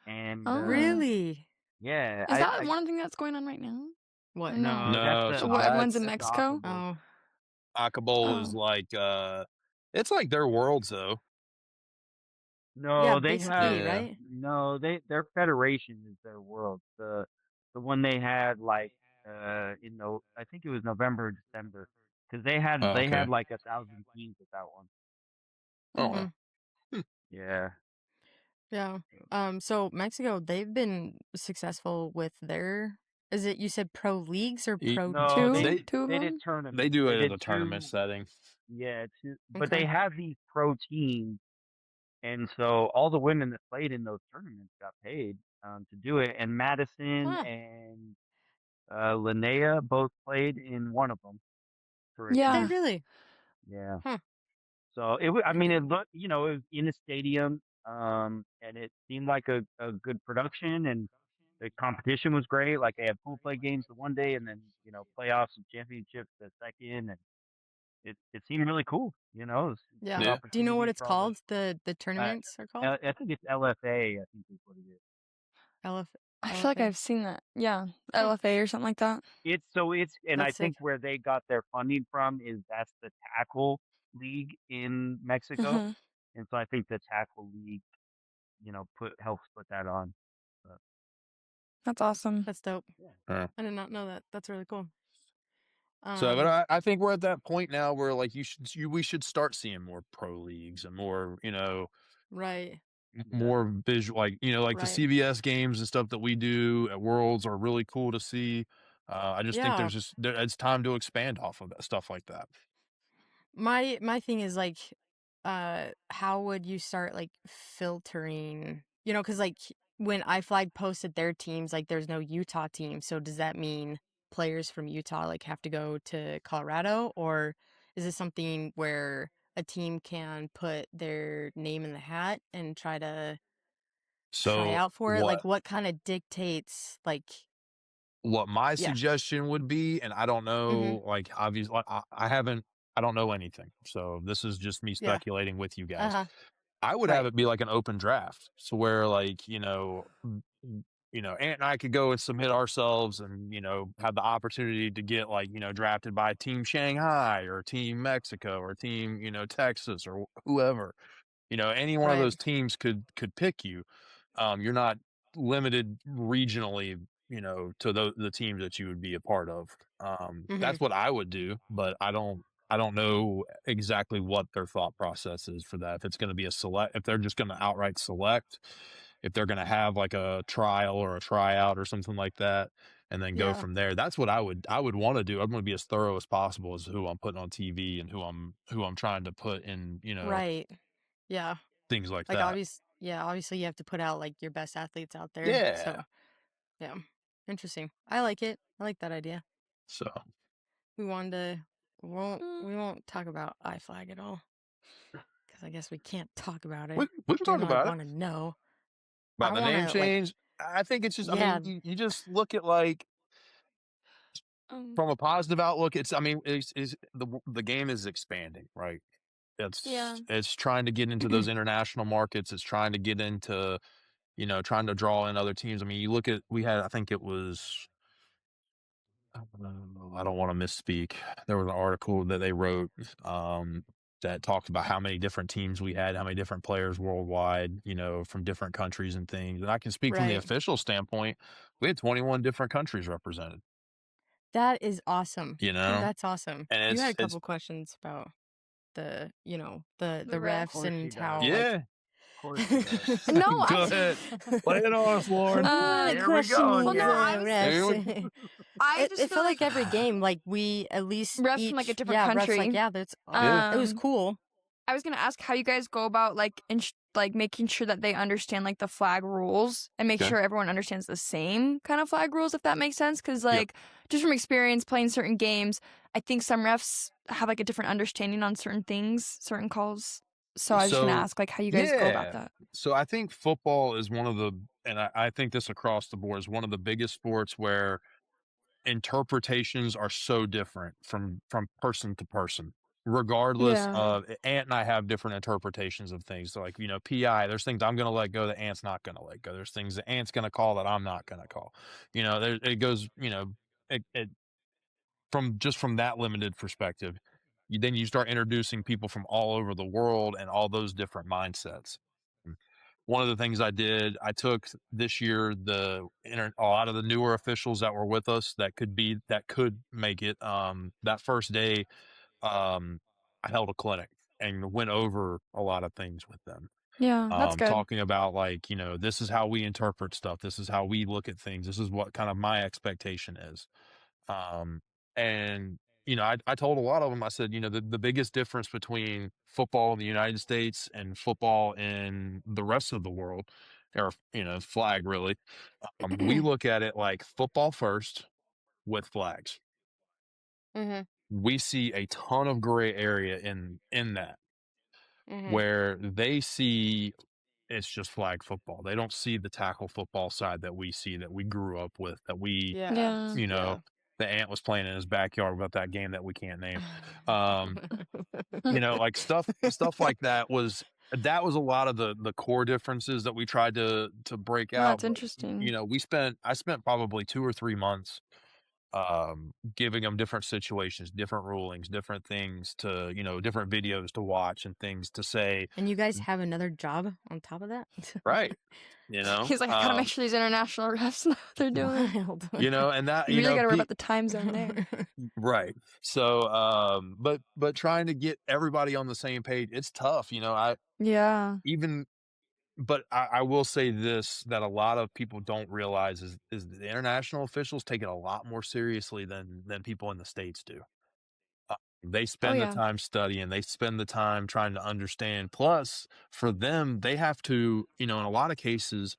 and Oh. Really? yeah, Is that one thing that's going on right now? What? No, No, that's so What, everyone's in that's Mexico? Aqua Bowl. Oh. Acapulco is Oh. like it's like their worlds though. No, Yeah, they basically, have right? no. Their federation is their world. The one they had like I think it was November or December, because they had Oh, okay. like 1,000 teams with that one. Oh, Mhm. wow. Yeah. Yeah. So Mexico, they've been successful with their. Is it you said pro leagues or pro? No, Two? they Two of they them? did tournaments. They do it did in a tournament 2 setting. Yeah, but Okay. they have these pro teams, and so all the women that played in those tournaments got paid to do it. And Madison Huh. and Linnea both played in one of them. For a Yeah. They team. really? Yeah. Huh. So it was. I mean, it looked. It was in a stadium, and it seemed like a good production, and the competition was great. Like they had pool play games the one day, and then playoffs and championships the second, and it seemed really cool. It was a Yeah. good Yeah. Do you know what opportunity it's for all called? The tournaments are called? I think it's LFA. I think is what it is. I feel like LFA. I've seen that. Yeah. LFA or something like that. And I That's think sick. where they got their funding from is that's the tackle league in Mexico, Mhm. and so I think the tackle league, helps put that on. But, That's awesome. That's dope. Yeah. I did not know that. That's really cool. So, but I think we're at that point now where like we should start seeing more pro leagues and more, right, more visual, like, like the right. CBS games and stuff that we do at Worlds are really cool to see. I just think Yeah. it's time to expand off of that stuff like that. My thing is like, how would you start like filtering? Because like when IFlag posted their teams, like there's no Utah team. So does that mean players from Utah like have to go to Colorado, or is it something where a team can put their name in the hat and try to try So out for it? what Like what kind of dictates like what my yeah. suggestion would be, and I don't Mm-hmm. know, like obviously I don't know anything. So this is just me Yeah. speculating with you guys. Uh-huh. I would have Right. it be like an open draft. So where like, Ant and I could go and submit ourselves and, have the opportunity to get like, drafted by Team Shanghai or Team Mexico or Team, Texas or whoever. Any one of Right. those teams could pick you. You're not limited regionally, to the teams that you would be a part of. Mm-hmm. That's what I would do, but I don't know exactly what their thought process is for that. If it's going to be if they're just going to outright select, if they're going to have like a trial or a tryout or something like that, and then go Yeah. from there. That's what I would want to do. I'm going to be as thorough as possible as who I'm putting on TV and who I'm trying to put in, Right. Yeah. things like Like, that. obviously you have to put out, like, your best athletes out there, Yeah. so, yeah. Interesting. I like it. I like that idea. So We wanted to we won't talk about IFlag at all, because I guess we can't talk about it. we can You're talk gonna, like, about it. wanna know. About I the name wanna, like change. I think it's just, I yeah. mean, you just look at like Um, from a positive outlook, I mean, is the game is expanding, right? yeah. It's trying to get into those international markets. It's trying to get into, trying to draw in other teams. I mean, you look at, I think it was, I don't want to misspeak. There was an article that they wrote, that talked about how many different teams we had, how many different players worldwide, from different countries and things. And I can speak from the Right. official standpoint. We had 21 different countries represented, That is awesome. you know, That's awesome. and You had a it's couple questions about the The Of refs refs. course he and how, does. like yeah. Of course he does. No, Go I. ahead. Lay it on us, Lauren. My Here we question go is, Well, no, I again. was. Here we refs. I It just feel felt like like every game, like, we at least refs from like a each different refs, like, country. yeah, that's Yeah. it was Um, cool. I was gonna ask how you guys go about like like making sure that they understand like the flag rules and make Okay. sure everyone understands the same kind of flag rules, if that makes sense. Because Yep. like just from experience playing certain games, I think some refs have like a different understanding on certain things, certain calls. So I was just gonna So, ask like how you guys go about yeah. that. So I think football is one of the, and I think this across the board is one of the biggest sports where interpretations are so different from person to person, regardless Yeah. of Ant and I have different interpretations of things. So like, PI, there's things I'm going to let go that Ant's not going to let go. There's things that Ant's going to call that I'm not going to call. There it goes, it from that limited perspective. Then you start introducing people from all over the world and all those different mindsets. One of the things I did, I took this year a lot of the newer officials that were with us that could make it. That first day, I held a clinic and went over a lot of things with them. Yeah, that's good. Talking about like, this is how we interpret stuff. This is how we look at things. This is what kind of my expectation is. And I told a lot of them, I said, the biggest difference between football in the United States and football in the rest of the world, or, flag really, we look at it like football first with flags. Mhm. We see a ton of gray area in that, Mhm. where they see it's just flag football. They don't see the tackle football side that we see, that we grew up with, that we, Yeah. Yeah. Yeah. the Ant was playing in his backyard about that game that we can't name. Like stuff like that was a lot of the core differences that we tried to break No, out. that's But, interesting. I spent probably 2 or 3 months giving them different situations, different rulings, different things to, different videos to watch and things to say. And you guys have another job on top of that? Right. He's like, I gotta make sure these international refs know what they're doing. Wild. And that, You really gotta worry about the time zone there. right. So, but trying to get everybody on the same page, it's tough. Yeah. But I will say this, that a lot of people don't realize is the international officials take it a lot more seriously than people in the States do. They spend the time studying, they spend the time trying to understand. Plus, for them, they have to, in a lot of cases,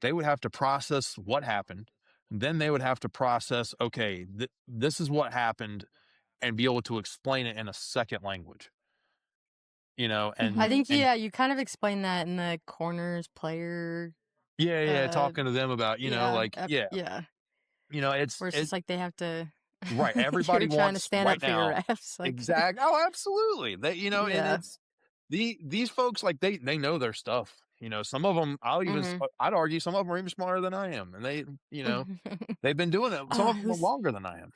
they would have to process what happened. Then they would have to process, okay, this is what happened, and be able to explain it in a second language. I think you kind of explained that in the corners player. Talking to them about, it's where it's just like they have to. Right, everybody trying to wants stand right up for your now. refs. Like, Exactly. Oh, absolutely. They, and it's these folks, like they know their stuff. Some of them, I'd argue some of them are even smarter than I am, and they, they've been doing it. Some of them are longer than I am.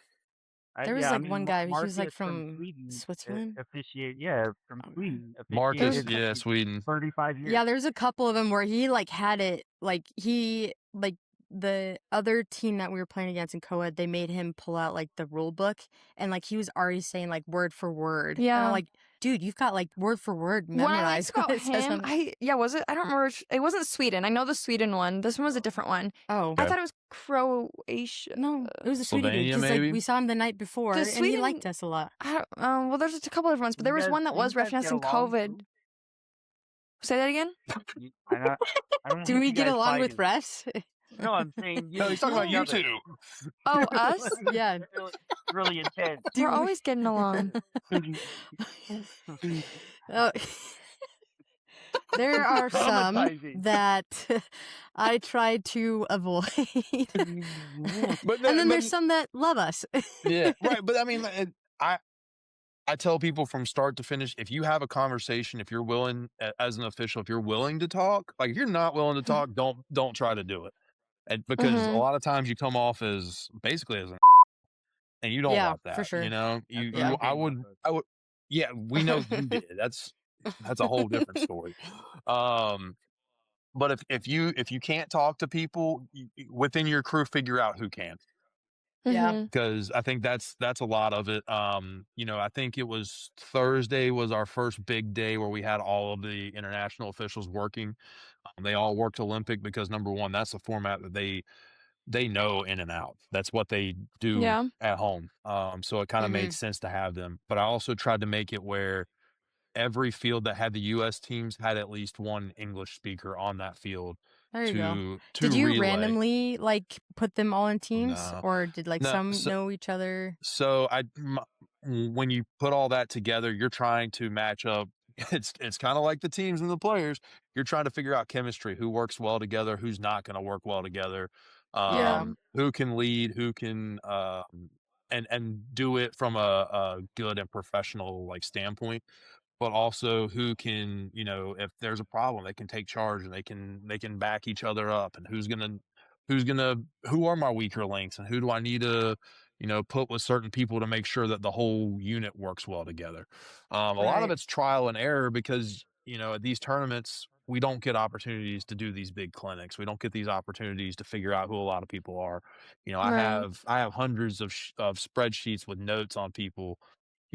There was one guy, he was like from Sweden, Switzerland. From Sweden. Marcus, Sweden. 35 years. Yeah, there's a couple of them where he had it, the other team that we were playing against in co-ed, they made him pull out the rule book, and he was already saying word for word. Yeah. And I'm like, dude, you've got word for word memorized. When I liked about him, was it? I don't remember. It wasn't Sweden. I know the Sweden one. This one was a different one. Oh, I thought it was Croatia. No, it was a Sweden dude. Slovenia, Because we saw him the night before, and he liked us a lot. Well, there's just a couple different ones, but there was one that was refing us in COVID. Say that again. I don't Do we get along with refs? No, I'm saying he's talking about you two. Oh, us? Yeah. Really intense. We're always getting along. There are some that I try to avoid. And then there's some that love us. Yeah, right. But I mean, I tell people from start to finish, if you have a conversation, if you're willing, as an official, if you're willing to talk, if you're not willing to talk, don't try to do it. Because a lot of times you come off as basically as an and you don't want that. For sure. I would. Yeah, we know you did. That's a whole different story. But if you can't talk to people within your crew, figure out who can. Yeah. Because I think that's a lot of it. I think it was Thursday was our first big day where we had all of the international officials working. They all worked Olympic because, number one, that's the format that they know in and out. That's what they do at home. So it kind of made sense to have them. But I also tried to make it where every field that had the U.S. teams had at least one English speaker on that field. There you go. To Did you relay. randomly put them all in teams, No. or did some know each other? So when you put all that together, you're trying to match up. It's kind of like the teams and the players. You're trying to figure out chemistry, who works well together, who's not going to work well together, who can lead, who can and do it from a good and professional standpoint. But also who can, if there's a problem, they can take charge and they can back each other up, and who are my weaker links and who do I need to, put with certain people to make sure that the whole unit works well together. A lot of it's trial and error because, at these tournaments, we don't get opportunities to do these big clinics. We don't get these opportunities to figure out who a lot of people are. I have hundreds of spreadsheets with notes on people,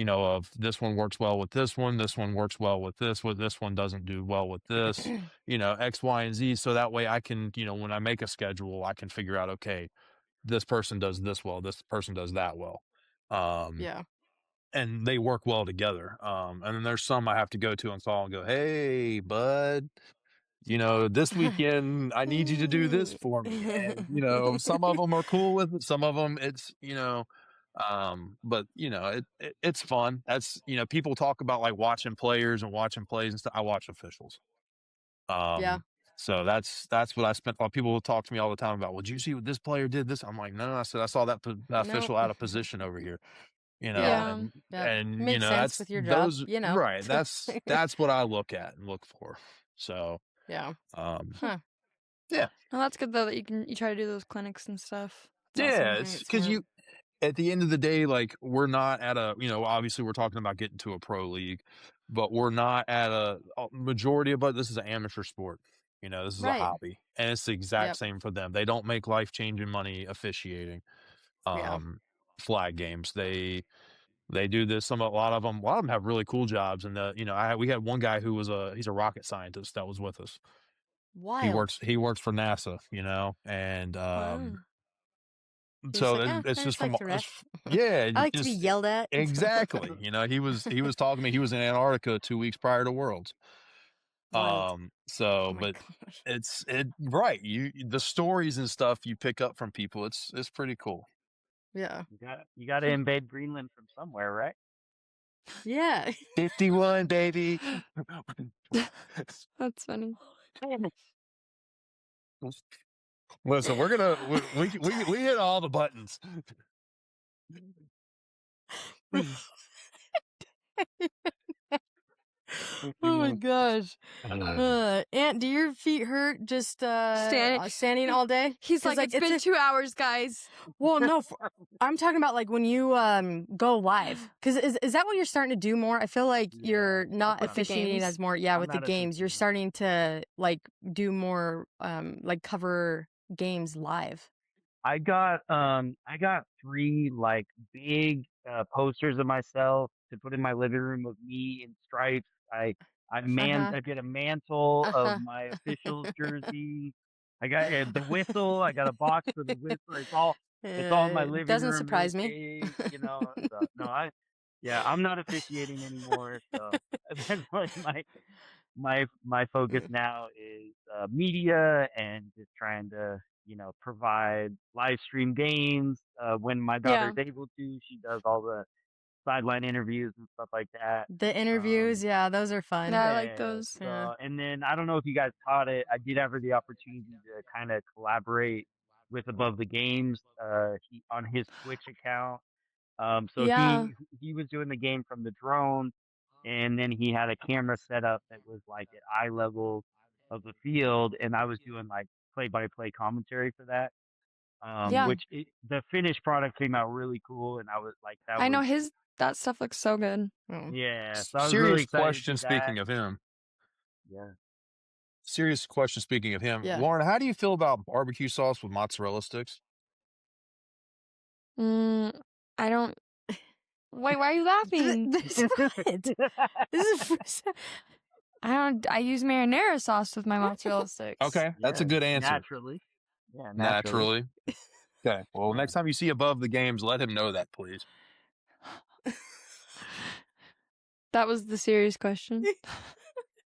of this one works well with this one works well with this one doesn't do well with this, X, Y, and Z. So that way I can, when I make a schedule, I can figure out, okay, this person does this well, this person does that well. And they work well together. And then there's some I have to go to and call and go, hey, bud, this weekend I need you to do this for me. And, some of them are cool with it. Some of them it's, but it's fun. That's, people talk about watching players and watching plays and stuff. I watch officials. So that's what I spent. People will talk to me all the time about, well, did you see what this player did this? I'm like, no, I said, I saw that official out of position over here, and makes sense that's with your job, right. That's what I look at and look for. So, yeah. Well, that's good though that you try to do those clinics and stuff. That's because at the end of the day, we're not at a, obviously we're talking about getting to a pro league, but we're not at a majority of it. This is an amateur sport. This is a Right. hobby, and it's the exact same for them. They don't make life-changing money officiating Yeah. flag games. They do this. A lot of them have really cool jobs. And we had one guy who he's a rocket scientist that was with us. Wild. He works for NASA, and Wow. He's so like, it's I just just like from to rest. yeah, I like to be just yelled at. exactly. He was talking to me. He was in Antarctica 2 weeks prior to Worlds. Wild. Oh my But gosh. right. The stories and stuff you pick up from people, it's pretty cool. Yeah. You got to invade Greenland from somewhere, right? Yeah. 51, baby. That's funny. Listen, we hit all the buttons. Oh my gosh. Ant, do your feet hurt just standing all day? He's 'Cause, like, it's been 2 hours, guys. Well, no, I'm talking about like when you go live. Because is that what you're starting to do more? I feel like you're not With the officiating games? as more, with the not games. You're officiating. starting to like do more like cover games live. I got 3 like big posters of myself to put in my living room of me in stripes. I get a mantle of my officials jersey. I got the whistle. I got a box for the whistle. It's all in my living Doesn't room. surprise really me. big, So, no, I'm not officiating anymore. So that's like my focus now is media and just trying to provide live stream games when my daughter's able to. She does all the sideline interviews and stuff like that. The interviews, those are fun. Yeah, I like those. So, and then I don't know if you guys caught it. I did have the opportunity to kind of collaborate with Above the Games on his Twitch account. So he was doing the game from the drone, and then he had a camera set up that was like at eye level of the field, and I was doing like play-by-play commentary for that. The finished product came out really cool, and I was like, I know that stuff looks so good. Yeah, so I was Serious really excited question. to do Speaking that. of him, Yeah. serious question. Speaking of him, Yeah. Lauren, how do you feel about barbecue sauce with mozzarella sticks? I don't. Wait, why are you laughing? This is I use marinara sauce with my mozzarella sticks. Okay, that's a good answer. Naturally. Yeah, Naturally. Okay. Well, next time you see Above the Games, let him know that, please. That was the serious question.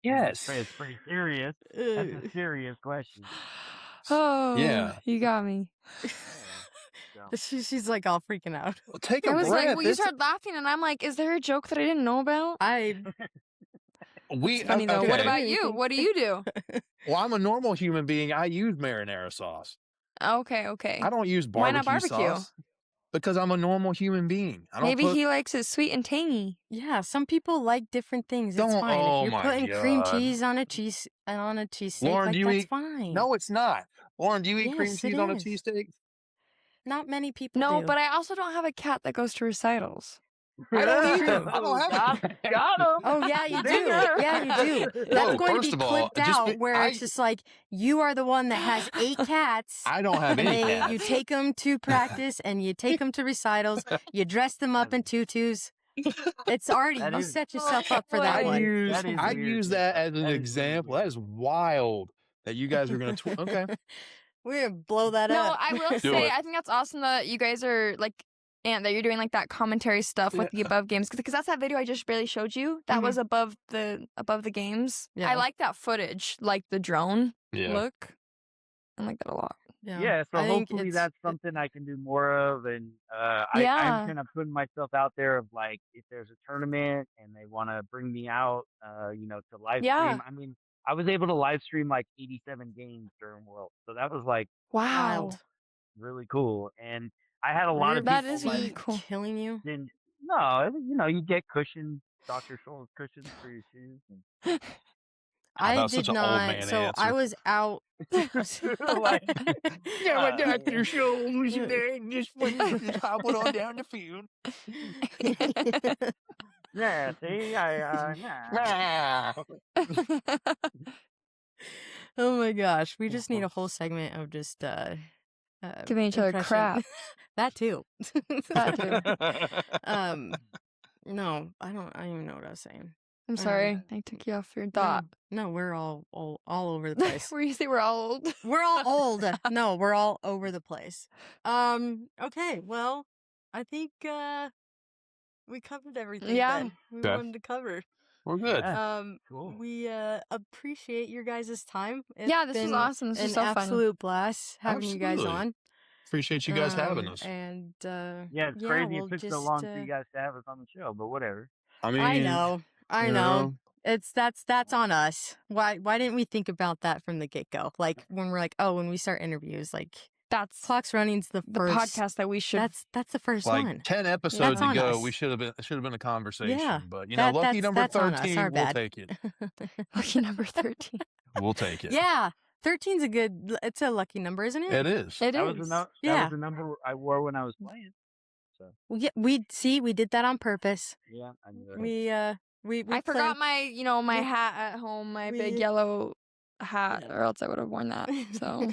Yes. It's pretty serious. That's a serious question. Oh, Yeah. You got me. She's like all freaking out. Well, take a I was breath. like, well, you started laughing, and I'm like, is there a joke that I didn't know about? It's funny though. okay. What about you? What do you do? Well, I'm a normal human being. I use marinara sauce. Okay. I don't use Why not barbecue barbecue? sauce because I'm a normal human being. Maybe he likes it sweet and tangy. Yeah, some people like different things. It's fine. Oh If you're my putting cream God. cheese on a cheesesteak, Lauren, like do you that's eat? fine. No, it's not. Lauren, do you eat cream Yes, cheese it on a is. cheesesteak? Not many people No, do. but I also don't have a cat that goes to recitals. I don't That's either. true. I don't have a Got him. Oh yeah, you do. Yeah, you do. That's Whoa, going to first be of all, clipped out where it's just like you are the one that has 8 cats. I don't have And any cats. you take them to practice and you take them to recitals. You dress them up in tutus. It's already you set yourself up for that one. I use that as an example. That is wild that you guys are going to. Okay. We're gonna blow that No, up. I will Do say it. I think that's awesome that you guys are like, and that you're doing like that commentary stuff with the Above Games, because that's that video I just barely showed you. That was above the games. Yeah. I like that footage, like the drone look. I like that a lot. Yeah, so I think hopefully it's- that's something I can do more of, and I'm Yeah. kind of putting myself out there of like if there's a tournament and they want to bring me out, to live Yeah. stream. I mean, I was able to live stream like 87 games during World, so that was like Wow. really cool. And I had a lot of people That is really like, cool. killing you. you get cushions, Dr. Scholl's cushions for your shoes. And I was did such an old not. man So I answer. was out. Dr. Scholl's just hop it on down the field. yeah, see, Oh my gosh, we just need a whole segment of just giving each other crap. That too. That too. No, I don't even know what I was saying. I'm sorry, I took you off your thought. No, we're all over the place. Where you say we're all old? We're all old. No, we're all over the place. Okay, well, I think we covered everything that we wanted to cover. We're good. Cool. We appreciate your guys' time. This was awesome. This was so fun. An absolute blast having you guys on. Appreciate you guys having us. And it's crazy it took so long for you guys to have us on the show, but whatever. I mean, I know. That's on us. Why didn't we think about that from the get-go? Like when we're like, when we start interviews, like that's Clocks Running's the first podcast that we should. That's the first like one. 10 episodes ago, we should have been a conversation. Yeah, but lucky number 13, we'll take it. Lucky number 13. We'll take it. Yeah. 13's it's a lucky number, isn't it? It is. It that is. Was that was the number I wore when I was playing. So. Well, yeah, we did that on purpose. Yeah, I knew that. We I forgot my my hat at home, my big yellow hat, or else I would have worn that. So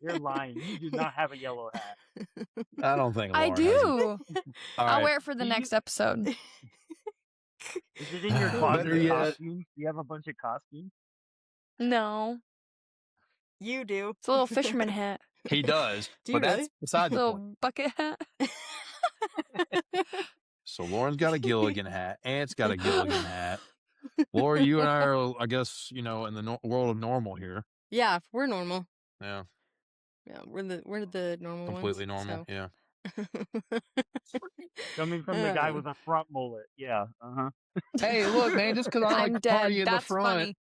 you're lying. You do not have a yellow hat. I don't think Lauren I do. I'll wear it for the next episode. Is it in your closet? Costumes? Do you have a bunch of costumes? No. You do. It's a little fisherman hat. He does. Do you but really? That's beside the little point. bucket hat. So Lauren's got a Gilligan hat. Ant's got a Gilligan hat. Laura, you and I are, I guess, in the world of normal here. Yeah, we're normal. Yeah. Yeah, we're the normal Completely ones, normal, so. yeah. Coming from the guy with a front mullet, yeah. Hey, look, man, just because I like to party in the front.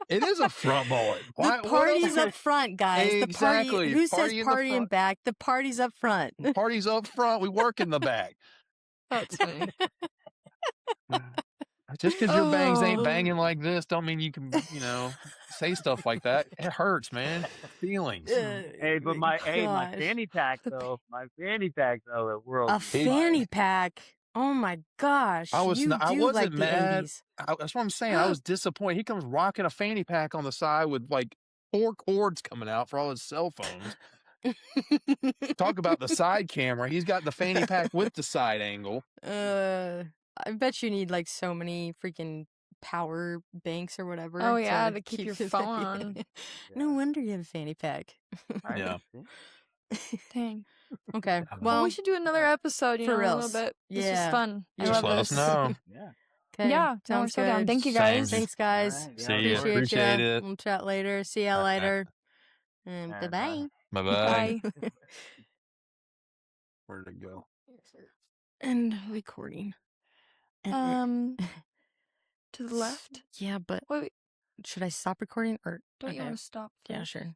It is a front mullet. The party's up front, guys. Exactly. Who says party in back? The party's up front. The party's up front. We work in the back. That's funny. Just because your bangs ain't banging like this don't mean you can, say stuff like that. It hurts, man. Feelings. Hey, but my fanny pack though. My fanny pack though. At World. A fanny pack. Oh my gosh. I wasn't like mad. That's what I'm saying. I was disappointed. He comes rocking a fanny pack on the side with like 4 cords coming out for all his cell phones. Talk about the side camera. He's got the fanny pack with the side angle. I bet you need like so many freaking power banks or whatever. Oh yeah, to keep your phone on. No wonder you have a fanny pack. Yeah. Dang. Okay. Well, we should do another episode, for real. a little bit. This is fun. Just let us know. Yeah. Okay. Yeah. No, we're so down. Thank you guys. Thanks, guys. Right, See you. Appreciate it. We'll chat later. See ya later. And bye-bye. Bye-bye. Bye. Where did it go? And recording. To the left? Yeah, but Wait. Should I stop recording or Don't you want to stop? Yeah, sure.